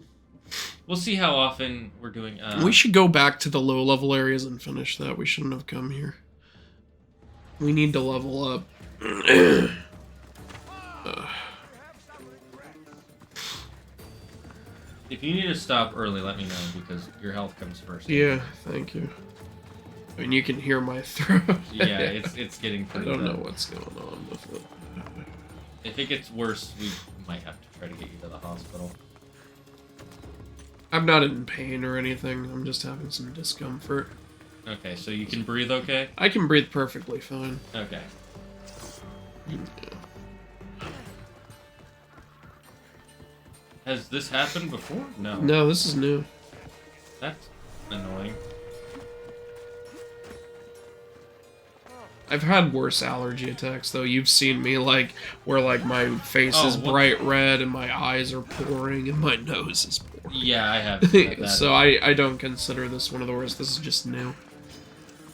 We'll see how often we're doing... We should go back to the low-level areas and finish that. We shouldn't have come here. We need to level up. If you need to stop early, let me know, because your health comes first. Yeah, thank you. I mean, you can hear my throat. Yeah, it's getting I pretty don't know bad. what's going on with it. If it gets worse, we might have to try to get you to the hospital. I'm not in pain or anything. I'm just having some discomfort. Okay, so you can breathe okay? I can breathe perfectly fine. Okay. Has this happened before? No. No, this is new. That's annoying. I've had worse allergy attacks, though. You've seen me, like, where, like, my face is what? bright red and my eyes are pouring and my nose is pouring. Yeah, I have had that. So I don't consider this one of the worst. This is just new.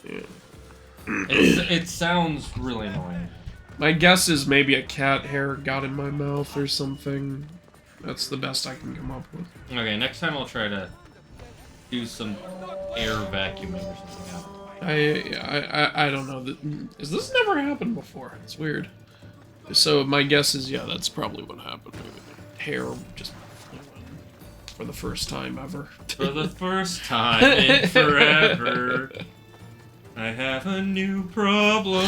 Yeah. It sounds really annoying. My guess is maybe a cat hair got in my mouth or something. That's the best I can come up with. Okay, next time I'll try to do some air vacuuming or something out. I don't know. Has this never happened before? It's weird. So my guess is, yeah, that's probably what happened. Maybe hair just flew in for the first time ever. For the first time in forever, I have a new problem.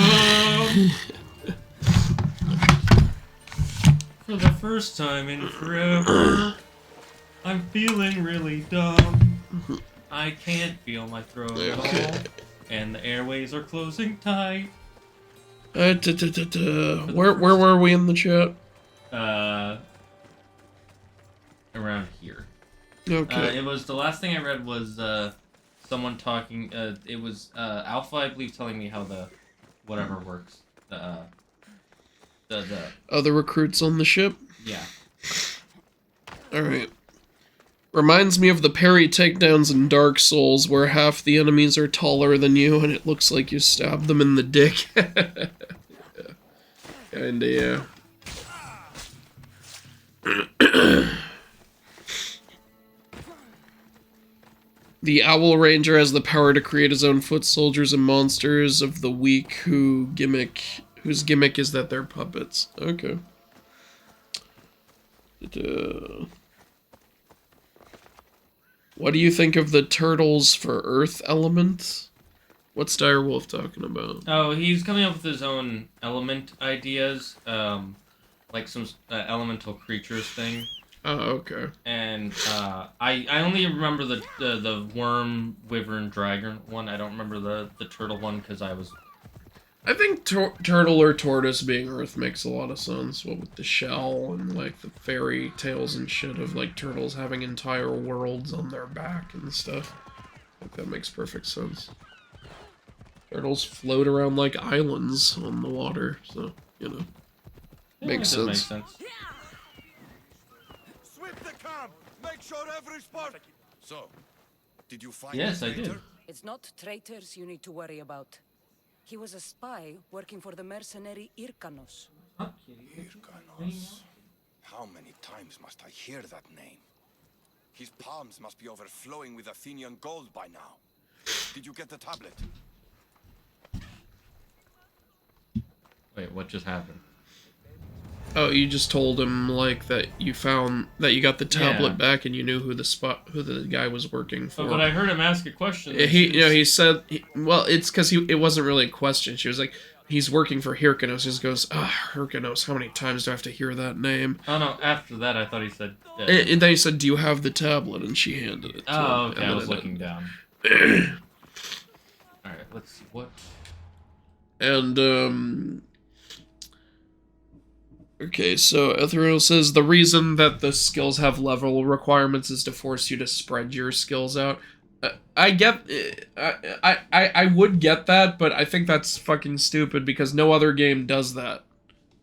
For the first time in forever, I'm feeling really dumb. I can't feel my throat at all, and the airways are closing tight. Where were we in the chat? Around here. Okay. It was the last thing I read was someone talking. It was Alpha, I believe, telling me how the whatever works. The Other recruits on the ship? yeah. Alright. Reminds me of the parry takedowns in Dark Souls, where half the enemies are taller than you and it looks like you stabbed them in the dick. Kinda, yeah. The Owl Ranger has the power to create his own foot soldiers and monsters of the weak whose gimmick is that they're puppets. Okay. What do you think of the turtles for Earth element? What's Direwolf talking about? Oh, he's coming up with his own element ideas, like some elemental creatures thing. Oh, okay. And I only remember the worm, wyvern, dragon one. I don't remember the turtle one because I I think turtle or tortoise being Earth makes a lot of sense. What with the shell and like the fairy tales and shit of like turtles having entire worlds on their back and stuff. I think that makes perfect sense. Turtles float around like islands on the water, so you know, makes sense. Makes sense. Sweep the camp! Make sure every spot... So, did you find Yes, the I did. traitor? It's not traitors you need to worry about. He was a spy working for the mercenary Irkanos. Irkanos. How many times must I hear that name? His palms must be overflowing with Athenian gold by now. Did you get the tablet? Wait, what just happened? Oh, you just told him like that you found that you got the tablet Yeah. back and you knew who the guy was working for. Oh, but I heard him ask a question. He said, well, it's because it wasn't really a question. She was like, he's working for Hyrkanos. He just goes, Hyrkanos, how many times do I have to hear that name? Oh no, after that I thought he said... And then he said, do you have the tablet? And she handed it to him. Oh, okay, And I then was it- looking down. Alright, let's see, what... And, okay, so Ethereal says the reason that the skills have level requirements is to force you to spread your skills out. I get, I would get that, but I think that's fucking stupid because no other game does that.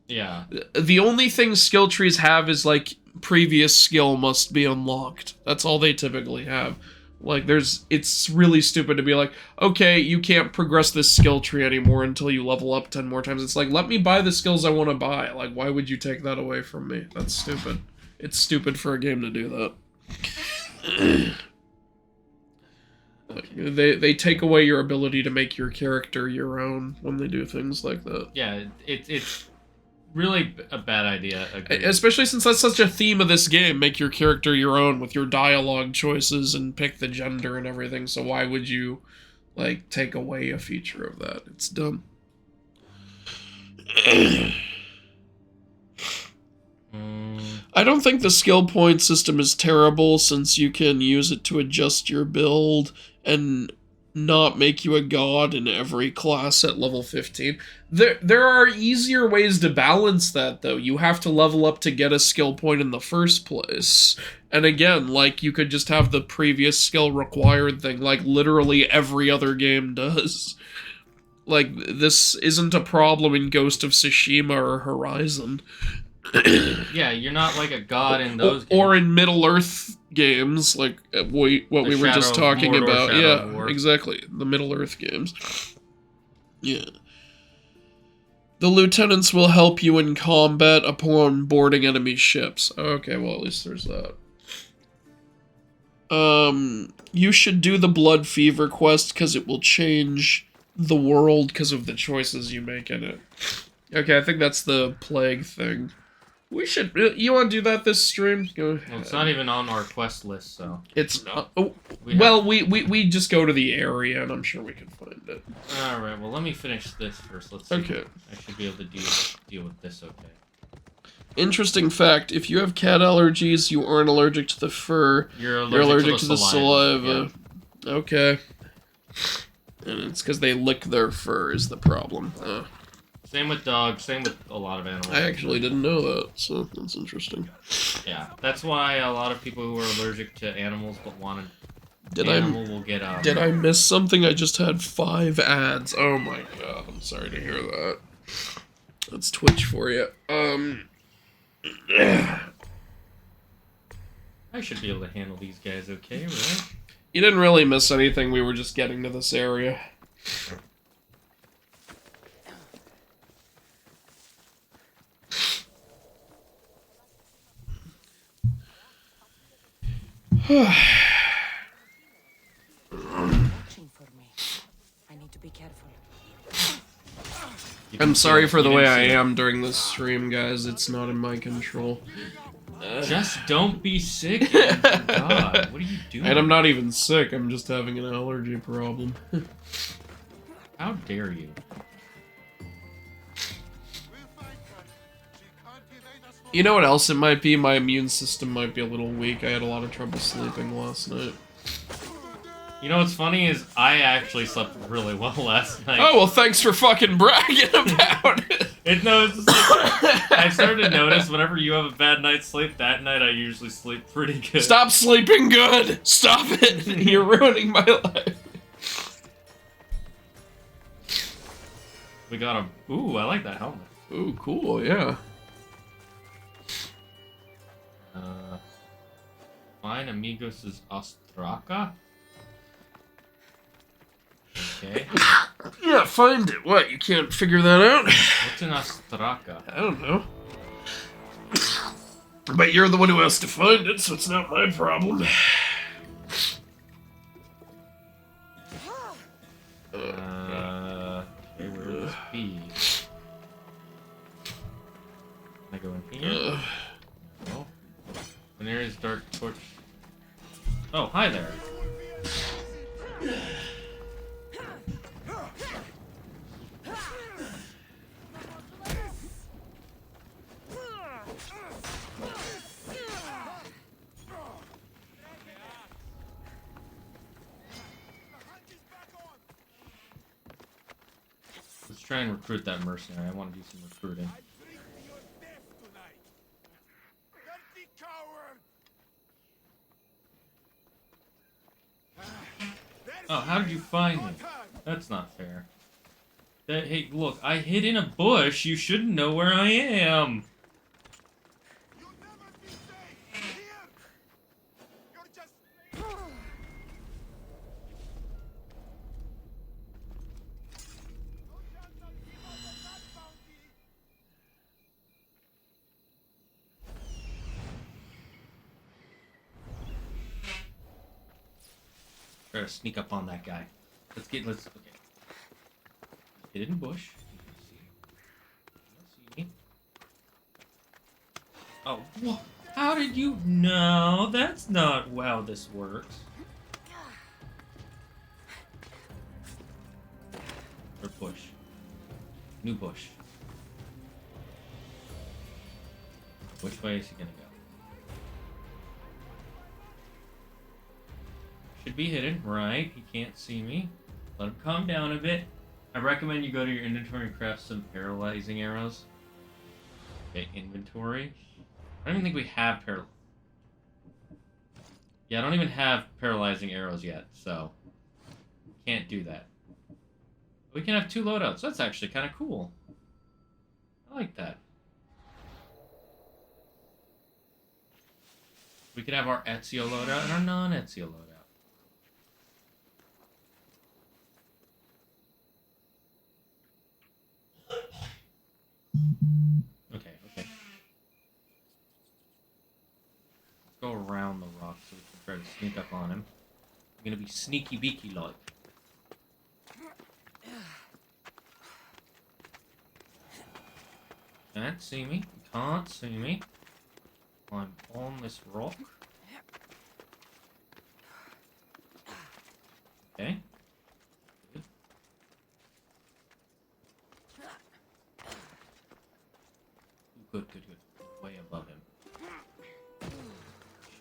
Yeah. The only thing skill trees have is like previous skill must be unlocked. That's all they typically have. Like it's really stupid to be like, okay, you can't progress this skill tree anymore until you level up 10 more times. It's like, let me buy the skills I want to buy. Like, why would you take that away from me? That's stupid. It's stupid for a game to do that. Like, they take away your ability to make your character your own when they do things like that. Yeah, it's Really a bad idea. Agreed. Especially since that's such a theme of this game. Make your character your own with your dialogue choices and pick the gender and everything. So why would you, like, take away a feature of that? It's dumb. I don't think the skill point system is terrible since you can use it to adjust your build and not make you a god in every class at level 15. There are easier ways to balance that, though. You have to level up to get a skill point in the first place. And again, like, you could just have the previous skill required thing, like literally every other game does. Like, this isn't a problem in Ghost of Tsushima or Horizon. Yeah, you're not like a god in those games. Or in Middle-earth games, like what we were just talking about. Yeah, exactly. The Middle-earth games. Yeah. The lieutenants will help you in combat upon boarding enemy ships. Okay, well, at least there's that. You should do the Blood Fever quest because it will change the world because of the choices you make in it. Okay, I think that's the plague thing. We should. You want to do that this stream? Go ahead. Well, it's not even on our quest list, so. It's not. Oh, we just go to the area, and I'm sure we can find it. All right. Well, let me finish this first. Let's see. Okay. I should be able to deal with this. Okay. Interesting fact: if you have cat allergies, you aren't allergic to the fur. You're allergic to the saliva. Yeah. Okay. And it's because they lick their fur is the problem. Same with dogs, same with a lot of animals. I actually didn't know that, so that's interesting. Yeah, that's why a lot of people who are allergic to animals but want an animal will get Did I miss something? I just had 5 ads. Oh my god, I'm sorry to hear that. That's Twitch for you. I should be able to handle these guys okay, right? You didn't really miss anything, we were just getting to this area. Watching for me. I need to be careful. I'm sorry for the way I am during this stream, guys. It's not in my control. Just don't be sick. God, what are you doing? And I'm not even sick. I'm just having an allergy problem. How dare you? You know what else it might be? My immune system might be a little weak. I had a lot of trouble sleeping last night. You know what's funny is I actually slept really well last night. Oh, well, thanks for fucking bragging about it. It's just like, I started to notice whenever you have a bad night's sleep, that night I usually sleep pretty good. Stop sleeping good! Stop it! You're ruining my life. We got a... Ooh, I like that helmet. Ooh, cool, yeah. Find Amigos' Ostraka? Okay. Yeah, find it. What, you can't figure that out? What's an Ostraka? I don't know. But you're the one who has to find it, so it's not my problem. Okay, where would this be? Can I go in here? No. And there is Dark Torch. Oh, hi there. Let's try and recruit that mercenary. I want to do some recruiting. Oh, how did you find me? That's not fair. Hey, look, I hid in a bush. You shouldn't know where I am. Try to sneak up on that guy. Okay. Hidden bush. See me. Oh, how did you? No, that's not how this works. Or push. New push. Which way is he gonna go? Should be hidden, right? He can't see me. Let him calm down a bit. I recommend you go to your inventory and craft some paralyzing arrows. Okay, inventory. I don't even think we have Yeah, I don't even have paralyzing arrows yet, so can't do that. We can have 2 loadouts. That's actually kind of cool. I like that. We could have our Ezio loadout and our non-Ezio loadout. Okay. Let's go around the rock so we can try to sneak up on him. I'm gonna be sneaky beaky like. Can't see me. Can't see me. I'm on this rock. Okay. Good. Way above him.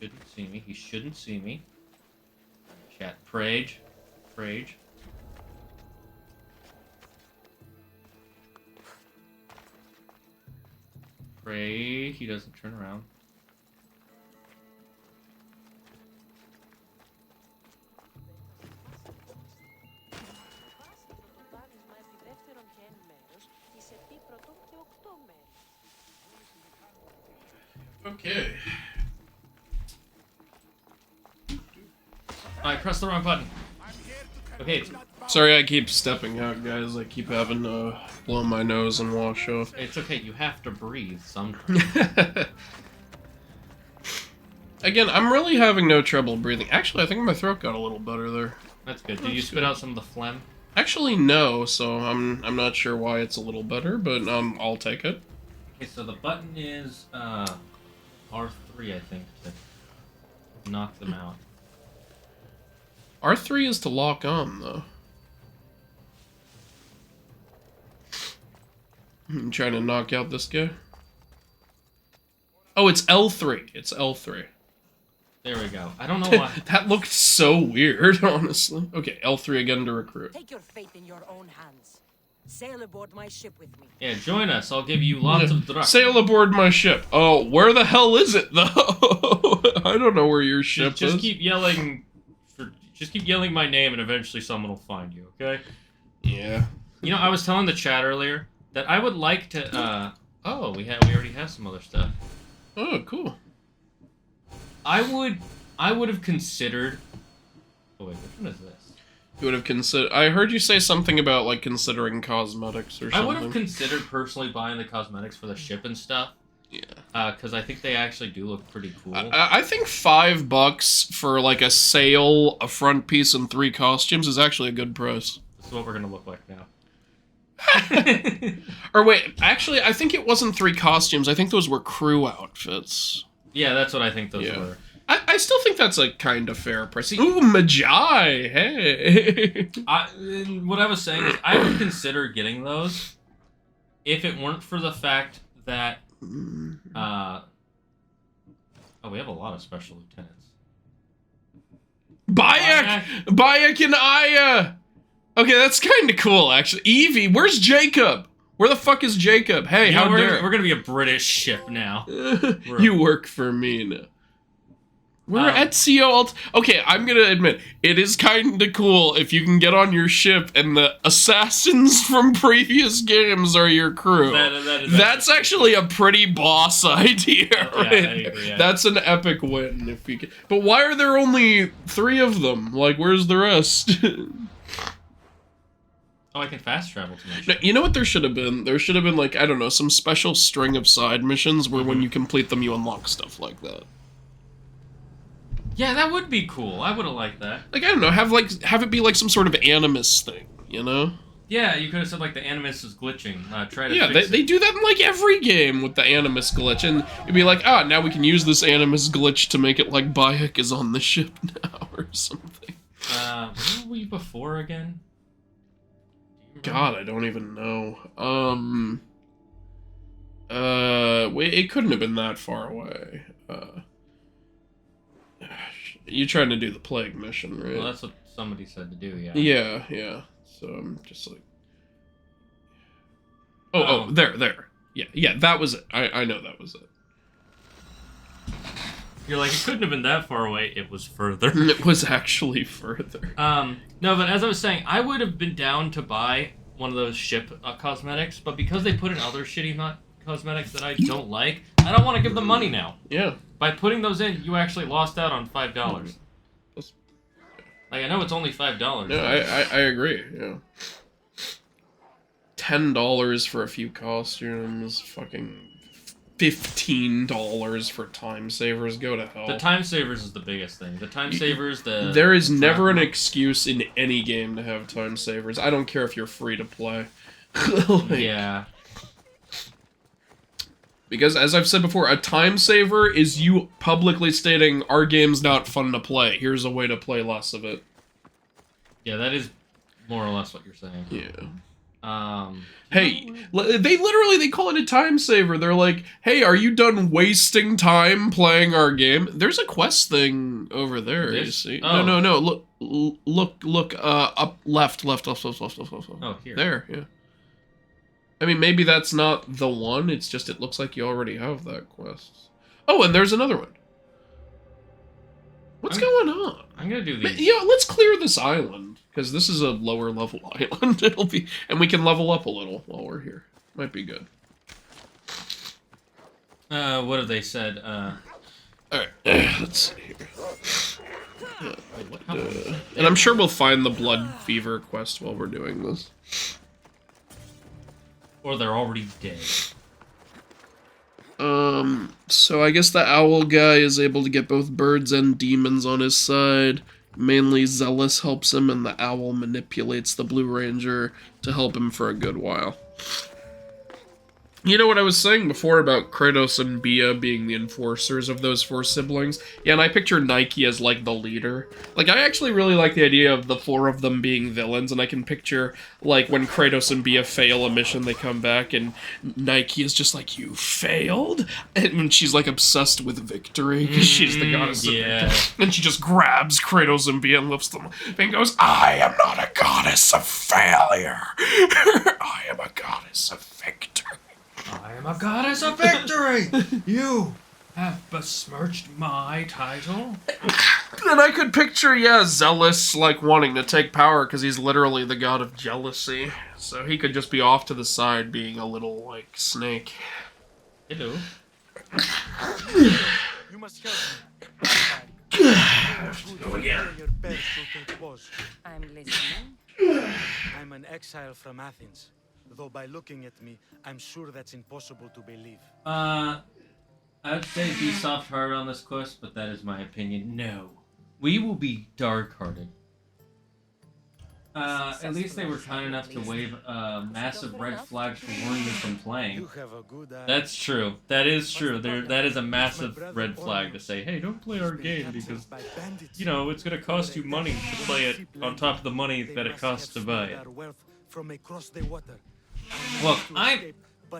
Shouldn't see me. He shouldn't see me. Chat. Prage. Pray he doesn't turn around. Okay. I pressed the wrong button. Okay, Sorry I keep stepping out, guys. I keep having to blow my nose and wash off. it's okay. You have to breathe sometimes. Again, I'm really having no trouble breathing. Actually, I think my throat got a little better there. That's good. Did you spit out some of the phlegm? Actually, no, so I'm not sure why it's a little better, but I'll take it. Okay, so the button is R3, I think, to knock them out. R3 is to lock on, though. I'm trying to knock out this guy. Oh, it's L3. It's L3. There we go. I don't know why. That looked so weird, honestly. Okay, L3 again to recruit. Take your fate in your own hands. Sail aboard my ship with me. Yeah, join us. I'll give you lots of drugs. Sail aboard my ship. Oh, where the hell is it, though? I don't know where your ship is. Just keep yelling. Just keep yelling my name, and eventually someone will find you. Okay? Yeah. You know, I was telling the chat earlier that I would like to. Oh, we already have some other stuff. Oh, cool. I would have considered. Oh wait, which one is this? You would have considered. I heard you say something about like considering cosmetics or something. I would have considered personally buying the cosmetics for the ship and stuff. Yeah. Because I think they actually do look pretty cool. I think $5 for like a sail, a front piece, and 3 costumes is actually a good price. This is what we're gonna look like now. Or wait, actually, I think it wasn't 3 costumes. I think those were crew outfits. Yeah, that's what I think those were. I still think that's a kind of fair price. Ooh, Magi! Hey! What I was saying is, I would consider getting those if it weren't for the fact that, oh, we have a lot of special lieutenants. Bayek and Aya! Okay, that's kind of cool, actually. Evie, where's Jacob? Where the fuck is Jacob? Hey, how dare... We're gonna be a British ship now. You work for me now. We're Ezio. Okay, I'm gonna admit, it is kind of cool if you can get on your ship and the assassins from previous games are your crew. That's actually a pretty boss idea. Yeah, right? I agree, yeah. That's an epic win if you can. But why are there only 3 of them? Like, where's the rest? Oh, I can fast travel to my ship. You know what there should have been? There should have been, like, I don't know, some special string of side missions where when you complete them, you unlock stuff like that. Yeah, that would be cool. I would have liked that. Like, I don't know, have it be like some sort of animus thing, you know? Yeah, you could have said like the Animus is glitching. Try to Yeah, fix they it. do that in like every game with the Animus glitch, and it'd be like, ah, now we can use this Animus glitch to make it like Bayek is on the ship now or something. Where were we before again? God, I don't even know. Wait, it couldn't have been that far away. You trying to do the plague mission, right? Well, that's what somebody said to do, yeah. Yeah. So I'm just like, oh, there. Yeah, that was it. I know that was it. You're like, it couldn't have been that far away. It was further. It was actually further. No, but as I was saying, I would have been down to buy one of those ship cosmetics, but because they put in other shitty cosmetics that I don't like, I don't want to give them money now. Yeah. By putting those in, you actually lost out on $5. Like, I know it's only $5. No, I agree, yeah. $10 for a few costumes, fucking $15 for time savers, go to hell. The time savers is the biggest thing. The time savers, There is never an excuse in any game to have time savers. I don't care if you're free to play. Like, yeah. Because, as I've said before, a time saver is you publicly stating, our game's not fun to play. Here's a way to play less of it. Yeah, that is more or less what you're saying. Yeah. Hey, they call it a time saver. They're like, hey, are you done wasting time playing our game? There's a quest thing over there, you see. Oh. No, look, up, left. Oh, here. There, yeah. I mean, maybe that's not the one, it's just it looks like you already have that quest. Oh, and there's another one. What's going on? I'm gonna do these. Yeah, let's clear this island, because this is a lower level island. And we can level up a little while we're here. Might be good. What have they said? Alright, let's see here. And I'm sure we'll find the blood fever quest while we're doing this. Or they're already dead. So I guess the owl guy is able to get both birds and demons on his side. Mainly Zealous helps him, and the owl manipulates the Blue Ranger to help him for a good while. You know what I was saying before about Kratos and Bia being the enforcers of those four siblings? Yeah, and I picture Nike as, like, the leader. Like, I actually really like the idea of the four of them being villains, and I can picture, like, when Kratos and Bia fail a mission, they come back, and Nike is just like, you failed? And when she's, like, obsessed with victory, because she's the goddess of victory. And she just grabs Kratos and Bia and lifts them and goes, I am not a goddess of failure. I am a goddess of victory. I am a goddess of victory! You have besmirched my title? And I could picture, yeah, Zealous, like, wanting to take power, because he's literally the god of jealousy. So he could just be off to the side, being a little, like, snake. Hello. You must help me. Go again. I'm listening. I'm an exile from Athens. Though by looking at me, I'm sure that's impossible to believe. I'd say be soft-hearted on this quest, but that is my opinion. No. We will be dark-hearted. At least they were kind enough to wave a massive red flag for warning me from playing. You have a good eye. That's true. That is true. That is a massive red flag to say, hey, don't play our game because, you know, it's going to cost you money to play it on top of the money that it costs to buy it. Look,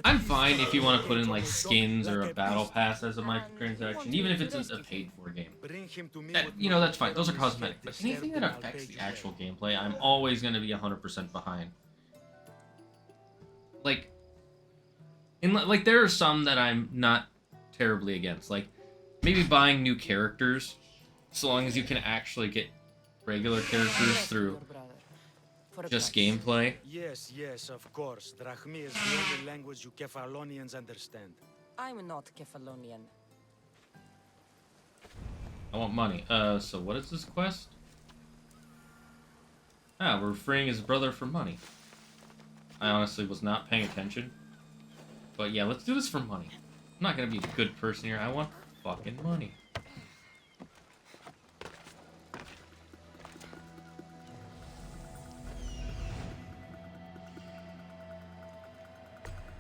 I'm fine if you want to put in, like, skins or a battle pass as a microtransaction, even if it's a paid-for game. You know, that's fine. Those are cosmetic. But anything that affects the actual gameplay, I'm always going to be 100% behind. Like, there are some that I'm not terribly against. Like, maybe buying new characters, so long as you can actually get regular characters through just gameplay. Yes, of course. Drachmi is the only language you Kefalonians understand. I'm not Kefalonian. I want money. So what is this quest? Ah, we're freeing his brother for money. I honestly was not paying attention. But yeah, let's do this for money. I'm not gonna be a good person here. I want fucking money.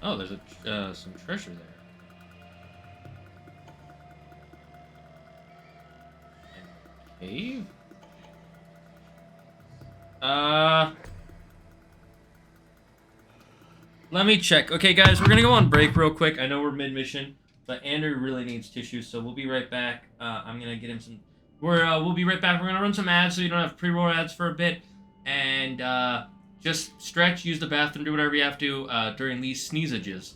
Oh, there's some treasure there. Cave? Let me check. Okay, guys, we're gonna go on break real quick. I know we're mid-mission, but Andrew really needs tissue, so we'll be right back. I'm gonna get him some... We'll be right back. We're gonna run some ads so you don't have pre-roll ads for a bit. And, just stretch, use the bathroom, do whatever you have to, during these sneezages.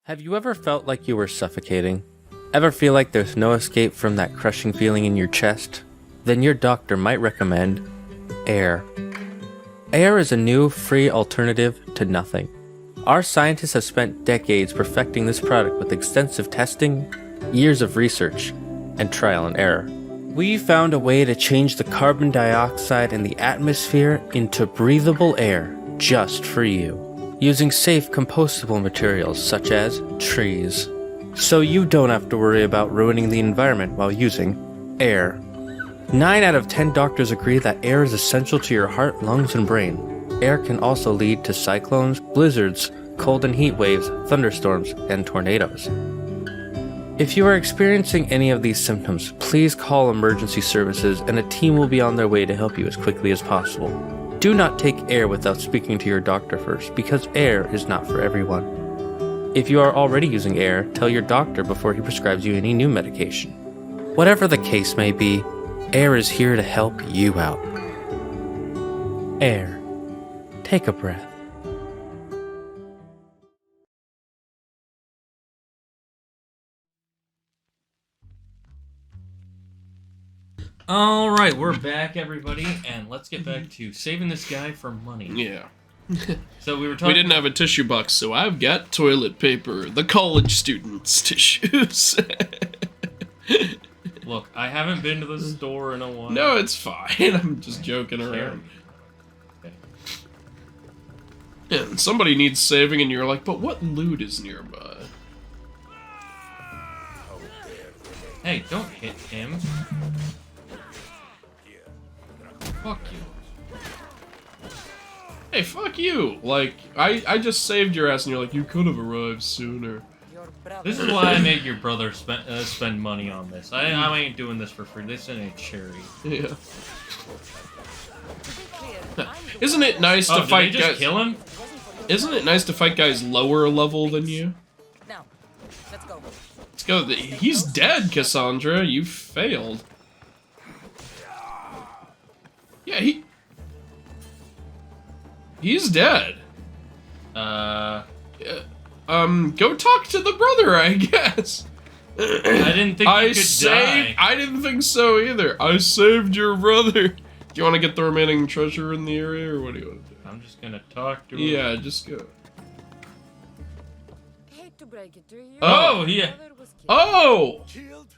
Have you ever felt like you were suffocating? Ever feel like there's no escape from that crushing feeling in your chest? Then your doctor might recommend air. Air is a new, free alternative to nothing. Our scientists have spent decades perfecting this product with extensive testing, years of research, and trial and error. We found a way to change the carbon dioxide in the atmosphere into breathable air just for you, using safe compostable materials such as trees. So you don't have to worry about ruining the environment while using air. 9 out of 10 doctors agree that air is essential to your heart, lungs, and brain. Air can also lead to cyclones, blizzards, cold and heat waves, thunderstorms, and tornadoes. If you are experiencing any of these symptoms, please call emergency services and a team will be on their way to help you as quickly as possible. Do not take air without speaking to your doctor first, because air is not for everyone. If you are already using air, tell your doctor before he prescribes you any new medication. Whatever the case may be, air is here to help you out. Air. Take a breath. All right, we're back, everybody, and let's get back to saving this guy for money. Yeah. So we were talking. We didn't have a tissue box, so I've got toilet paper. The college students' tissues. Look, I haven't been to the store in a while. No, it's fine. I'm just joking around. Okay. And somebody needs saving, and you're like, but what loot is nearby? Hey, don't hit him. Fuck you. Hey, fuck you! Like, I just saved your ass, and you're like, you could have arrived sooner. Your brother. This is why I made your brother spend money on this. I ain't doing this for free. This ain't a charity. Yeah. To be clear, I'm the Isn't it nice to Oh, did fight they just guys? kill him? Isn't it nice to fight guys lower level than you? Now, let's go. Let's go. He's dead, Cassandra. You failed. Yeah, he's dead. Go talk to the brother, I guess. I didn't think you could die. I didn't think so either. I saved your brother. Do you want to get the remaining treasure in the area, or what do you want to do? I'm just gonna talk to him. Yeah, just go. Hate to break it to you. Oh, your yeah. brother was killed. Oh! Killed?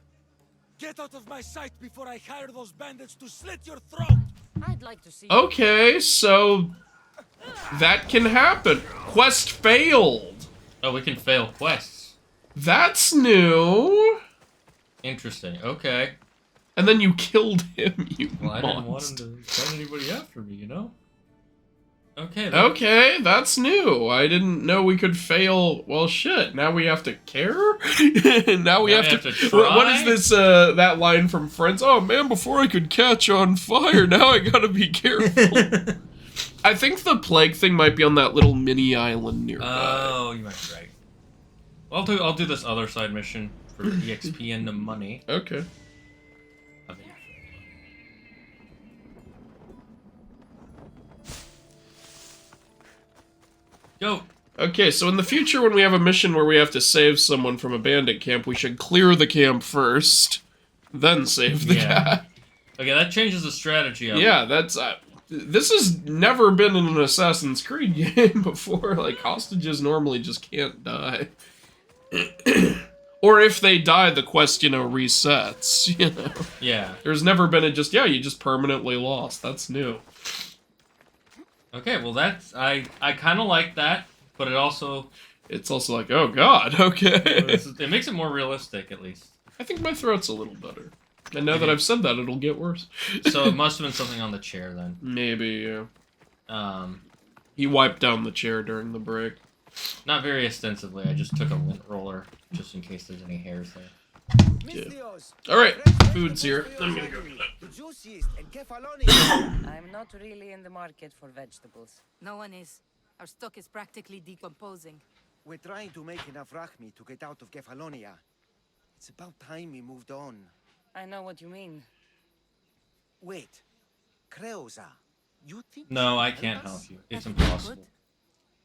Get out of my sight before I hire those bandits to slit your throat! I'd like to see. Okay, so that can happen. Quest failed. Oh, we can fail quests. That's new. Interesting. Okay. And then you killed him, you Well, I didn't want monster. him to send anybody after me, you know? Okay. Okay, that's new. I didn't know we could fail. Well, shit. Now we have to care. Now we have to. try? What is this? That line from Friends? Oh man, before I could catch on fire, now I gotta be careful. I think the plague thing might be on that little mini island nearby. Oh, you might be right. Well, I'll do this other side mission for EXP and the money. Okay. Go. Okay, so in the future, when we have a mission where we have to save someone from a bandit camp, we should clear the camp first, then save the guy. Okay, that changes the strategy up. Yeah, that's this has never been in an Assassin's Creed game before. Like, hostages normally just can't die. Or if they die, the quest, resets, Yeah. There's never been you just permanently lost. That's new. Okay, well that's I kind of like that, but It's also like, oh god, okay. it makes it more realistic at least. I think my throat's a little better. And now that I've said that, it'll get worse. So it must have been something on the chair then. Maybe, yeah. He wiped down the chair during the break. Not very extensively. I just took a lint roller just in case there's any hairs there. Alright, food's here. I'm gonna go get it. I'm not really in the market for vegetables. No one is. Our stock is practically decomposing. We're trying to make enough Rachmi to get out of Kefalonia. It's about time we moved on. I know what you mean. Wait, Creosa, you think? No, I can't help you. It's impossible.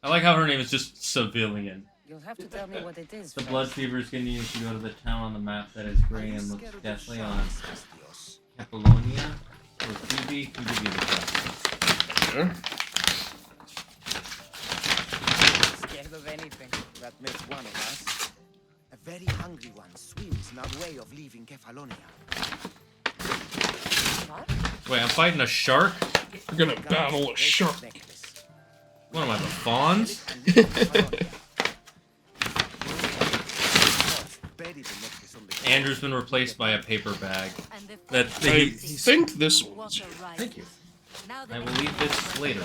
I like how her name is just Civilian. You'll have to tell me what it is. The first. blood fever is getting you to go to the town on the map that is gray and looks deathly on Apollonia or Phoebe. Who give you the best? Sure. Scared of anything. That makes one of us. A very hungry one swims in our way of leaving Kefalonia. What? Wait, I'm fighting a shark? We're gonna battle a shark. What am I, the fawns? Andrew's been replaced by a paper bag. I think this one's. Thank you. I will eat this later.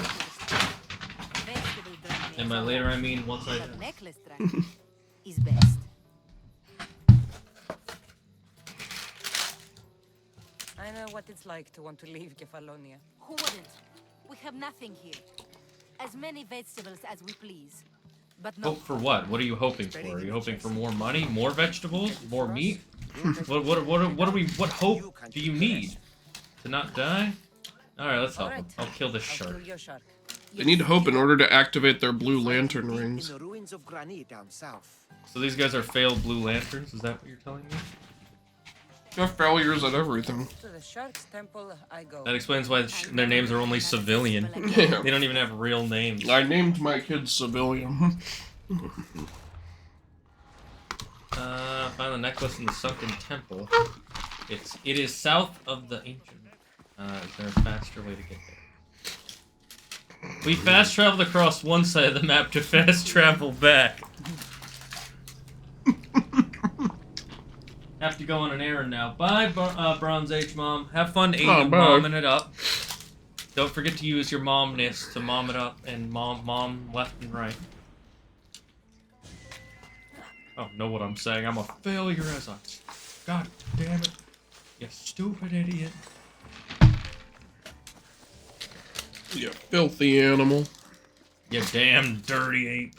And by later I mean once I... necklace dragon is best. I know what it's like to want to leave Kefalonia. Who wouldn't? We have nothing here. As many vegetables as we please. But no. Hope for what? What are you hoping for? Are you hoping for more money? More vegetables? More meat? What hope do you need? To not die? Alright, let's help him. I'll kill this I'll shark. kill your shark. They need hope in order to activate their blue lantern rings. In the ruins of Granit down south. So these guys are failed blue lanterns? Is that what you're telling me? They're failures at everything. To the shark's temple I go. That explains why their names are only civilian. Yeah. They don't even have real names. I named my kid Civilian. Find the necklace in the sunken temple. It is south of the ancient. Is there a faster way to get there? We fast traveled across one side of the map to fast travel back. Have to go on an errand now. Bye, Bronze Age Mom. Have fun eating and momming it up. Don't forget to use your momness to mom it up and mom left and right. I don't know what I'm saying. I'm a failure as a... God damn it. You stupid idiot. You filthy animal. You damn dirty ape.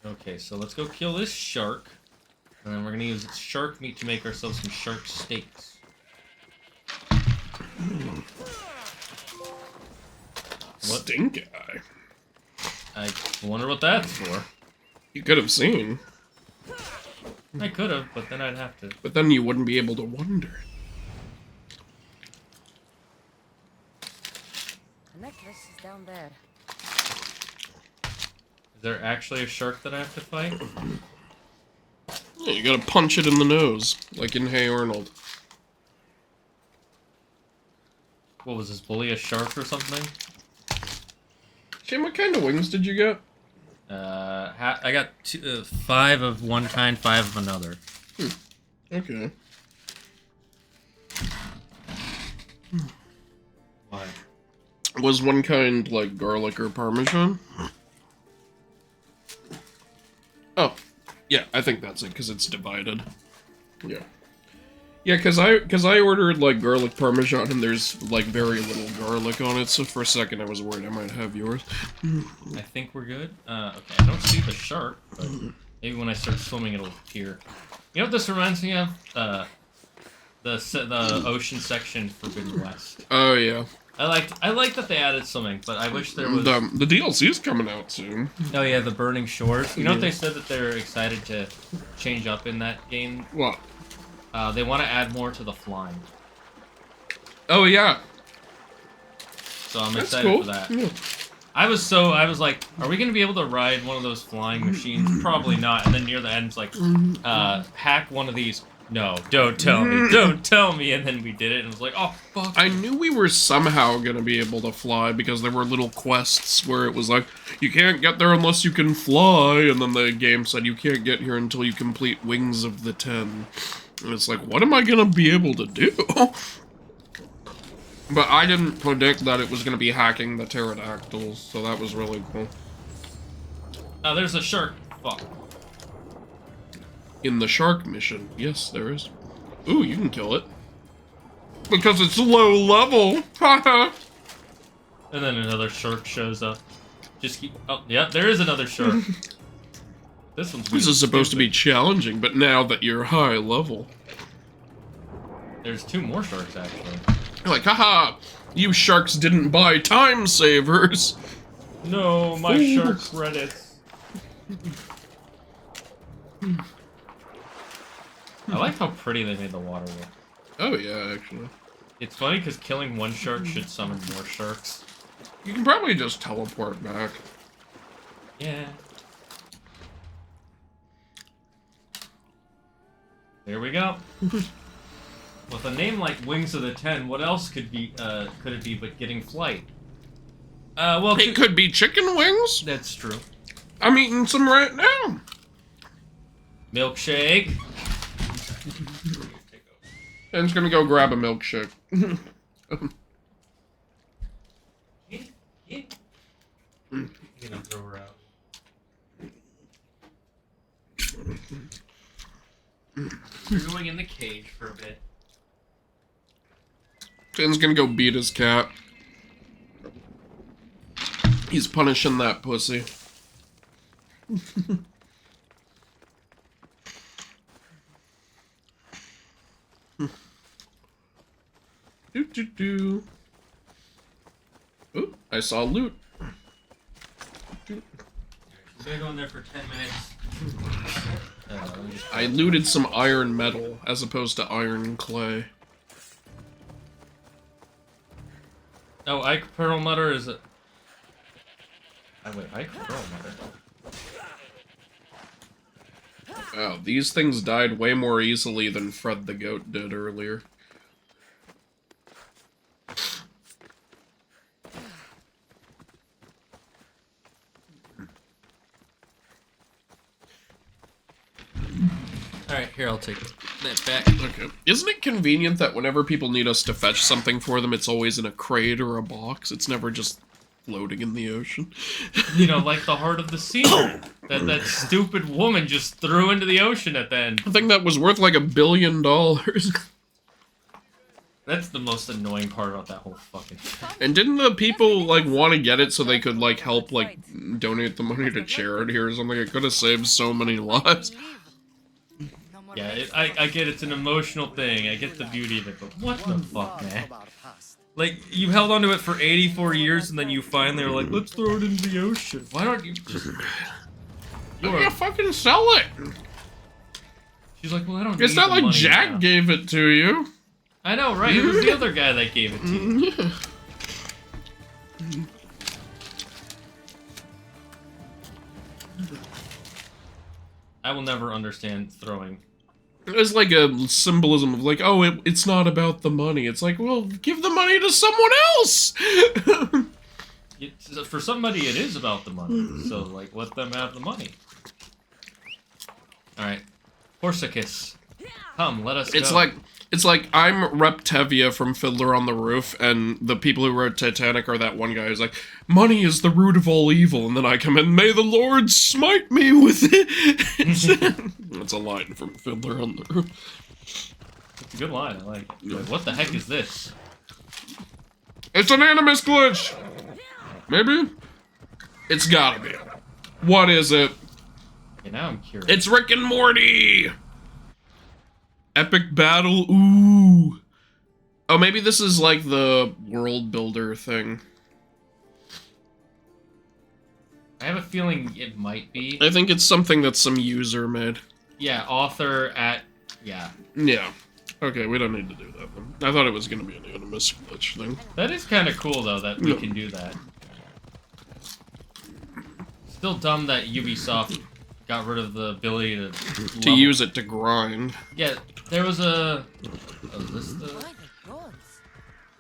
Okay, so let's go kill this shark. And then we're gonna use its shark meat to make ourselves some shark steaks. What? Stink eye. I wonder what that's for. You could have seen. I could have, but then I'd have to. But then you wouldn't be able to wonder. The necklace is down there. Is there actually a shark that I have to fight? Yeah, you gotta punch it in the nose, like in Hey Arnold. What was this, bully a shark or something? Shane, what kind of wings did you get? I got 5 of one kind, 5 of another. Okay. Why? Was one kind like garlic or parmesan? Oh, yeah, I think that's it because it's divided. Yeah. Yeah, because I ordered like garlic parmesan and there's like very little garlic on it, so for a second I was worried I might have yours. I think we're good. Okay, I don't see the shark, but maybe when I start swimming it'll appear. You know what this reminds me of? The ocean section Forbidden West. Oh yeah. I like that they added swimming, but I wish there was... The DLC's coming out soon. Oh yeah, the Burning Shores. You know what they said that they're excited to change up in that game? What? They want to add more to the flying. Oh yeah. So I'm That's excited cool. for that. Yeah. I was like, are we gonna be able to ride one of those flying machines? Probably not. And then near the end, it's like, hack one of these. No, don't tell me, don't tell me. And then we did it, and it was like, oh fuck. I knew we were somehow gonna be able to fly because there were little quests where it was like, you can't get there unless you can fly, and then the game said you can't get here until you complete Wings of the 10. And it's like, what am I gonna be able to do? But I didn't predict that it was gonna be hacking the pterodactyls, so that was really cool. Oh, there's a shark. Fuck. In the shark mission, yes, there is. Ooh, you can kill it. Because it's low level! Haha! And then another shark shows up. Just keep... Oh, yeah, there is another shark. This one's This is supposed to be challenging, but now that you're high level. There's 2 more sharks, actually. You're like, haha! You sharks didn't buy time savers! No, my shark credits. I like how pretty they made the water look. Oh yeah, actually. It's funny because killing one shark should summon more sharks. You can probably just teleport back. Yeah. There we go. With a name like Wings of the 10, what else could it be but getting flight? Well, It could be chicken wings? That's true. I'm eating some right now. Milkshake. Ben's gonna go grab a milkshake. Gonna throw her out. We're going in the cage for a bit. Ben's gonna go beat his cat. He's punishing that pussy. Do. Ooh, I saw loot. I'm gonna go in there for 10 minutes. I looted some iron metal as opposed to iron clay. Oh, Ike Perlmutter is a... Oh, wait, Ike Perlmutter. Wow, these things died way more easily than Fred the Goat did earlier. Alright, here, I'll take that back. Okay. Isn't it convenient that whenever people need us to fetch something for them, it's always in a crate or a box? It's never just floating in the ocean. You know, like the Heart of the Sea that stupid woman just threw into the ocean at the end. I think that was worth like $1 billion. That's the most annoying part about that whole fucking thing. And didn't the people, like, want to get it so they could, like, help, like, donate the money to charity or something? It could have saved so many lives. Yeah, I get it's an emotional thing. I get the beauty of it, but what the fuck, man? Like, you held onto it for 84 years, and then you finally were like, let's throw it into the ocean. Why don't you just... You fucking sell it! She's like, well, I don't It's need not the like money Jack now. gave it to you. I know, right? It was the other guy that gave it to you. Yeah. I will never understand throwing. It's like a symbolism of like, oh, it's not about the money. It's like, well, give the money to someone else! For somebody, it is about the money. So, like, let them have the money. Alright. Horsicus. Come, let us go. It's like I'm Reptevia from Fiddler on the Roof, and the people who wrote Titanic are that one guy who's like, money is the root of all evil, and then I come in, may the Lord smite me with it. That's a line from Fiddler on the Roof. It's a good line, I like it. Like, what the heck is this? It's an animus glitch! Maybe? It's gotta be. What is it? Okay, now I'm curious. It's Rick and Morty! Epic battle, ooh. Oh, maybe this is like the world builder thing. I have a feeling it might be. I think it's something that some user made. Yeah, author at... Yeah. Yeah. Okay, we don't need to do that then. I thought it was gonna be an animus glitch thing. That is kind of cool, though, that we can do that. Still dumb that Ubisoft got rid of the ability to use it to grind. Yeah, there was a list of... By the gods.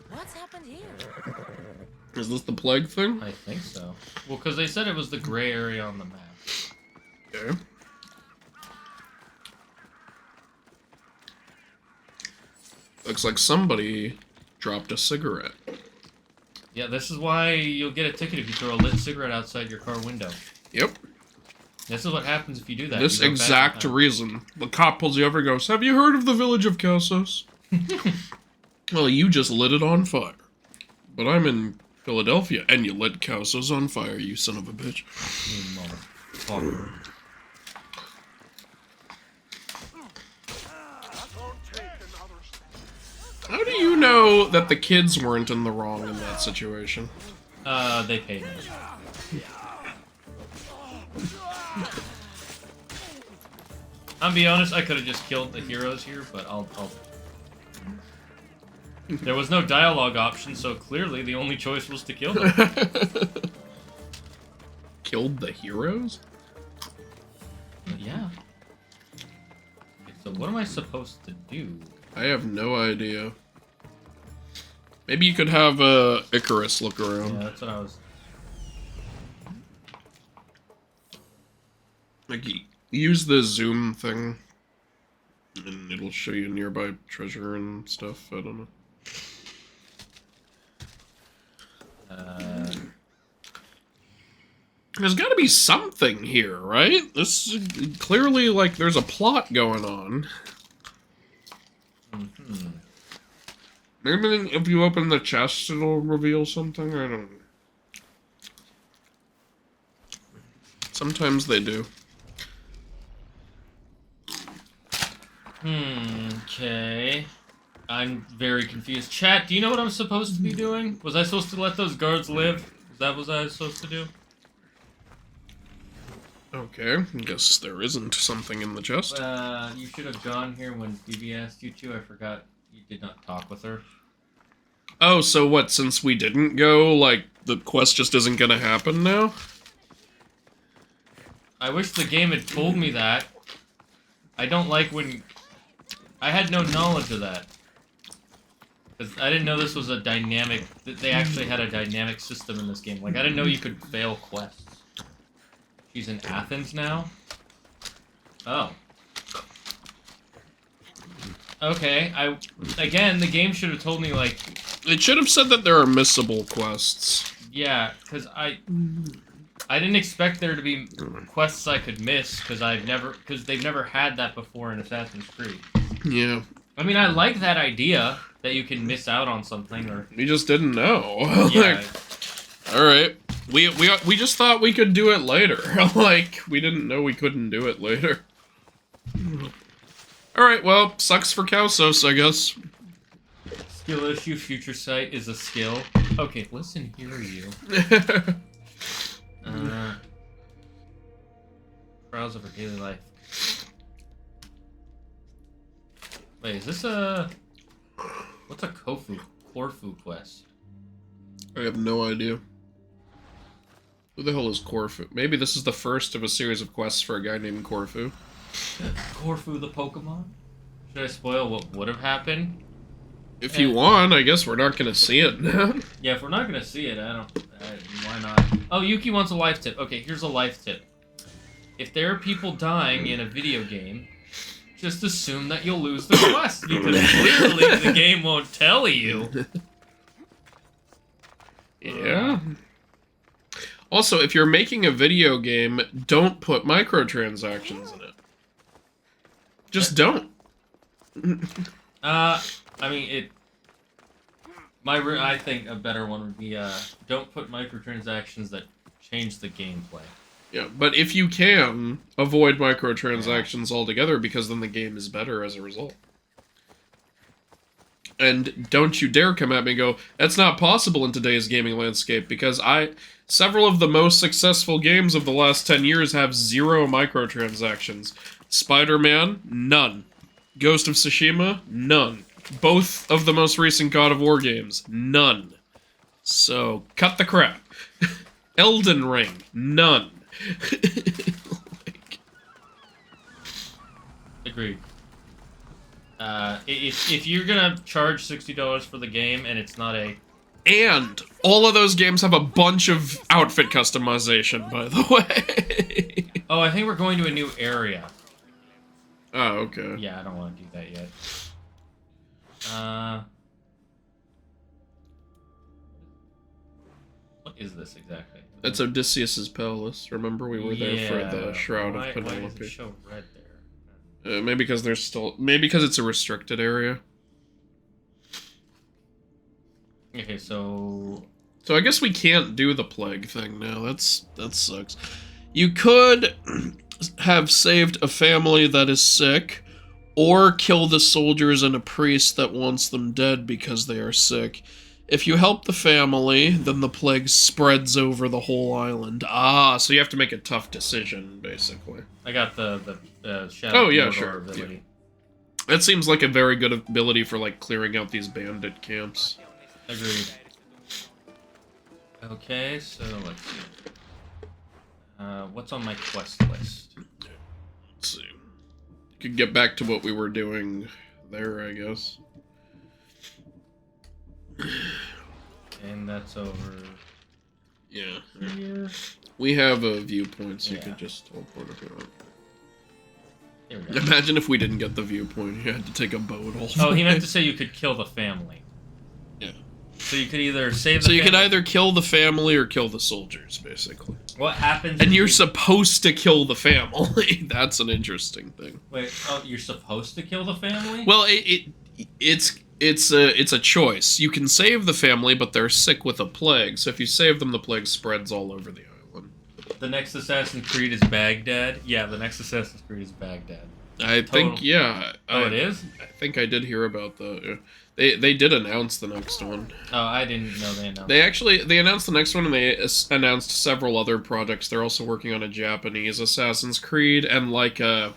What's happened here? Is this the plague thing? I think so. Well, because they said it was the gray area on the map. Okay. Looks like somebody dropped a cigarette. Yeah, this is why you'll get a ticket if you throw a lit cigarette outside your car window. Yep. This is what happens if you do that. This You go exact back in time. reason. The cop pulls you over and goes, have you heard of the village of Cassos? Well, you just lit it on fire. But I'm in Philadelphia, and you lit Cassos on fire, you son of a bitch. You motherfucker. How do you know that the kids weren't in the wrong in that situation? They paid me. I'll be honest, I could have just killed the heroes here, but I'll... There was no dialogue option, so clearly the only choice was to kill them. Killed the heroes? Yeah. Okay, so what am I supposed to do? I have no idea. Maybe you could have Icarus look around. Yeah, that's what I was... Like, use the zoom thing, and it'll show you nearby treasure and stuff. I don't know. There's got to be something here, right? This is clearly, like, there's a plot going on. Maybe if you open the chest, it'll reveal something. I don't know. Sometimes they do. Okay. I'm very confused. Chat, do you know what I'm supposed to be doing? Was I supposed to let those guards live? Is that what I was supposed to do? Okay, I guess there isn't something in the chest. You should have gone here when Phoebe asked you to. I forgot you did not talk with her. Oh, so what, since we didn't go, like, the quest just isn't gonna happen now? I wish the game had told me that. I don't like when... I had no knowledge of that. Because I didn't know this was a dynamic... That they actually had a dynamic system in this game. Like, I didn't know you could fail quests. She's in Athens now? Oh. Okay, again, the game should have told me, like... It should have said that there are missable quests. Yeah, because I didn't expect there to be quests I could miss, because they've never had that before in Assassin's Creed. Yeah. I mean, I like that idea, that you can miss out on something, or... We just didn't know. Yeah. Alright. We just thought we could do it later. Like, we didn't know we couldn't do it later. Alright, well, sucks for Kausos, I guess. Skill issue, future sight is a skill. Okay, listen here, you. Trials of our daily life. Wait, is this a... What's a Corfu quest? I have no idea. Who the hell is Corfu? Maybe this is the first of a series of quests for a guy named Corfu. Corfu the Pokemon? Should I spoil what would have happened? If you want, I guess we're not gonna see it now. Yeah, if we're not gonna see it, why not? Oh, Yuki wants a life tip. Okay, here's a life tip. If there are people dying in a video game, just assume that you'll lose the quest, because clearly the game won't tell you. Yeah. Also, if you're making a video game, don't put microtransactions in it. Just don't. I mean, I think a better one would be, don't put microtransactions that change the gameplay. Yeah, but if you can, avoid microtransactions altogether, because then the game is better as a result. And don't you dare come at me and go, that's not possible in today's gaming landscape, because several of the most successful games of the last 10 years have 0 microtransactions. Spider-Man, none. Ghost of Tsushima, none. Both of the most recent God of War games, none. So, cut the crap. Elden Ring, none. Agreed. If you're gonna charge $60 for the game and it's not a... And all of those games have a bunch of outfit customization, by the way. Oh, I think we're going to a new area. Oh, okay. Yeah, I don't want to do that yet. What is this exactly? That's Odysseus's palace. Remember, we were there for the Shroud of Penelope. Why does it show red there? Maybe because there's still... Maybe because it's a restricted area. Okay, so... So I guess we can't do the plague thing now. That sucks. You could have saved a family that is sick, or kill the soldiers and a priest that wants them dead because they are sick. If you help the family, then the plague spreads over the whole island. Ah, so you have to make a tough decision, basically. I got the Shadow ability. Yeah. That seems like a very good ability for, like, clearing out these bandit camps. Agreed. Okay, so let's see. What's on my quest list? Let's see. Could get back to what we were doing there, I guess. And that's over. Yeah. Here. We have a viewpoint, so you could just teleport if you want. Imagine if we didn't get the viewpoint, you had to take a boat all the Oh, he way. meant to say you could kill the family. Yeah. So you could either save the So you family... could either kill the family or kill the soldiers, basically. What happens... And you're supposed to kill the family. That's an interesting thing. Wait, oh, you're supposed to kill the family? Well, it's a choice. You can save the family, but they're sick with a plague. So if you save them, the plague spreads all over the island. The next Assassin's Creed is Baghdad? Yeah, the next Assassin's Creed is Baghdad. I think, yeah. Oh, it is? I think I did hear about the... They did announce the next one. Oh, I didn't know they announced They announced the next one, and they announced several other projects. They're also working on a Japanese Assassin's Creed, and like I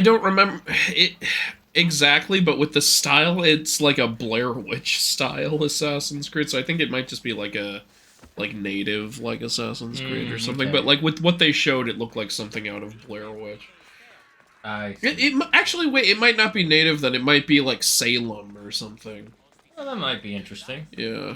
don't remember... exactly, but with the style, it's like a Blair Witch style Assassin's Creed. So I think it might just be like a native like Assassin's Creed or something. Okay. But like with what they showed, it looked like something out of Blair Witch. Actually, wait, it might not be native then. It might be like Salem or something. Well, that might be interesting. Yeah.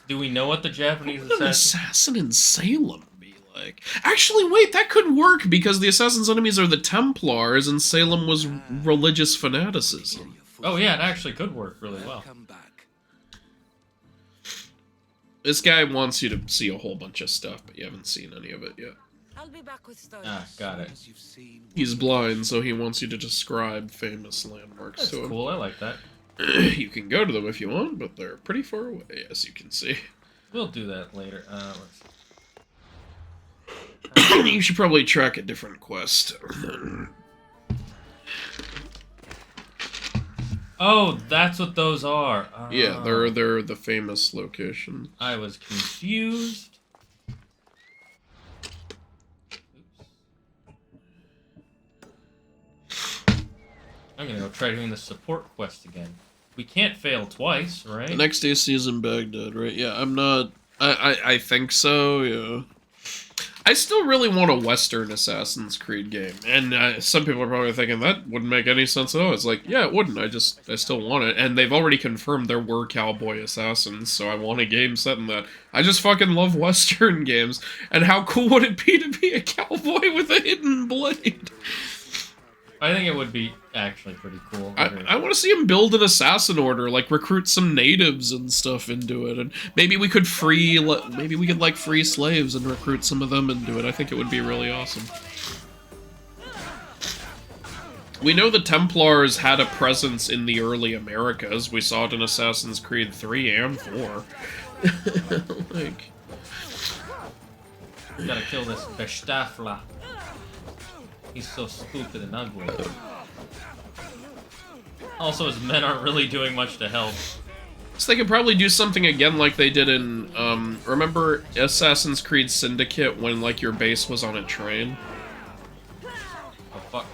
Do we know what the Japanese What would an assassin in Salem be like? Actually, wait, that could work because the assassin's enemies are the Templars and Salem was religious fanaticism. Oh yeah, it actually could work really well. This guy wants you to see a whole bunch of stuff, but you haven't seen any of it yet. I'll be back with stories. Ah, got it. He's blind, so he wants you to describe famous landmarks That's to him. cool, I like that. You can go to them if you want, but they're pretty far away, as you can see. We'll do that later. You should probably track a different quest. Oh, that's what those are. Yeah, they're the famous location. I was confused. I'm gonna go try doing the support quest again. We can't fail twice, right? The next AC is in Baghdad, right? Yeah, I'm not... I think so, yeah. I still really want a Western Assassin's Creed game, and some people are probably thinking that wouldn't make any sense at all. It's like, yeah, it wouldn't. I still want it, and they've already confirmed there were cowboy assassins, so I want a game set in that. I just fucking love Western games, and how cool would it be to be a cowboy with a hidden blade? I think it would be actually pretty cool. I want to see him build an assassin order, like recruit some natives and stuff into it, and maybe we could free slaves and recruit some of them into it. I think it would be really awesome. We know the Templars had a presence in the early Americas. We saw it in Assassin's Creed 3 and 4. Like, We gotta kill this Bestafla. He's so stupid and ugly. Also, his men aren't really doing much to help. so they could probably do something again like they did in, remember Assassin's Creed Syndicate when, like, your base was on a train? Oh, fuck.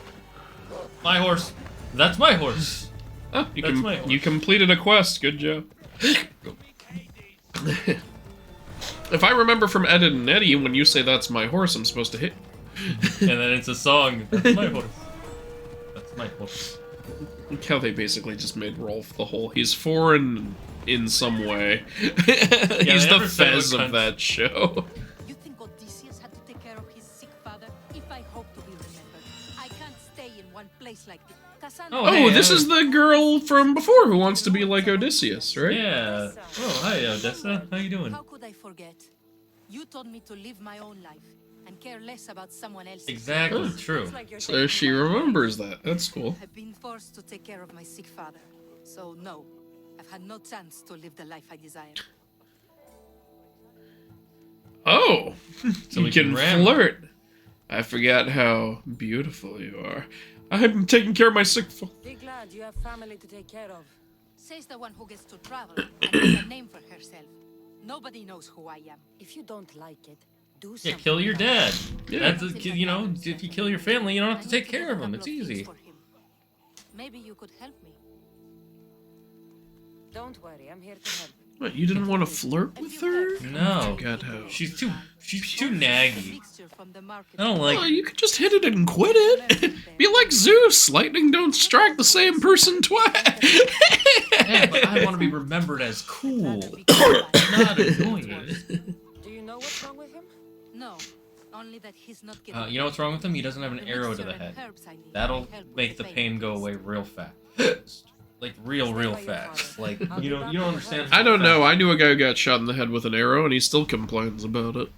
My horse. That's my horse. Oh, That's my horse. you completed a quest. Good job. If I remember from Ed and Eddie, when you say that's my horse, I'm supposed to hit. And then it's a song. That's my horse. That's my horse. Look how they basically just made Rolf the whole. He's foreign in some way. He's the Fez of that show. You think Odysseus had to take care of his sick father? If I hope to be remembered, I can't stay in one place like this. Cassandra. Oh, this is the girl from before who wants to be like Odysseus, right? Yeah. Oh, hi, Odessa. How you doing? How could I forget? You told me to live my own life and care less about someone else's. Exactly, true. So she remembers that. That's cool. I've been forced to take care of my sick father. So no, I've had no chance to live the life I desire. Oh, So you we can can ram. flirt. I forgot how beautiful you are. I'm taking care of my sick. Be glad you have family to take care of. Says the one who gets to travel and has a name for herself. Nobody knows who I am. If you don't like it, do Yeah, something. kill your dad. Yeah. That's a, you know, if you kill your family, you don't have to take care of them. It's easy. Maybe you could help me. Don't worry, I'm here to help. What? You didn't want to flirt with her? No, God, how? she's too naggy. I don't Oh, like. you could just hit it and quit it. Be like Zeus. Lightning don't strike the same person twice. Yeah, but I want to be remembered as cool, not annoying. Do you know what's wrong with him? No, only that he's not getting. You know what's wrong with him? He doesn't have an arrow to the head. That'll make the pain go away real fast. Like real fast. Like you don't understand. I don't know. I knew a guy who got shot in the head with an arrow, and he still complains about it.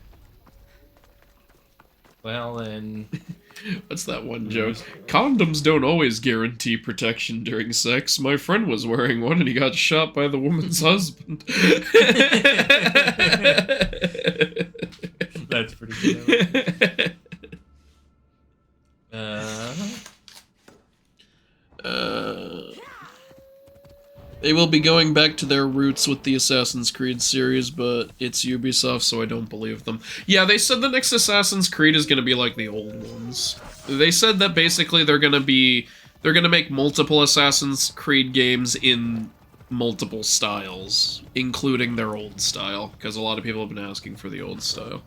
Well then. What's that one joke? Condoms don't always guarantee protection during sex. My friend was wearing one and he got shot by the woman's husband. That's pretty good. They will be going back to their roots with the Assassin's Creed series, but it's Ubisoft, so I don't believe them. Yeah, they said the next Assassin's Creed is going to be like the old ones. They said that basically they're gonna make multiple Assassin's Creed games in multiple styles, including their old style, because a lot of people have been asking for the old style.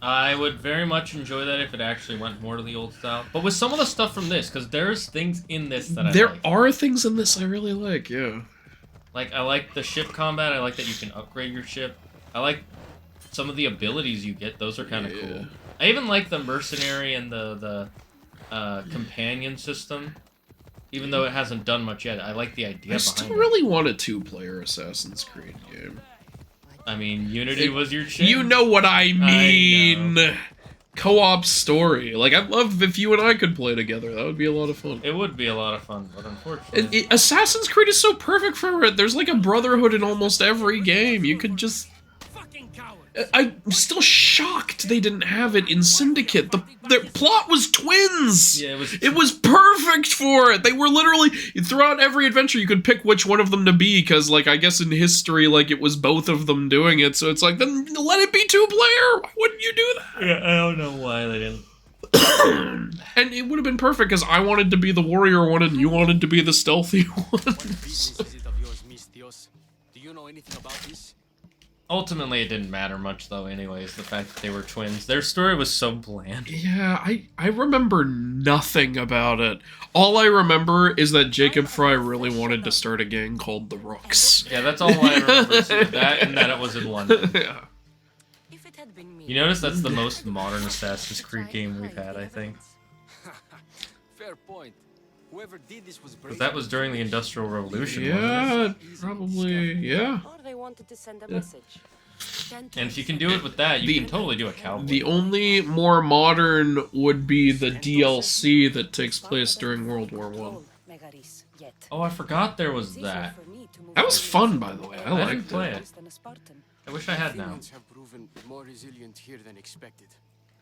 I would very much enjoy that if it actually went more to the old style. But with some of the stuff from this, because there's things in this that I like. There are things in this I really like, yeah. Like, I like the ship combat. I like that you can upgrade your ship. I like some of the abilities you get. Those are kind of cool. I even like the Mercenary and the companion system. Even though it hasn't done much yet, I like the idea behind it. I still really want a 2-player Assassin's Creed game. I mean, Unity was your shit. You know what I mean! I know. Co-op story. Like, I'd love if you and I could play together. That would be a lot of fun. It would be a lot of fun, but unfortunately... Assassin's Creed is so perfect for it. There's like a brotherhood in almost every game. You could just... I'm still shocked they didn't have it in Syndicate. Their plot was twins! Yeah, it was perfect for it! They were literally... Throughout every adventure, you could pick which one of them to be, because, like, I guess in history, like, it was both of them doing it, so it's like, then let it be 2-player! Why wouldn't you do that? Yeah, I don't know why they didn't. And it would have been perfect, because I wanted to be the warrior one, and you wanted to be the stealthy one. Do you know anything about this? Ultimately, it didn't matter much, though, anyways, the fact that they were twins. Their story was so bland. Yeah, I remember nothing about it. All I remember is that Jacob Fry really wanted to start a gang called the Rooks. Yeah, that's all I remember. So that and that it was in London. Yeah. You notice that's the most modern Assassin's Creed game we've had, I think. Fair point. Whoever did this was Because that was during the Industrial Revolution, Yeah, wasn't probably, yeah. Or they wanted to send a message. it? And if you can do it with that, you can totally do a cowboy. The only more modern would be the DLC that takes place during World War I. Oh, I forgot there was that. That was fun, by the way. I didn't liked play it. it. I wish I had now. Athenians have proven more resilient here than expected,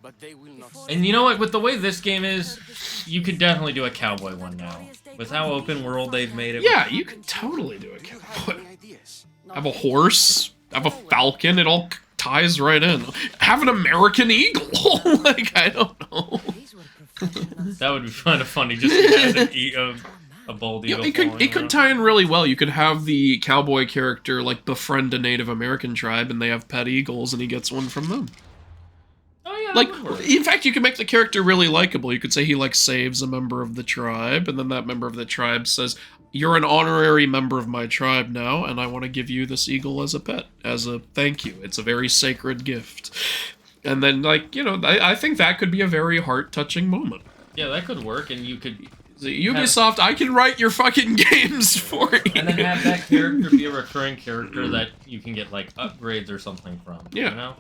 but they will not. And you know what? With the way this game is, you could definitely do a cowboy one now. With how open world they've made it. Yeah, you could totally do a cowboy. Have a horse, have a falcon, it all ties right in. Have an American eagle. Like, I don't know. That would be kind of funny, just to have a bald eagle. It could tie in really well. You could have the cowboy character, like, befriend a Native American tribe, and they have pet eagles, and he gets one from them. Oh, yeah, Like, that would work. in fact, you could make the character really likable. You could say he, like, saves a member of the tribe, and then that member of the tribe says, "You're an honorary member of my tribe now, and I want to give you this eagle as a pet, as a thank you. It's a very sacred gift." And then, like, you know, I think that could be a very heart-touching moment. Yeah, that could work, and you could... Ubisoft, I can write your fucking games for you. And then have that character be a recurring character that you can get, like, upgrades or something from. Yeah. You know?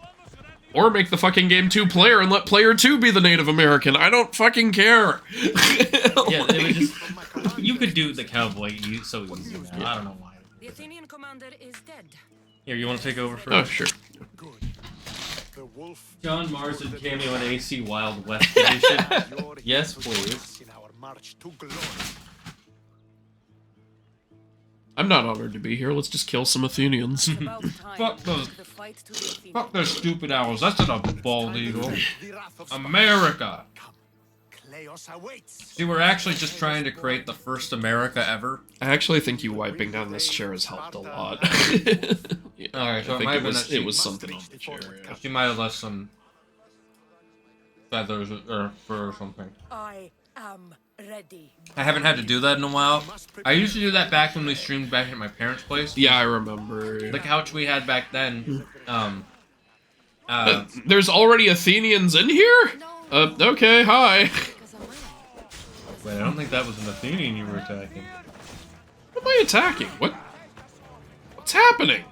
Or make the fucking game 2-player and let player 2 be the Native American. I don't fucking care. Yeah, it would just... You could do the cowboy so easy now. I don't know why. The Athenian commander is dead. Here, you want to take over first? Oh, sure. The wolf John Marsden cameo in AC Wild West edition. Yes, please. in our march to glory. I'm not honored to be here. Let's just kill some Athenians. About time. Fuck those... The fight to the Athenians. Fuck those stupid owls. That's not a bald eagle. The wrath of America! Kleos awaits. See, we're actually just trying to create the first America ever. I actually think you wiping down this chair has helped a lot. Yeah, Alright, so I it think might have been that it was something on the chair. Yeah. She might have left some feathers or fur or something. I am ready. I haven't had to do that in a while. I used to do that back when we streamed back at my parents' place. Yeah, I remember. The couch we had back then. There's already Athenians in here? Okay, hi. Wait, I don't think that was an Athenian you were attacking. What am I attacking? What's happening?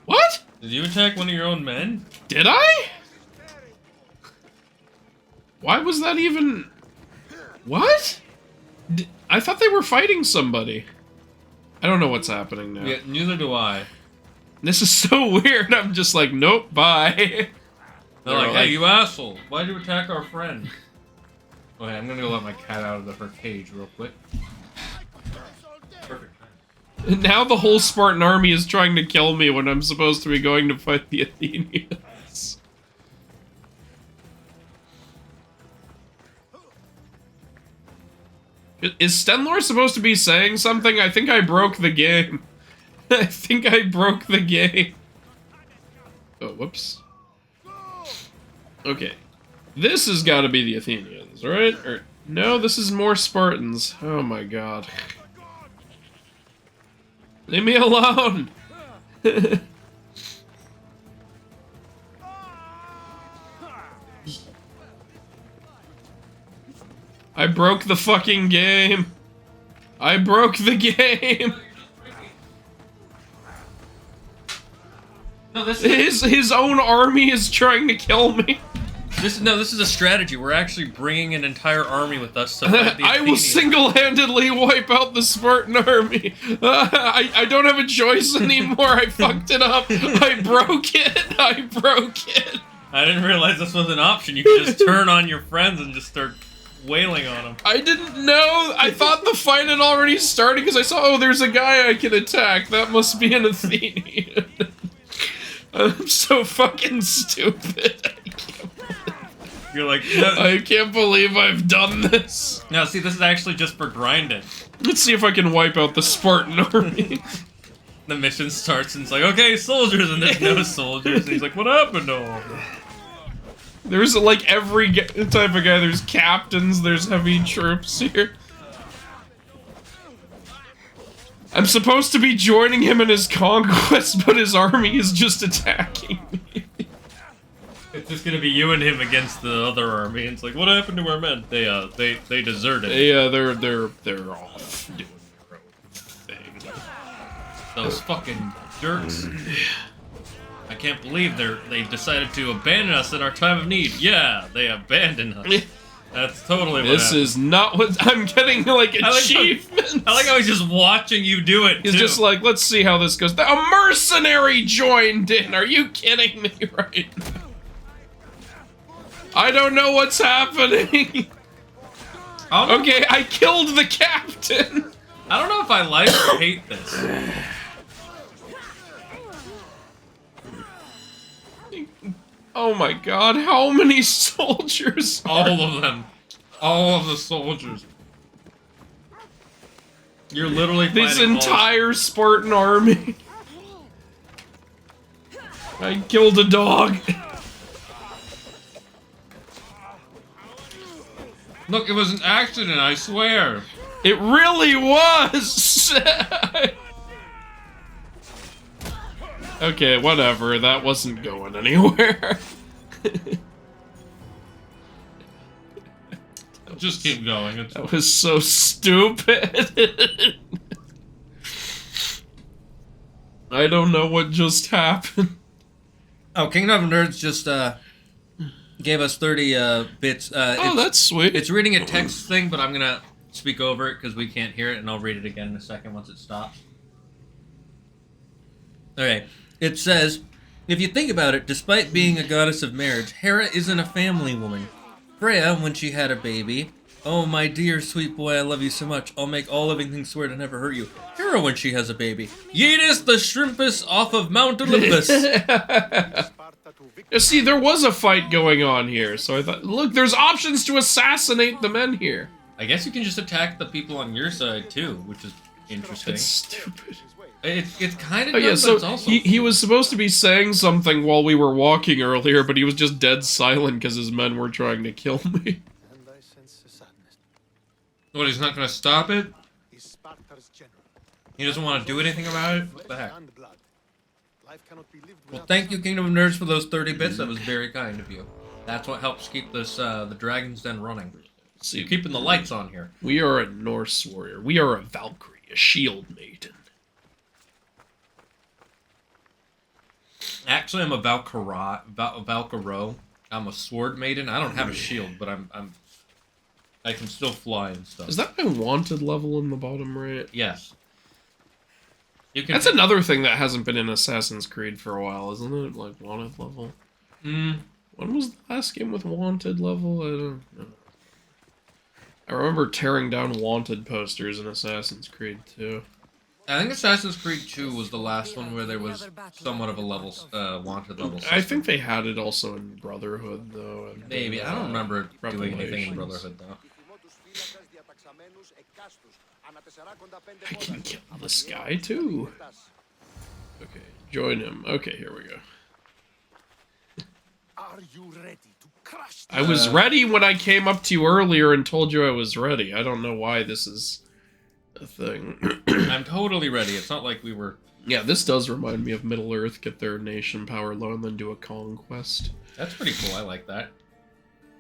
What? Did you attack one of your own men? Did I? Why was that even... What? I thought they were fighting somebody. I don't know what's happening now. Yeah, neither do I. This is so weird. I'm just like, nope, bye. They're like, hey, you asshole. Why'd you attack our friend? Okay, I'm gonna go let my cat out of her cage real quick. Perfect. Now the whole Spartan army is trying to kill me when I'm supposed to be going to fight the Athenians. Is Stenlor supposed to be saying something? I think I broke the game. I think I broke the game. Oh, whoops. Okay. This has got to be the Athenians, right? Or no, this is more Spartans. Oh my god. Leave me alone! I broke the fucking game. I broke the game. No, this is His own army is trying to kill me. this is a strategy. We're actually bringing an entire army with us to fight the I will Athenians. single-handedly wipe out the Spartan army. I don't have a choice anymore. I fucked it up. I broke it. I broke it. I didn't realize this was an option. You could just turn on your friends and just start wailing on them. I didn't know. I thought the fight had already started because I saw, oh, there's a guy I can attack. That must be an Athenian. I'm so fucking stupid. You're like, no. I can't believe I've done this. No, see, this is actually just for grinding. Let's see if I can wipe out the Spartan army. The mission starts and it's like, okay, soldiers, and there's no soldiers. And he's like, what happened to all of them? There's like every type of guy. There's captains, there's heavy troops here. I'm supposed to be joining him in his conquest, but his army is just attacking me. It's just gonna be you and him against the other army. And it's like, what happened to our men? They deserted. They're off doing their own thing. Those fucking jerks. I can't believe they've decided to abandon us in our time of need. Yeah, they abandoned us. That's totally what This happened. is not what I'm getting, like, achievements. I like how he's just watching you do it, He's too. just like, let's see how this goes. A mercenary joined in. Are you kidding me right now? I don't know what's happening. Okay, I killed the captain. I don't know if I like or hate this. Oh my god, how many soldiers? All of them. All of the soldiers. You're literally This fighting entire Spartan army. I killed a dog. Look, it was an accident, I swear. It really was. Okay, whatever. That wasn't going anywhere. Just keep going. It's That was so stupid. I don't know what just happened. Oh, Kingdom of Nerds just gave us 30 bits. Oh, that's sweet. It's reading a text thing, but I'm gonna speak over it because we can't hear it, and I'll read it again in a second once it stops. Okay, it says, if you think about it, despite being a goddess of marriage, Hera isn't a family woman. Freya, when she had a baby, oh my dear sweet boy, I love you so much, I'll make all living things swear to never hurt you. Hera, when she has a baby, Yeetus the Shrimpus off of Mount Olympus. You see, there was a fight going on here, so I thought, look, there's options to assassinate the men here. I guess you can just attack the people on your side, too, which is interesting. That's stupid. It's kind of Oh yeah, but so it's also... he was supposed to be saying something while we were walking earlier, but he was just dead silent because his men were trying to kill me. What, he's not going to stop it? He doesn't want to do anything about it? What the heck? Well, thank you, Kingdom of Nerds, for those 30 bits. That was very kind of you. That's what helps keep this the Dragon's Den running. See, You're keeping the lights on here. we are a Norse warrior. We are a Valkyrie, a shield maiden. Actually, I'm a Valkyro. I'm a sword maiden. I don't have a shield, but I can still fly and stuff. Is that my wanted level in the bottom right? Yes. You can. That's another thing that hasn't been in Assassin's Creed for a while, isn't it? Like, wanted level. When was the last game with wanted level? I don't know. I remember tearing down wanted posters in Assassin's Creed 2. I think Assassin's Creed 2 was the last one where there was somewhat of a level, wanted level system. I think they had it also in Brotherhood, though. And, Maybe. I don't remember doing anything in Revelations. Brotherhood, though. I can kill this guy too. Okay, join him. Okay, here we go. Are you ready to crush? I was ready when I came up to you earlier and told you I was ready. I don't know why this is a thing. I'm totally ready. It's not like we were... Yeah, this does remind me of Middle-earth. Get their nation power low and then do a conquest. That's pretty cool. I like that.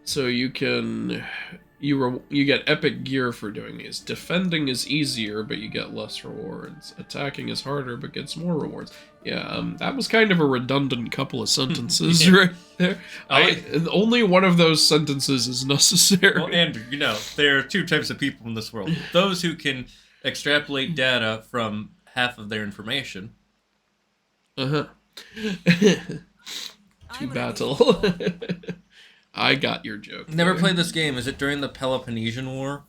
So you can... You get epic gear for doing these. Defending is easier, but you get less rewards. Attacking is harder, but gets more rewards. Yeah, that was kind of a redundant couple of sentences right there. Only one of those sentences is necessary. Well, Andrew, you know, there are two types of people in this world. Those who can extrapolate data from half of their information. To battle. I got your joke. Never played this game. Is it during the Peloponnesian War?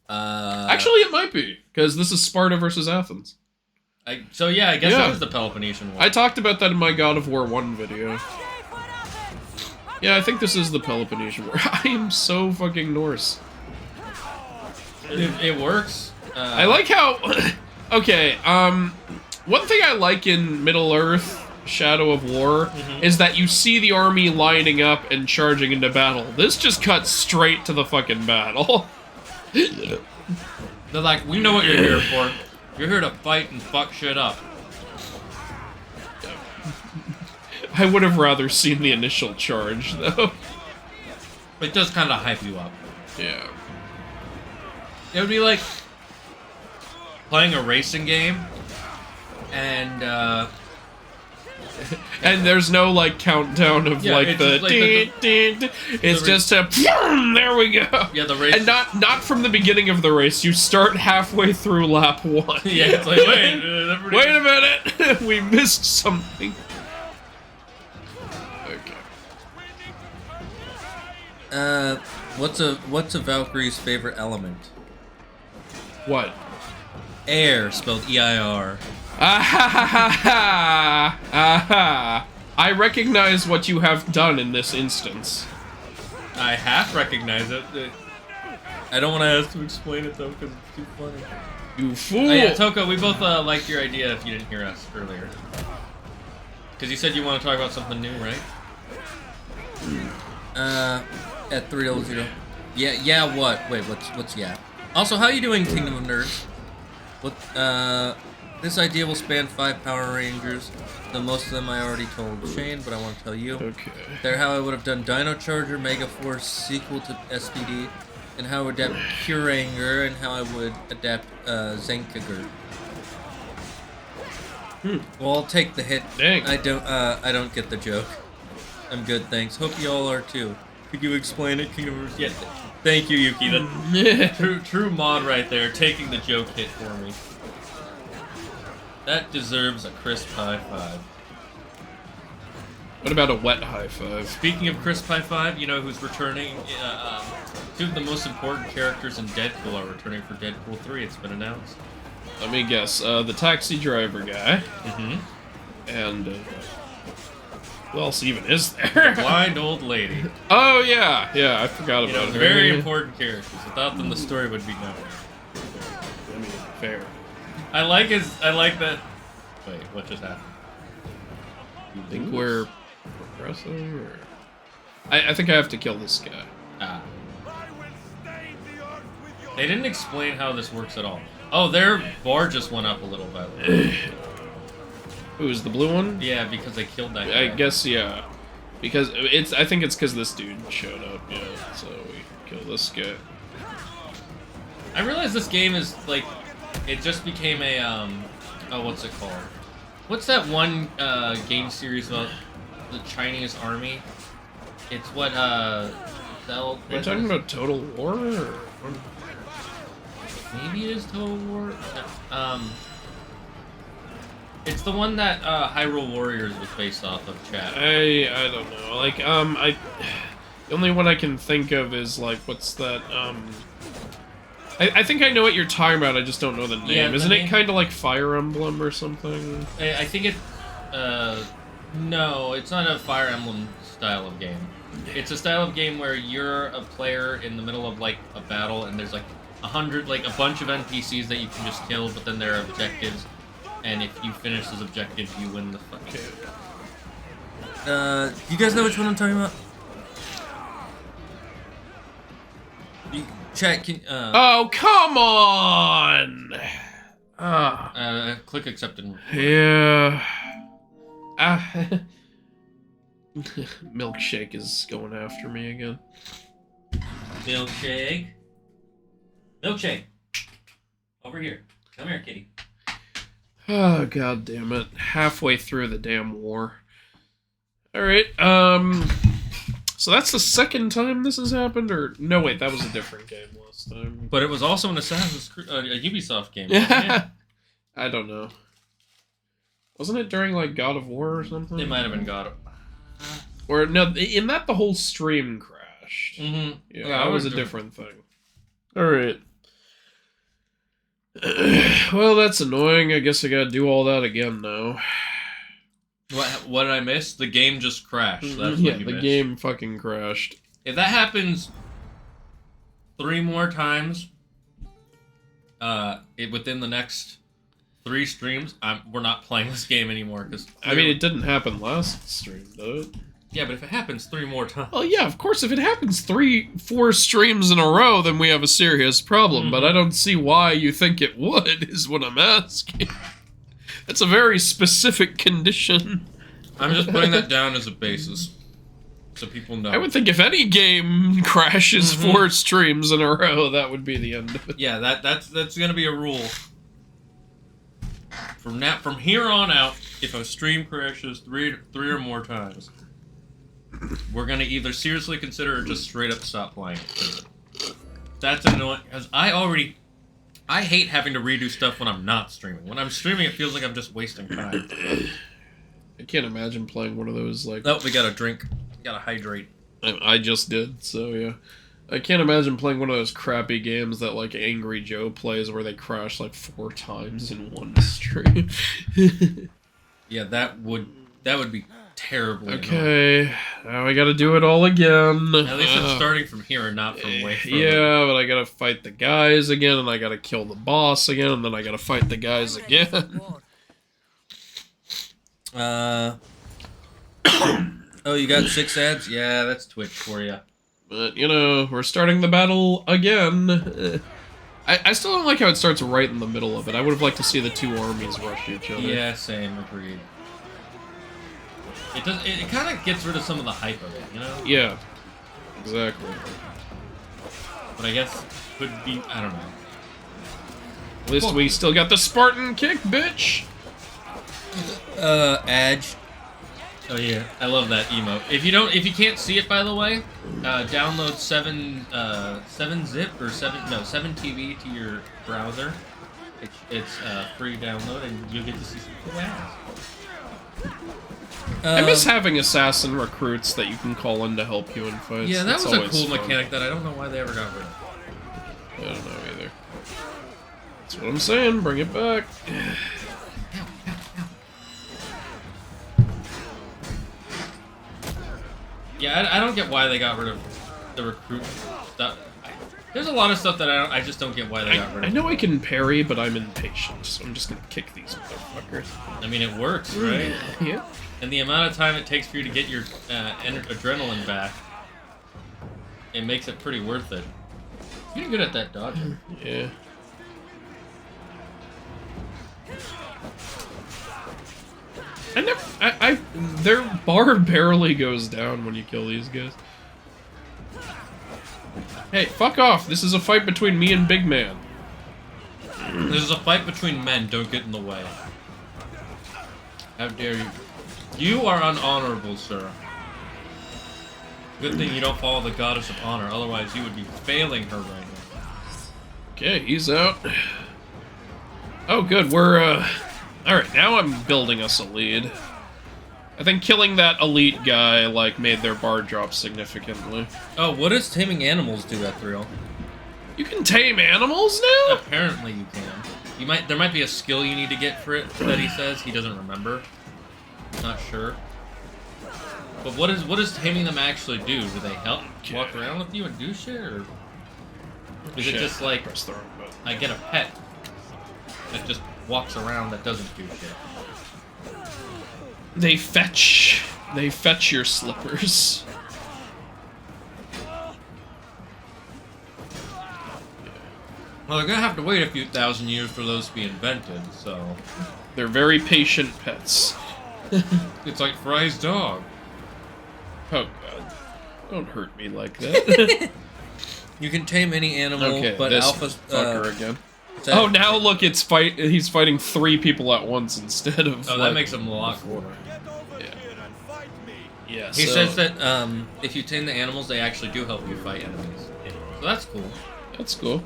Actually, it might be, because this is Sparta versus Athens. So yeah, I guess it is the Peloponnesian War. I talked about that in my God of War 1 video. Yeah, I think this is the Peloponnesian War. I am so fucking Norse. It works. I like how... Okay, one thing I like in Middle-earth, Shadow of War, is that you see the army lining up and charging into battle. This just cuts straight to the fucking battle. They're like, we know what you're here for. You're here to fight and fuck shit up. I would have rather seen the initial charge, though. It does kind of hype you up. Yeah. It would be like playing a racing game, and and there's no like countdown of like the, it's just a there we go. Yeah, the race, and not from the beginning of the race. You start halfway through lap 1. Yeah, it's like wait a minute, we missed something. Okay. What's a Valkyrie's favorite element? What? Air, spelled E-I-R. I recognize what you have done in this instance. I half recognize it. I don't want to ask to explain it though, because it's too funny. You fool! Oh, yeah, Toko, we both liked your idea if you didn't hear us earlier. Because you said you want to talk about something new, right? At 300. Yeah, what? Wait, what's yeah? Also, how are you doing, Kingdom of Nerds? This idea will span 5 Power Rangers. Though most of them I already told Shane, but I want to tell you. Okay. They're how I would have done Dino Charger, Mega Force, sequel to SPD, and how I would adapt Kuranger, and how I would adapt Zenkager. Well, I'll take the hit. Dang. I don't get the joke. I'm good, thanks. Hope you all are too. Could you explain it, Kingdom of... Yeah. Thank you, Yuki. That true mod right there, taking the joke hit for me. That deserves a crisp high five. What about a wet high five? Speaking of crisp high five, you know who's returning? Two of the most important characters in Deadpool are returning for Deadpool 3. It's been announced. Let me guess. The taxi driver guy. And who else even is there? Blind old lady. Oh yeah, I forgot about her. Very important characters. Without them, the story would be nowhere. I mean, fair. I like that. Wait, what just happened? You think we're progressing, or? I think I have to kill this guy. Ah. They didn't explain how this works at all. Oh, their bar just went up a little bit. Who's the blue one? Yeah, because they killed that guy. I guess, yeah. Because I think it's because this dude showed up, yeah. So we kill this guy. I realize this game is like, it just became a oh, what's it called? What's that one game series about the Chinese army? It's what Are you talking about Total War? Or? Maybe it is Total War. It's the one that Hyrule Warriors was based off of, chat. I don't know. Like the only one I can think of is like what's that I think I know what you're talking about, I just don't know the name. Yeah, Isn't it kind of like Fire Emblem or something? I think it no, it's not a Fire Emblem style of game. It's a style of game where you're a player in the middle of like a battle and there's like 100, like a bunch of NPCs that you can just kill, but then there are objectives, and if you finish those objectives, you win the fuck. You guys know which one I'm talking about? Chat, can, Oh, come on! Click accept and... Yeah. Milkshake is going after me again. Milkshake. Milkshake. Over here. Come here, kitty. Oh, god damn it. Halfway through the damn war. Alright, so that's the second time this has happened, or... No, wait, that was a different game last time. But it was also an Assassin's Creed, a Ubisoft game. Yeah. I don't know. Wasn't it during, like, God of War or something? It might have been God of Or, no, in that the whole stream crashed. Mm-hmm. Yeah, that was a different thing. Alright. Well, that's annoying. I guess I gotta do all that again now. What did I miss? The game just crashed. That's yeah, what you the missed. game fucking crashed. If that happens 3 more times, within the next 3 streams, we're not playing this game anymore. I mean, it didn't happen last stream, did it? Yeah, but if it happens 3 more times... Well, yeah, of course, if it happens 3-4 streams in a row, then we have a serious problem, but I don't see why you think it would, is what I'm asking. That's a very specific condition. I'm just putting that down as a basis, so people know. I would think if any game crashes 4 streams in a row, that would be the end of it. Yeah, that's gonna be a rule. From here on out, if a stream crashes 3 or more times, we're gonna either seriously consider or just straight up stop playing it. That's annoying, because I hate having to redo stuff when I'm not streaming. When I'm streaming, it feels like I'm just wasting time. I can't imagine playing one of those, like... Oh, we gotta drink. We gotta hydrate. I just did, so yeah. I can't imagine playing one of those crappy games that, like, Angry Joe plays where they crash, like, 4 times in one stream. Yeah, that would be terrible. Okay, now I gotta do it all again. At least it's starting from here and not from way further. Yeah, but I gotta fight the guys again, and I gotta kill the boss again, and then I gotta fight the guys again. Oh, you got 6 ads? Yeah, that's Twitch for you. But, you know, we're starting the battle again. I still don't like how it starts right in the middle of it. I would have liked to see the 2 armies rush each other. Yeah, same, agreed. It kind of gets rid of some of the hype of it, you know? Yeah, exactly. But I guess could be, I don't know. At least we still got the Spartan kick, bitch! Adge. Oh yeah, I love that emote. If you can't see it, by the way, download 7-zip or 7TV to your browser. It's free download, and you'll get to see some cool ads. I miss having assassin recruits that you can call in to help you in fights. Yeah, that That's was a always cool fun. mechanic that I don't know why they ever got rid of. I don't know either. That's what I'm saying, bring it back. Yeah, I don't get why they got rid of the recruit stuff. There's a lot of stuff that I just don't get why they got rid of. I know I can parry, but I'm impatient, so I'm just gonna kick these motherfuckers. I mean, it works, right? Yeah. And the amount of time it takes for you to get your adrenaline back, it makes it pretty worth it. You're good at that dodging. Yeah. Their bar barely goes down when you kill these guys. Hey, fuck off! This is a fight between me and Big Man. This is a fight between men, don't get in the way. How dare you. You are unhonorable, sir. Good thing you don't follow the goddess of honor, otherwise you would be failing her right now. Okay, he's out. Oh good, we're alright, now I'm building us a lead. I think killing that elite guy, like, made their bar drop significantly. Oh, what does taming animals do, Ethereal? You can tame animals now? Apparently you can. There might be a skill you need to get for it that he says. He doesn't remember. Not sure. But what does taming them actually do? Do they help walk around with you and do shit, or...? Is it just like Press the wrong button. I get a pet that just walks around that doesn't do shit? They fetch your slippers. Well, they're gonna have to wait a few thousand years for those to be invented, so... They're very patient pets. It's like Fry's dog. Oh god. Don't hurt me like that. You can tame any animal, Okay, but this Alpha's... fucker again. Oh, now look, he's fighting 3 people at once instead of... Oh, that makes him a lot cooler. Yeah, He says that if you tame the animals, they actually do help you fight enemies. So that's cool. That's cool.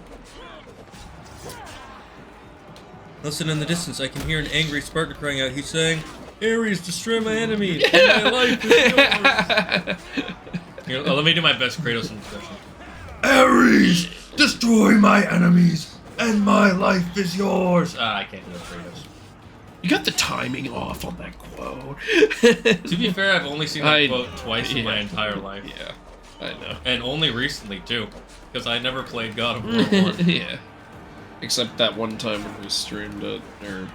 Listen, in the distance, I can hear an angry Spartan crying out. He's saying, Ares, destroy my enemies. My life is yours. Here, let me do my best Kratos impression. Ares, destroy my enemies, and my life is yours. I can't do a Kratos. You got the timing off on that quote. To be fair, I've only seen that quote twice in my yeah. entire life. Yeah, I know. And only recently, too. Because I never played God of War 1. Yeah. Except that one time when we streamed it, or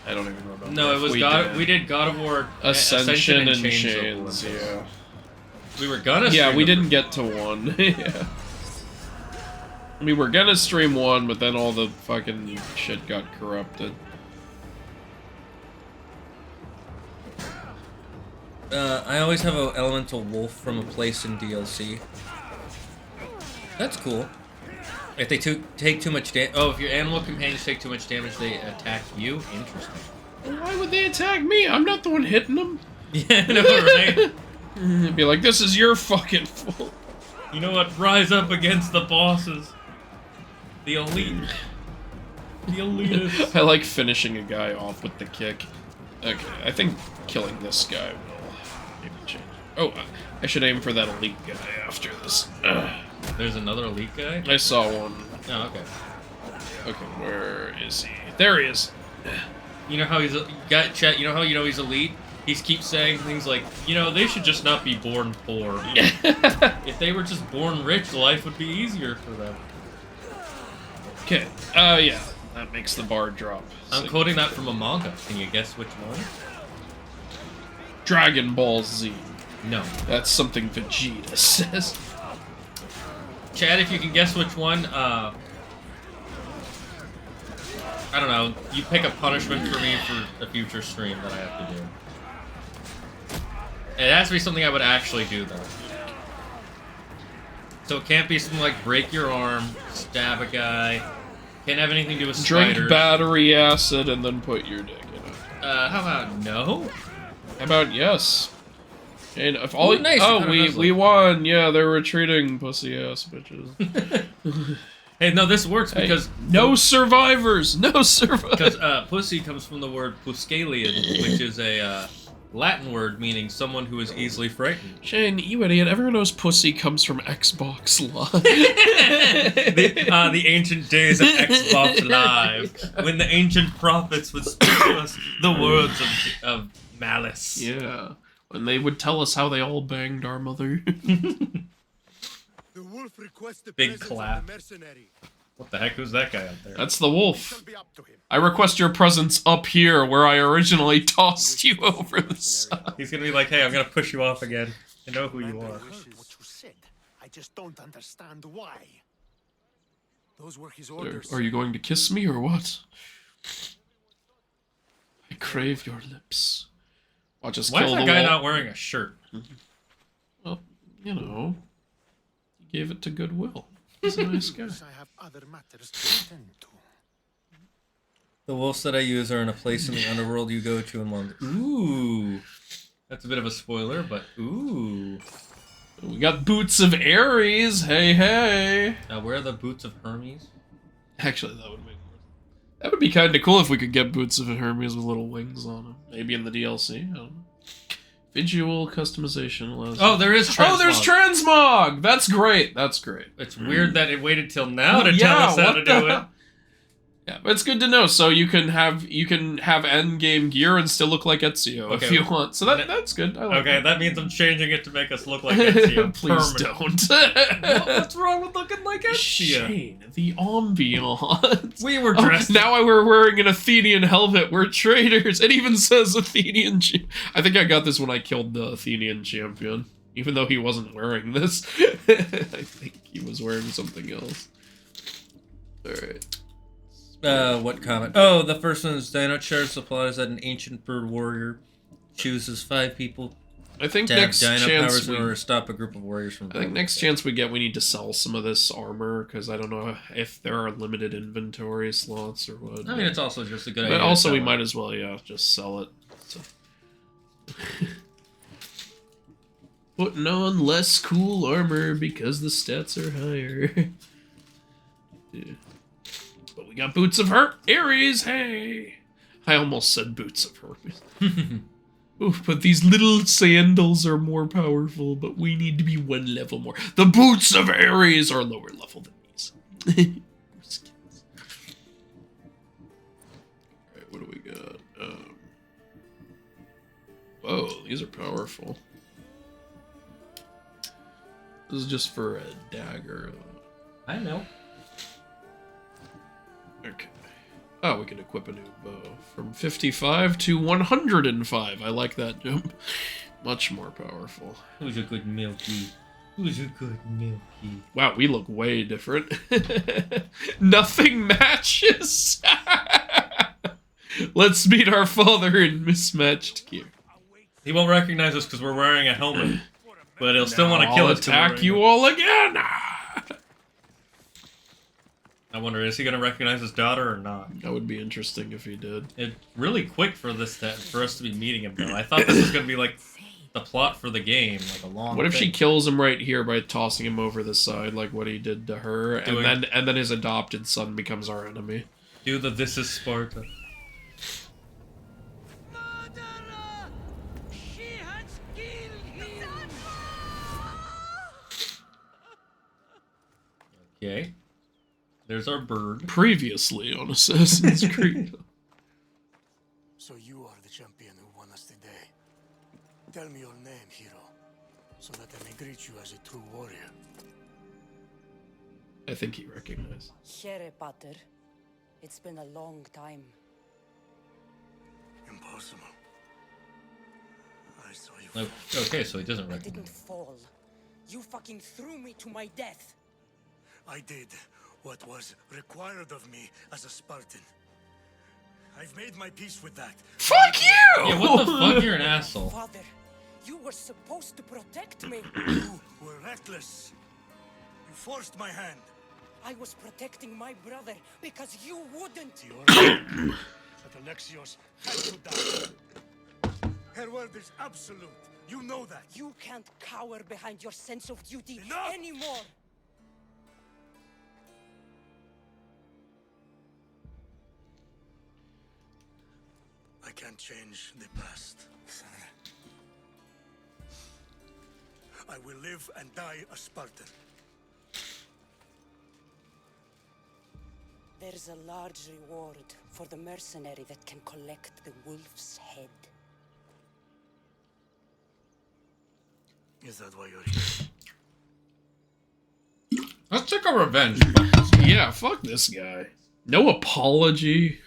I don't even remember. No, it was we did God of War Ascension and Chains of Chains, Olympus. yeah. We were gonna Yeah, stream we the- didn't get to 1. Yeah. We were gonna stream 1, but then all the fucking shit got corrupted. I always have an elemental wolf from a place in DLC. That's cool. If they take too much damage... Oh, if your animal companions take too much damage, they attack you? Interesting. Why would they attack me? I'm not the one hitting them. Yeah, no, right? They'd be like, this is your fucking fault. You know what? Rise up against the bosses. The elite. The elitists. I like finishing a guy off with the kick. Okay, I think killing this guy will maybe change. Oh, I should aim for that elite guy after this. There's another elite guy? I saw one. Oh, okay. Okay, where is he? There he is. You know how he's Chet, you know how he's elite? He keeps saying things like, you know, they should just not be born poor. If they were just born rich, life would be easier for them. Okay. Yeah. That makes the bar drop. I'm quoting that from a manga. Can you guess which one? Dragon Ball Z. No. That's something Vegeta says. Chad, if you can guess which one, I don't know, you pick a punishment for me for a future stream that I have to do. It has to be something I would actually do, though. So it can't be something like break your arm, stab a guy, can't have anything to do with spiders. Drink battery acid and then put your dick in it. How about no? How about yes? And if all Ooh, nice, oh, you got we won. Yeah, they're retreating, pussy ass bitches. Hey, no, this works because no survivors, no survivors. Because pussy comes from the word puscalian, which is a Latin word meaning someone who is easily frightened. Shane, you idiot! Everyone knows pussy comes from Xbox Live. The ancient days of Xbox Live, when the ancient prophets would speak to us the words of malice. Yeah, when they would tell us how they all banged our mother. The wolf requests the Big presence clap. of the mercenary. What the heck? Who's that guy out there? That's the wolf. Shall be up to him. I request your presence up here, where I originally tossed you over the side. He's gonna be like, hey, I'm gonna push you off again. I know who you I are. heard what you said. I just don't understand why. Those were his orders. Are you going to kiss me or what? I crave your lips. Watch us Why is kill that the guy wolf. not wearing a shirt? Well, you know, he gave it to Goodwill. He's a nice guy. I have other matters to attend to. The wolves that I use are in a place in the underworld you go to in London. Ooh. That's a bit of a spoiler, but ooh. We got boots of Ares. Hey, hey. Now, where are the boots of Hermes? Actually, that would make more. That would be kind of cool if we could get boots of Hermes with little wings on them. Maybe in the DLC. I don't know. Visual customization allows. Oh, there is transmog. Oh, there's transmog. That's great. That's great. It's weird that it waited till now to tell us how to do it. Yeah, but it's good to know. So you can have end game gear and still look like Ezio if you want. So that's good. I like that means I'm changing it to make us look like Ezio. Please don't. What's wrong with looking like Ezio? Shane, the ambiance. We were dressed. Now we're wearing an Athenian helmet. We're traitors. It even says Athenian. I think I got this when I killed the Athenian champion, even though he wasn't wearing this. I think he was wearing something else. All right. What comment? Oh, the first one is Dino shares the plot is that an ancient bird warrior chooses 5 people I think to have next dino chance powers in order to stop a group of warriors from. I think next chance we get, we need to sell some of this armor because I don't know if there are limited inventory slots or what. I mean, it's also just a good idea. But also, we might as well, just sell it. So. Putting on less cool armor because the stats are higher. Yeah. But we got Boots of Ares, hey! I almost said Boots of Hermes. Oof, but these little sandals are more powerful, but we need to be 1 level more. The Boots of Ares are lower level than these. Alright, what do we got? Whoa, these are powerful. This is just for a dagger. I know. Okay. Oh, we can equip a new bow. From 55 to 105. I like that jump. Much more powerful. Who's a good Milky? Who's a good Milky? Wow, we look way different. Nothing matches. Let's meet our father in mismatched gear. He won't recognize us because we're wearing a helmet. But he'll still want to kill us. Attack you all again! I wonder, is he going to recognize his daughter or not? That would be interesting if he did. It's really quick for us to be meeting him, though. I thought this was going to be like the plot for the game, like a long. What if thing. she kills him right here by tossing him over the side, like what he did to her, and then his adopted son becomes our enemy? Do the "This is Sparta." Okay. There's our bird. Previously on Assassin's Creed. So you are the champion who won us today. Tell me your name, hero, so that I may greet you as a true warrior. I think he recognized. Here, Pater. It's been a long time. Impossible. I saw you. Okay, so he doesn't I recognize. didn't fall. You fucking threw me to my death. I did what was required of me as a Spartan. I've made my peace with that. Fuck you! Yeah, what the fuck? You're an asshole. Father, you were supposed to protect me. You were reckless. You forced my hand. I was protecting my brother because you wouldn't. That Alexios had to die. Her word is absolute. You know that. You can't cower behind your sense of duty Enough! anymore. I can't change the past. I will live and die a Spartan. There's a large reward for the mercenary that can collect the wolf's head. Is that why you're here? Let's take a revenge. Yeah, fuck this guy. No apology.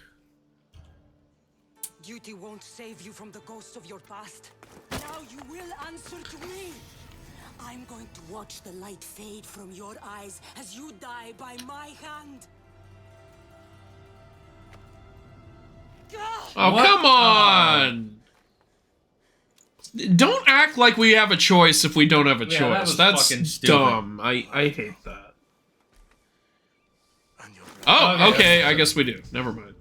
Duty won't save you from the ghosts of your past. Now you will answer to me. I'm going to watch the light fade from your eyes as you die by my hand. Oh, come on! Don't act like we have a choice if we don't have a Yeah, choice. that That's was fucking stupid. dumb. I hate that. And your Oh, okay, I guess we do. Never mind.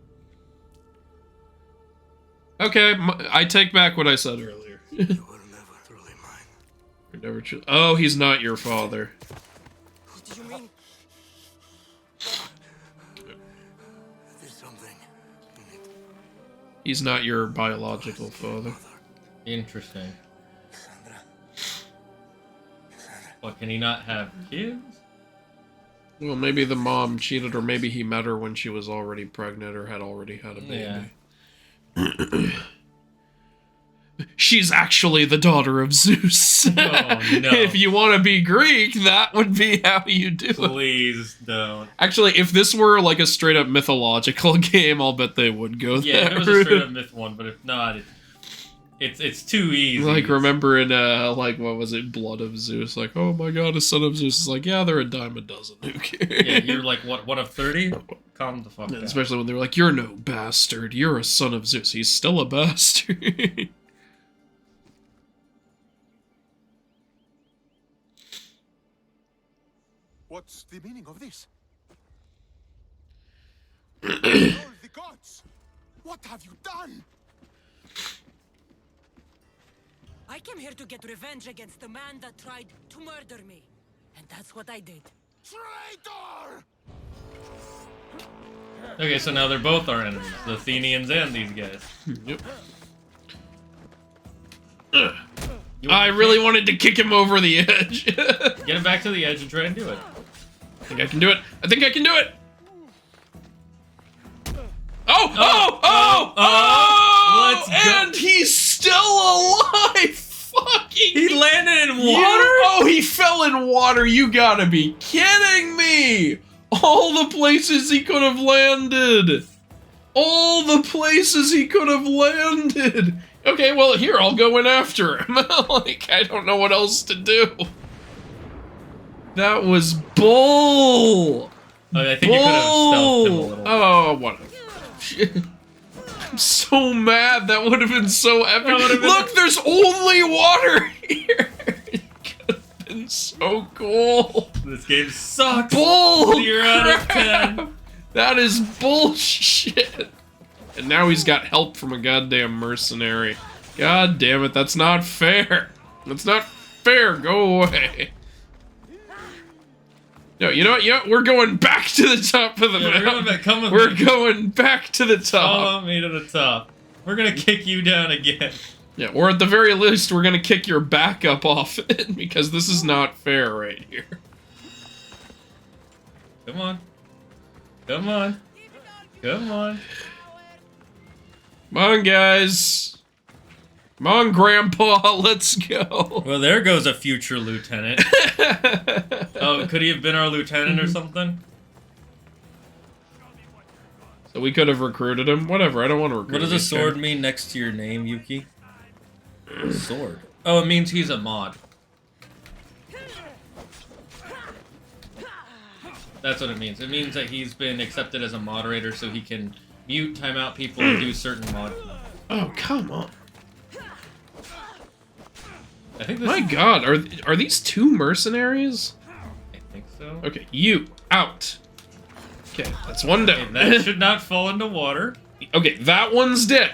Okay, I take back what I said earlier. you were never truly mine. You're never oh, he's not your father. What do you mean? There's something in it. He's not your biological father. Interesting. Sandra. What, can he not have kids? Well, maybe the mom cheated, or maybe he met her when she was already pregnant or had already had a baby. Yeah. She's actually the daughter of Zeus. Oh, no. If you want to be Greek, that would be how you do it. Please don't. Actually, if this were like a straight up mythological game, I'll bet they would go Yeah, that it was a route. straight up myth one, but if not, it's too easy. Like, remember in, like, what was it, Blood of Zeus? Like, oh my god, a son of Zeus. Is like, yeah, they're a dime a dozen. Who cares? Yeah, you're like, what, 1 of 30? Calm the fuck down. Especially when they're like, you're no bastard. You're a son of Zeus. He's still a bastard. What's the meaning of this? All the gods! What have you done? I came here to get revenge against the man that tried to murder me. And that's what I did. Traitor! Okay, so now they're both our enemies, the Athenians and these guys. Yep. I I really wanted to kick him over the edge. Get him back to the edge and try and do it. I think I can do it. I think I can do it. Oh! Let's go. And he's still alive. Fucking. He landed in water? Oh, he fell in water. You gotta be kidding me. All the places he could have landed. All the places he could have landed. Okay, well, here, I'll go in after him. Like, I don't know what else to do. That was bull. I think you could have stealthed him a little. Oh, whatever. I'm so mad. That would have been so epic. Look, there's only water here. It could have been so cool. This game sucks. Bull 0 out of crap. 10. That is bullshit. And now he's got help from a goddamn mercenary. God damn it, that's not fair. That's not fair. Go away. No, you know what? We're going back to the top of the mountain. We're going back to the top. Follow me to the top. We're gonna kick you down again. Yeah, or at the very least, we're gonna kick your back up off it, because this is not fair right here. Come on. Come on. Come on. Come on, guys. Come on, Grandpa, let's go. Well, there goes a future lieutenant. Oh, could he have been our lieutenant or something? So we could have recruited him. Whatever, I don't want to recruit him. What does a sword mean next to your name, Yuki? Sword. Oh, it means he's a mod. That's what it means. It means that he's been accepted as a moderator so he can mute, time out people, and do certain mod. Oh, come on. I think this My god, are these two mercenaries? I think so. Okay, you, out. Okay, that's one down. Okay, that should not fall into water. Okay, that one's dead.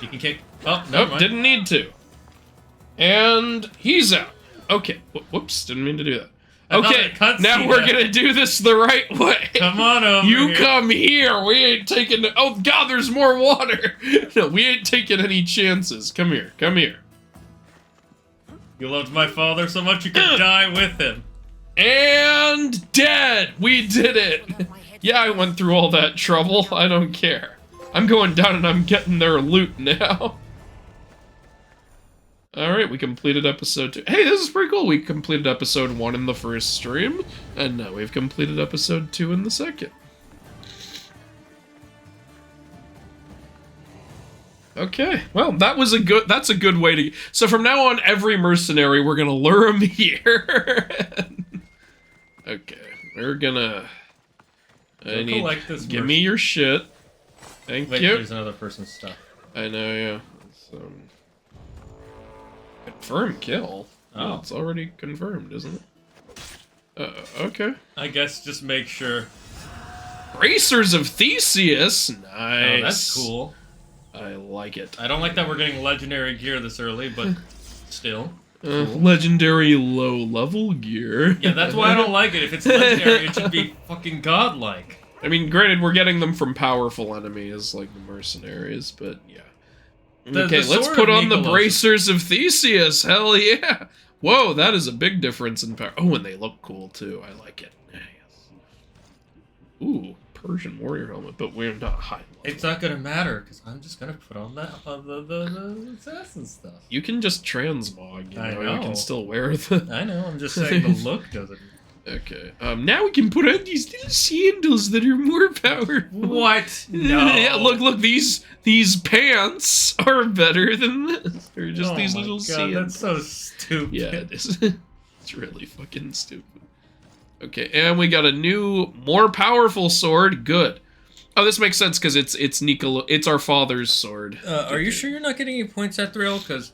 You can kick... Oh, no, Nope, didn't need to. And he's out. Okay, whoops, didn't mean to do that. Okay, now we're gonna do this the right way. Come on over You here. come here. We ain't taking... Oh, God, there's more water. No, we ain't taking any chances. Come here. Come here. You loved my father so much you could die with him. And dead. We did it. Yeah, I went through all that trouble. I don't care. I'm going down and I'm getting their loot now. Alright, we completed episode 2. Hey, this is pretty cool. We completed episode 1 in the first stream, and now we've completed episode 2 in the second. Okay, well, that's a good way to... So from now on, every mercenary, we're gonna lure him here. Okay, we're gonna... Collect this give me your shit. Thank Wait, you. there's another person's stuff. I know, yeah. Confirm kill. Oh. It's already confirmed, isn't it? Okay. I guess just make sure. Bracers of Theseus. Nice. Oh, that's cool. I like it. I don't like that we're getting legendary gear this early, but still. Cool. Legendary low-level gear. Yeah, that's why I don't like it. If it's legendary, it should be fucking godlike. I mean, granted, we're getting them from powerful enemies like the mercenaries, but yeah. Okay, let's put on the Bracers of Theseus. Hell yeah. Whoa, that is a big difference in power. Oh, and they look cool too. I like it. Yes. Ooh, Persian warrior helmet, but we're not high level. It's not gonna matter because I'm just gonna put on that the assassin stuff. You can just transmog. You I know, know. you can still wear the. I know. I'm just saying the look doesn't. Okay. Now we can put on these little sandals that are more powerful. What? No. Yeah, look. These pants are better than this. They're just these my little God, sandals. that's so stupid. Yeah, it is. It's really fucking stupid. Okay, and we got a new, more powerful sword. Good. Oh, this makes sense because it's Nicola. It's our father's sword. Are you sure you're not getting any points at Thrill? Because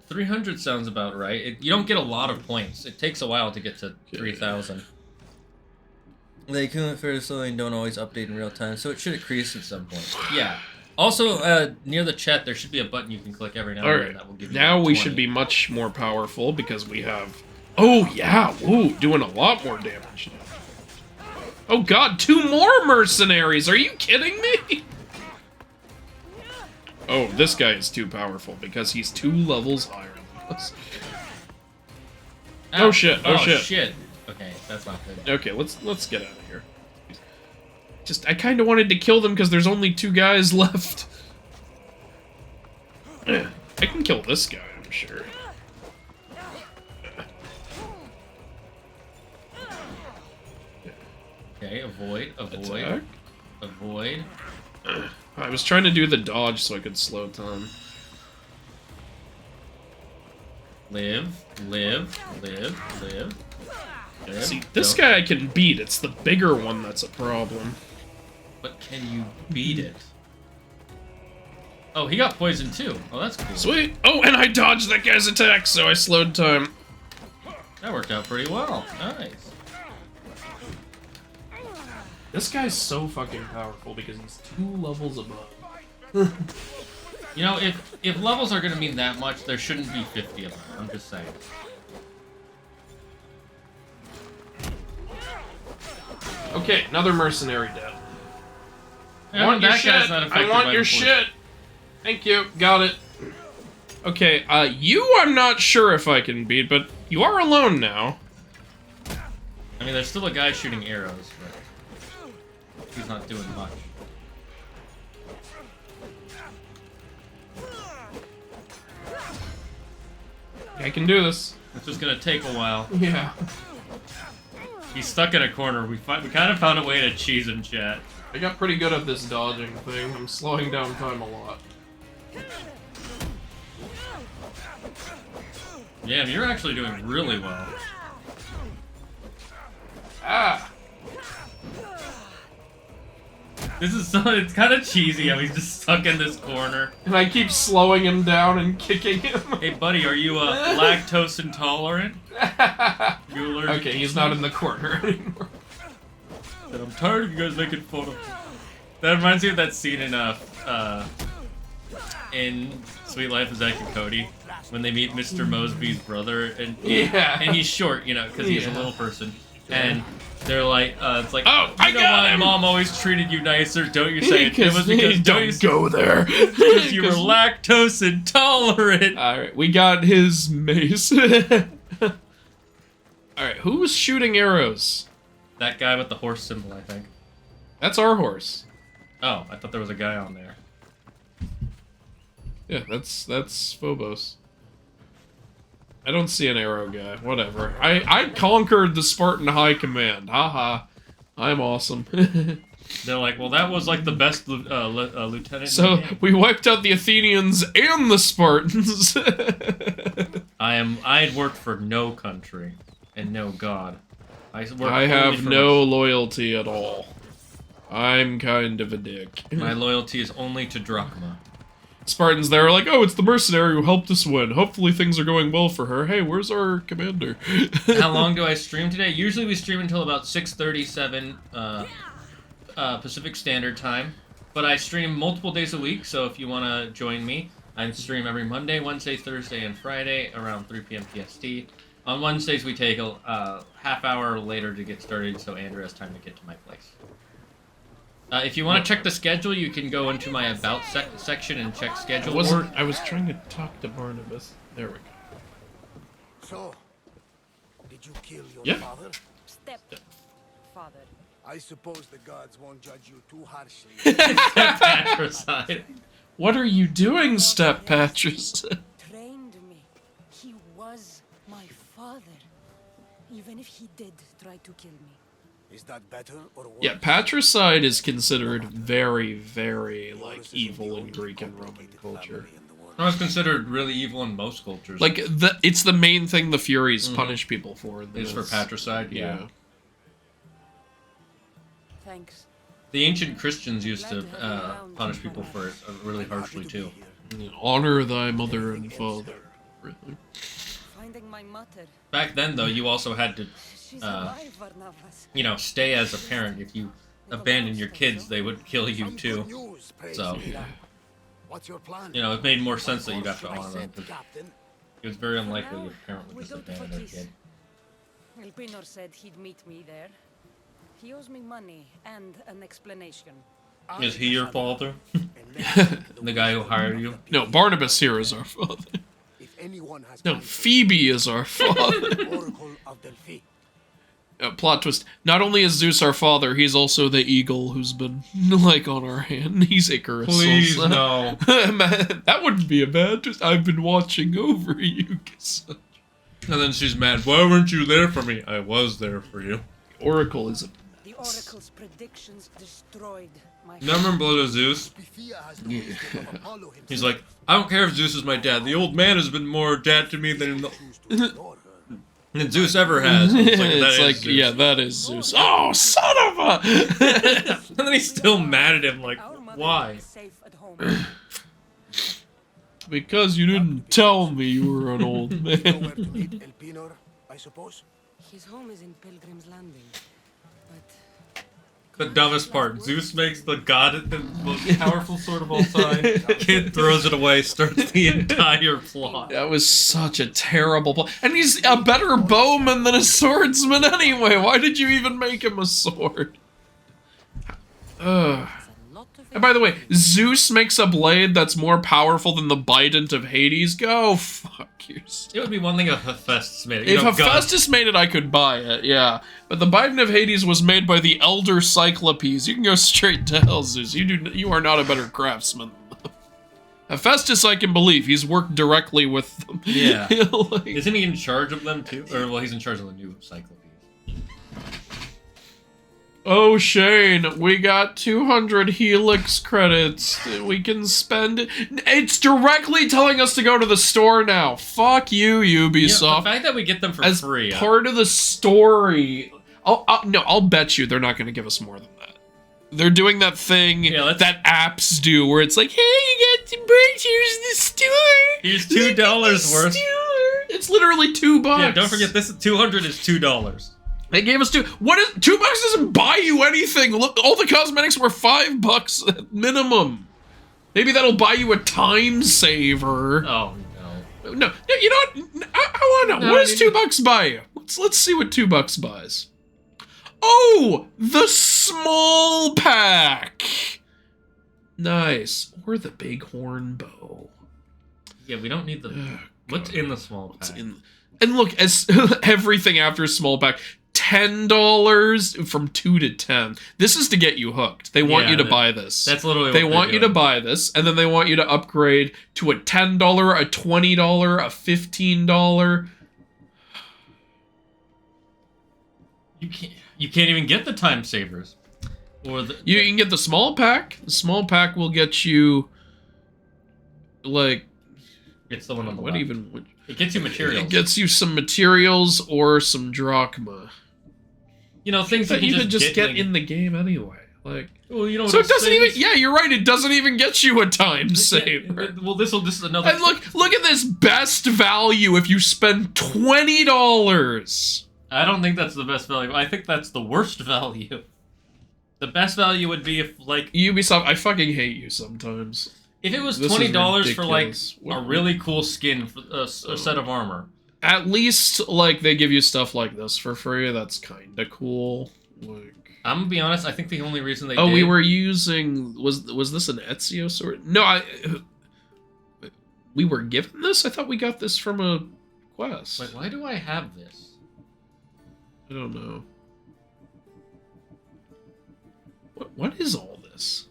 300 sounds about right. You don't get a lot of points. It takes a while to get to 3,000. They couldn't fair slowly and don't always update in real time, so it should increase at some point. Yeah. Also, near the chat, there should be a button you can click every now and then that will give you. Now we 20. should be much more powerful because we have. Oh yeah, ooh, doing a lot more damage now. Oh god, 2 more mercenaries! Are you kidding me? Oh, this guy is too powerful because he's 2 levels higher than us. Oh shit! Oh shit! Okay, that's not good. Okay, let's get out of here. I kind of wanted to kill them because there's only 2 guys left. I can kill this guy, I'm sure. Okay, avoid. Attack. Avoid. I was trying to do the dodge so I could slow time. Live. See, this guy I can beat. It's the bigger one that's a problem. But can you beat it? Oh, he got poisoned too. Oh, that's cool. Sweet. Oh, and I dodged that guy's attack, so I slowed time. That worked out pretty well. Nice. This guy's so fucking powerful because he's 2 levels above. You know, if levels are gonna mean that much, there shouldn't be 50 of them. I'm just saying. Okay, another mercenary dead. Yeah, I want your that guy's shit. not affected I want by your the poison. shit. Thank you. Got it. Okay, you I'm not sure if I can beat, but you are alone now. I mean, there's still a guy shooting arrows, but he's not doing much. I can do this. It's just gonna take a while. Yeah. He's stuck in a corner. We kind of found a way to cheese him, chat. I got pretty good at this dodging thing. I'm slowing down time a lot. Yeah, you're actually doing really well. Ah! This is so, it's kind of cheesy how he's just stuck in this corner. And I keep slowing him down and kicking him. Hey, buddy, are you lactose intolerant? You allergic Okay, to he's not in the corner anymore. But I'm tired of you guys making fun of me. That reminds me of that scene in Sweet Life of Zack and Cody when they meet Mr. Mosby's brother, and he's short, you know, because he's a little person, and they're like, it's like, oh, I know got why him. Mom always treated you nicer, don't you say it? It was because because don't go there. because you were lactose intolerant. All right, we got his mace. All right, who's shooting arrows? That guy with the horse symbol, I think. That's our horse. Oh, I thought there was a guy on there. Yeah, that's Phobos. I don't see an arrow guy. Whatever. I conquered the Spartan High Command. Haha. I'm awesome. They're like, well, that was like the best lieutenant. So in the game. we wiped out the Athenians and the Spartans. I had worked for no country and no god. I have no loyalty at all. I'm kind of a dick. My loyalty is only to drachma. Spartans there are like, oh, it's the mercenary who helped us win. Hopefully things are going well for her. Hey, where's our commander? How long do I stream today? Usually we stream until about 6:37 Pacific Standard Time. But I stream multiple days a week, so if you want to join me, I stream every Monday, Wednesday, Thursday, and Friday around 3 p.m. PST. On Wednesdays, we take a half hour later to get started, so Andrew has time to get to my place. If you want to check the schedule, you can go into my About section and check schedule. I was trying to talk to Barnabas. There we go. So, did you kill your Yeah. father? Stepfather. I suppose the gods won't judge you too harshly. Patricide. What are you doing, Step Patricide? Trained me. He was my father. Even if he did try to kill me. Is that better or worse? Yeah, patricide is considered very, very, like, evil in Greek and Roman culture. No, it's considered really evil in most cultures. Like, it's the main thing the Furies punish people for. In is for this. patricide, yeah. Thanks. The ancient Christians used to punish people for it really harshly too. Honor thy mother and father. Really? Finding my mother. Back then, though, you also had to, She's alive, Barnabas. you know, stay as a parent. If you abandoned your kids, they would kill you too. So, What's your plan? you know, it made more sense that you'd have to honor them. Said, Captain. It was very unlikely now, your parent would we just go to abandon their Odyssey. kid. Elpinor said he'd meet me there. He owes me money and an explanation. Is he your father? The guy who hired you? No, Barnabas here is our father. If anyone has No, Phoebe is our father. Oracle of Delphi. Plot twist. Not only is Zeus our father, he's also the eagle who's been, like, on our hand. He's Icarus. Please, also. no. Man, that wouldn't be a bad twist. I've been watching over you. And then she's mad. Why weren't you there for me? I was there for you. Oracle is a... The oracle's predictions destroyed my. Now remember Blood of Zeus? Pythia has the wisdom of Apollo himself. He's like, I don't care if Zeus is my dad. The old man has been more dad to me than Zeus ever has. It's like, that is Zeus. yeah, that is Zeus. Oh, son of a... And then he's still mad at him, like, Our mother why? is safe at home. Because you didn't tell me you were an old You know where to man. meet Elpinor, I suppose? His home is in Pilgrim's Landing, but The dumbest part, Zeus makes the god the most powerful sword of all time. Kid throws it away, starts the entire plot. That was such a terrible plot. And he's a better bowman than a swordsman anyway. Why did you even make him a sword? Ugh. And by the way, Zeus makes a blade that's more powerful than the Bident of Hades. Go fuck yourself. It would be one thing if Hephaestus made it. If Hephaestus made it, I could buy it, yeah. But the Bident of Hades was made by the Elder Cyclopes. You can go straight to hell, Zeus. You are not a better craftsman than them. Hephaestus, I can believe. He's worked directly with them. Yeah. Like, Isn't he in charge of them too? Or, well, he's in charge of the new Cyclopes. oh, Shane, we got 200 Helix credits that we can spend. It's directly telling us to go to the store now. Fuck you, Ubisoft. Yeah, the fact that we get them for As free. part of the story. I'll bet you they're not going to give us more than that. They're doing that thing that apps do where it's like, hey, you got some pictures in the store. Here's $2 worth. It's literally $2. Yeah, don't forget this. 200 is $2. They gave us $2. What is $2 doesn't buy you anything. Look, all the cosmetics were $5 at minimum. Maybe that'll buy you a time saver. Oh no. No, you know what? I want to know. What does $2 buy you? Let's see what $2 buys. Oh, the small pack. Nice. Or the bighorn bow. Yeah, we don't need the. What's in the small pack? And look, as everything after small pack, $10 from 2 to 10. This is to get you hooked. They want you to buy this. That's literally they what want you to buy this, and then they want you to upgrade to a $10, a $20, a $15. You can't even get the time savers. Or You can get the small pack. The small pack will get you, like, it's the one on the what left. even? It gets you materials. It gets you some materials or some drachma. You know, things that you you can could just get in the game anyway. Like, well, you know, so it doesn't even. Yeah, you're right. It doesn't even get you a time saver. Well, this is another. And look at this best value if you spend $20. I don't think that's the best value. I think that's the worst value. The best value would be if, like, Ubisoft. I fucking hate you sometimes. If it was This is $20 for like ridiculous. a really cool skin, for a set of armor. At least like they give you stuff like this for free. That's kind of cool. Like, I'm gonna be honest. I think the only reason they oh, did, we were using was this an Ezio sword? No, we were given this. I thought we got this from a quest. Wait, why do I have this? I don't know. What is all this?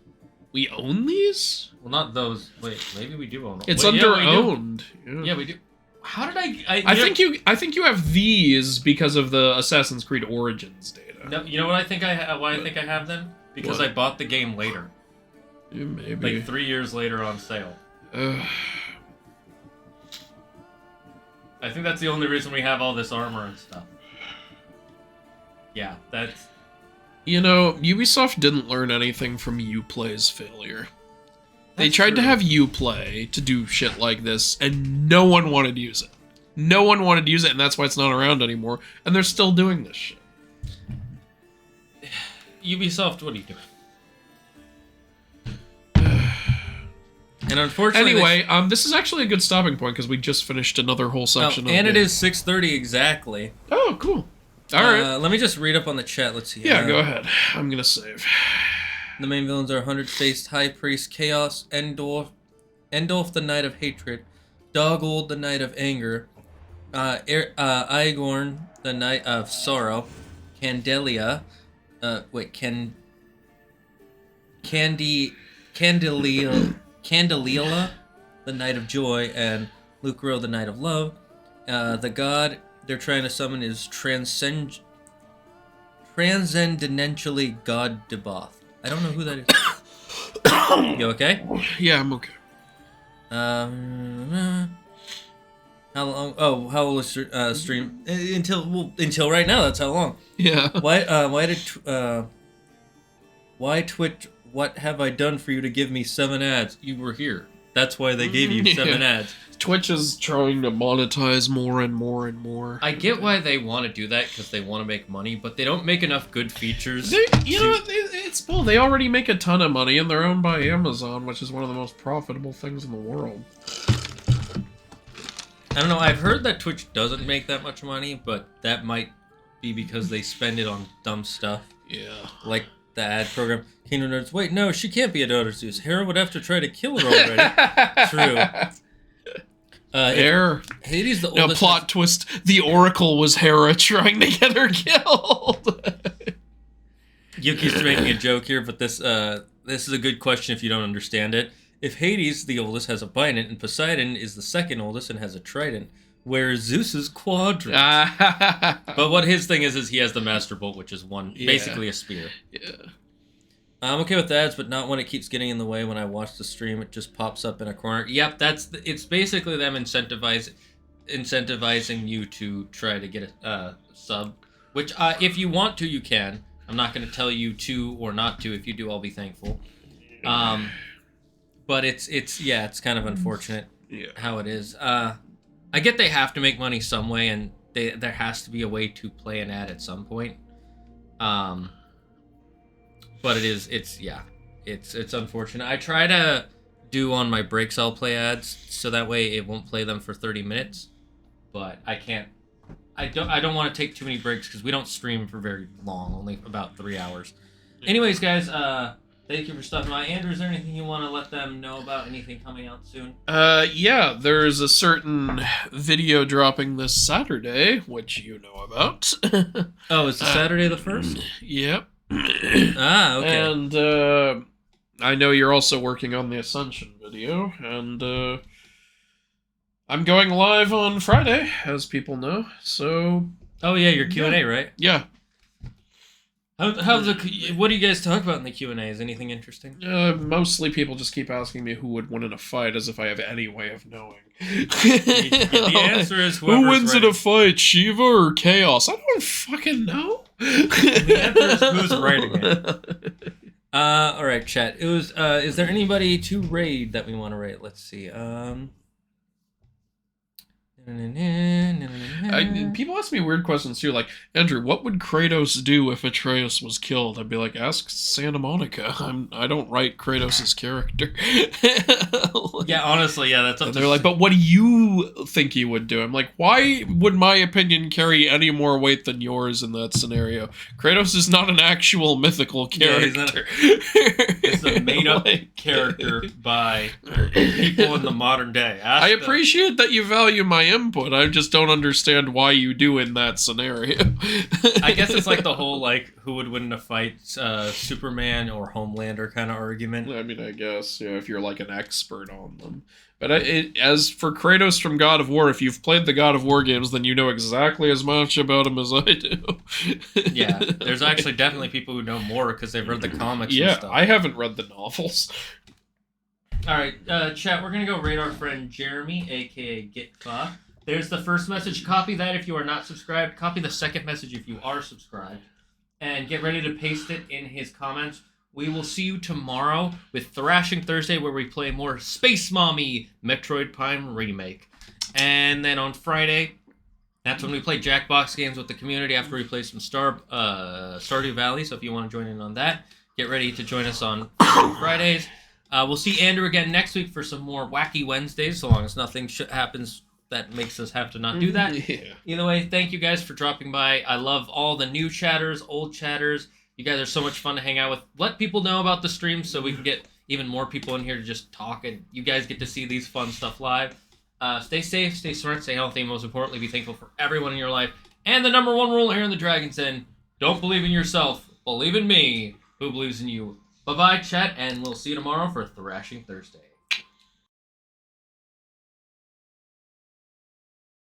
We own these? Well, not those. Wait, maybe we do own them. It's Wait, under yeah, we do. owned. Yeah, we do. How did I think you have these because of the Assassin's Creed Origins data. No, you know what I think why I think I have them? Because What? I bought the game later. Yeah, maybe. Like 3 years later on sale. I think that's the only reason we have all this armor and stuff. Yeah, that's... You know, Ubisoft didn't learn anything from Uplay's failure. They That's tried to true. have Uplay to do shit like this, and no one wanted to use it. No one wanted to use it, and that's why it's not around anymore. And they're still doing this shit. Ubisoft, what are you doing? And unfortunately... Anyway, this is actually a good stopping point, because we just finished another whole section of and it the- is 6:30 exactly. Oh, cool. Alright. Let me just read up on the chat. Let's see. Yeah, go ahead. I'm gonna save. The main villains are 100-faced High Priest, Chaos, Endorf the Knight of Hatred, Doggold the Knight of Anger, Igorn the Knight of Sorrow, Candelia, Candelila the Knight of Joy, and Lucro the Knight of Love. The god they're trying to summon is Transcendentally God Debath. I don't know who that is. You okay? Yeah, I'm okay. How long? Oh, how long was your stream? Until right now. That's how long. Yeah. Why Twitch? What have I done for you to give me 7 ads? You were here. That's why they gave you 7 ads. Twitch is trying to monetize more and more and more. I get why they want to do that, because they want to make money, but they don't make enough good features. It's bull. They already make a ton of money, and they're owned by Amazon, which is one of the most profitable things in the world. I don't know. I've heard that Twitch doesn't make that much money, but that might be because they spend it on dumb stuff. Yeah. Like the ad program. Kingdom Nerds. Wait, no, she can't be a daughter of Zeus. Hera would have to try to kill her already. True. Hera. Hades the Now, oldest. plot twist: the Oracle was Hera trying to get her killed. Yuki's making a joke here, but this is a good question if you don't understand it. If Hades, the oldest, has a bident, and Poseidon is the second oldest and has a trident, where is Zeus's quadrant? But what his thing is he has the Master Bolt, which is basically a spear. Yeah. I'm okay with ads, but not when it keeps getting in the way. When I watch the stream, it just pops up in a corner. Yep, it's basically them incentivizing you to try to get a sub. Which, if you want to, you can. I'm not going to tell you to or not to. If you do, I'll be thankful. But it's kind of unfortunate how it is. I get they have to make money some way, and there has to be a way to play an ad at some point. But it's unfortunate. I try to do on my breaks I'll play ads, so that way it won't play them for 30 minutes. But I can't. I don't want to take too many breaks because we don't stream for very long, only about 3 hours. Anyways, guys, thank you for stopping by. Andrew, is there anything you want to let them know about? Anything coming out soon? Yeah, there's a certain video dropping this Saturday, which you know about. Oh, it's Saturday the 1st? Yep. Okay. And I know you're also working on the Ascension video, and I'm going live on Friday, as people know. So. Oh yeah, your Q&A, right? Yeah. What do you guys talk about in the Q&A? Is anything interesting? Mostly people just keep asking me who would win in a fight, as if I have any way of knowing. The answer is who wins in a fight, Shiva or Chaos? I don't fucking know. The answer is who's writing it. All right, chat. It was. Is there anybody to raid that we want to raid? Let's see. People ask me weird questions too, like, Andrew, what would Kratos do if Atreus was killed? I'd be like, ask Santa Monica. I don't write Kratos' character. Yeah, honestly, yeah, that's up and to they're like, but what do you think he would do? I'm like, why would my opinion carry any more weight than yours in that scenario? Kratos is not an actual mythical character. It's a made-up character by people in the modern day. I appreciate that you value my input. I just don't understand why you do in that scenario. I guess it's like the whole, like, who would win in a fight, Superman or Homelander kind of argument. I mean, I guess, yeah, if you're like an expert on them. But as for Kratos from God of War, if you've played the God of War games, then you know exactly as much about him as I do. Yeah, there's actually definitely people who know more because they've read the comics and Yeah, stuff. I haven't read the novels. Alright, chat, we're going to go raid our friend Jeremy, aka Gitfa. There's the first message. Copy that if you are not subscribed. Copy the second message if you are subscribed. And get ready to paste it in his comments. We will see you tomorrow with Thrashing Thursday, where we play more Space Mommy Metroid Prime Remake. And then on Friday, that's when we play Jackbox games with the community after we play some Stardew Valley. So if you want to join in on that, get ready to join us on Fridays. We'll see Andrew again next week for some more Wacky Wednesdays, so long as nothing happens that makes us have to not do that. Yeah. Either way, thank you guys for dropping by. I love all the new chatters, old chatters. You guys are so much fun to hang out with. Let people know about the stream so we can get even more people in here to just talk, and you guys get to see these fun stuff live. Stay safe, stay smart, stay healthy, and most importantly, be thankful for everyone in your life. And the number one rule here in the Dragon's Den, don't believe in yourself, believe in me, who believes in you. Bye-bye, chat, and we'll see you tomorrow for Thrashing Thursday.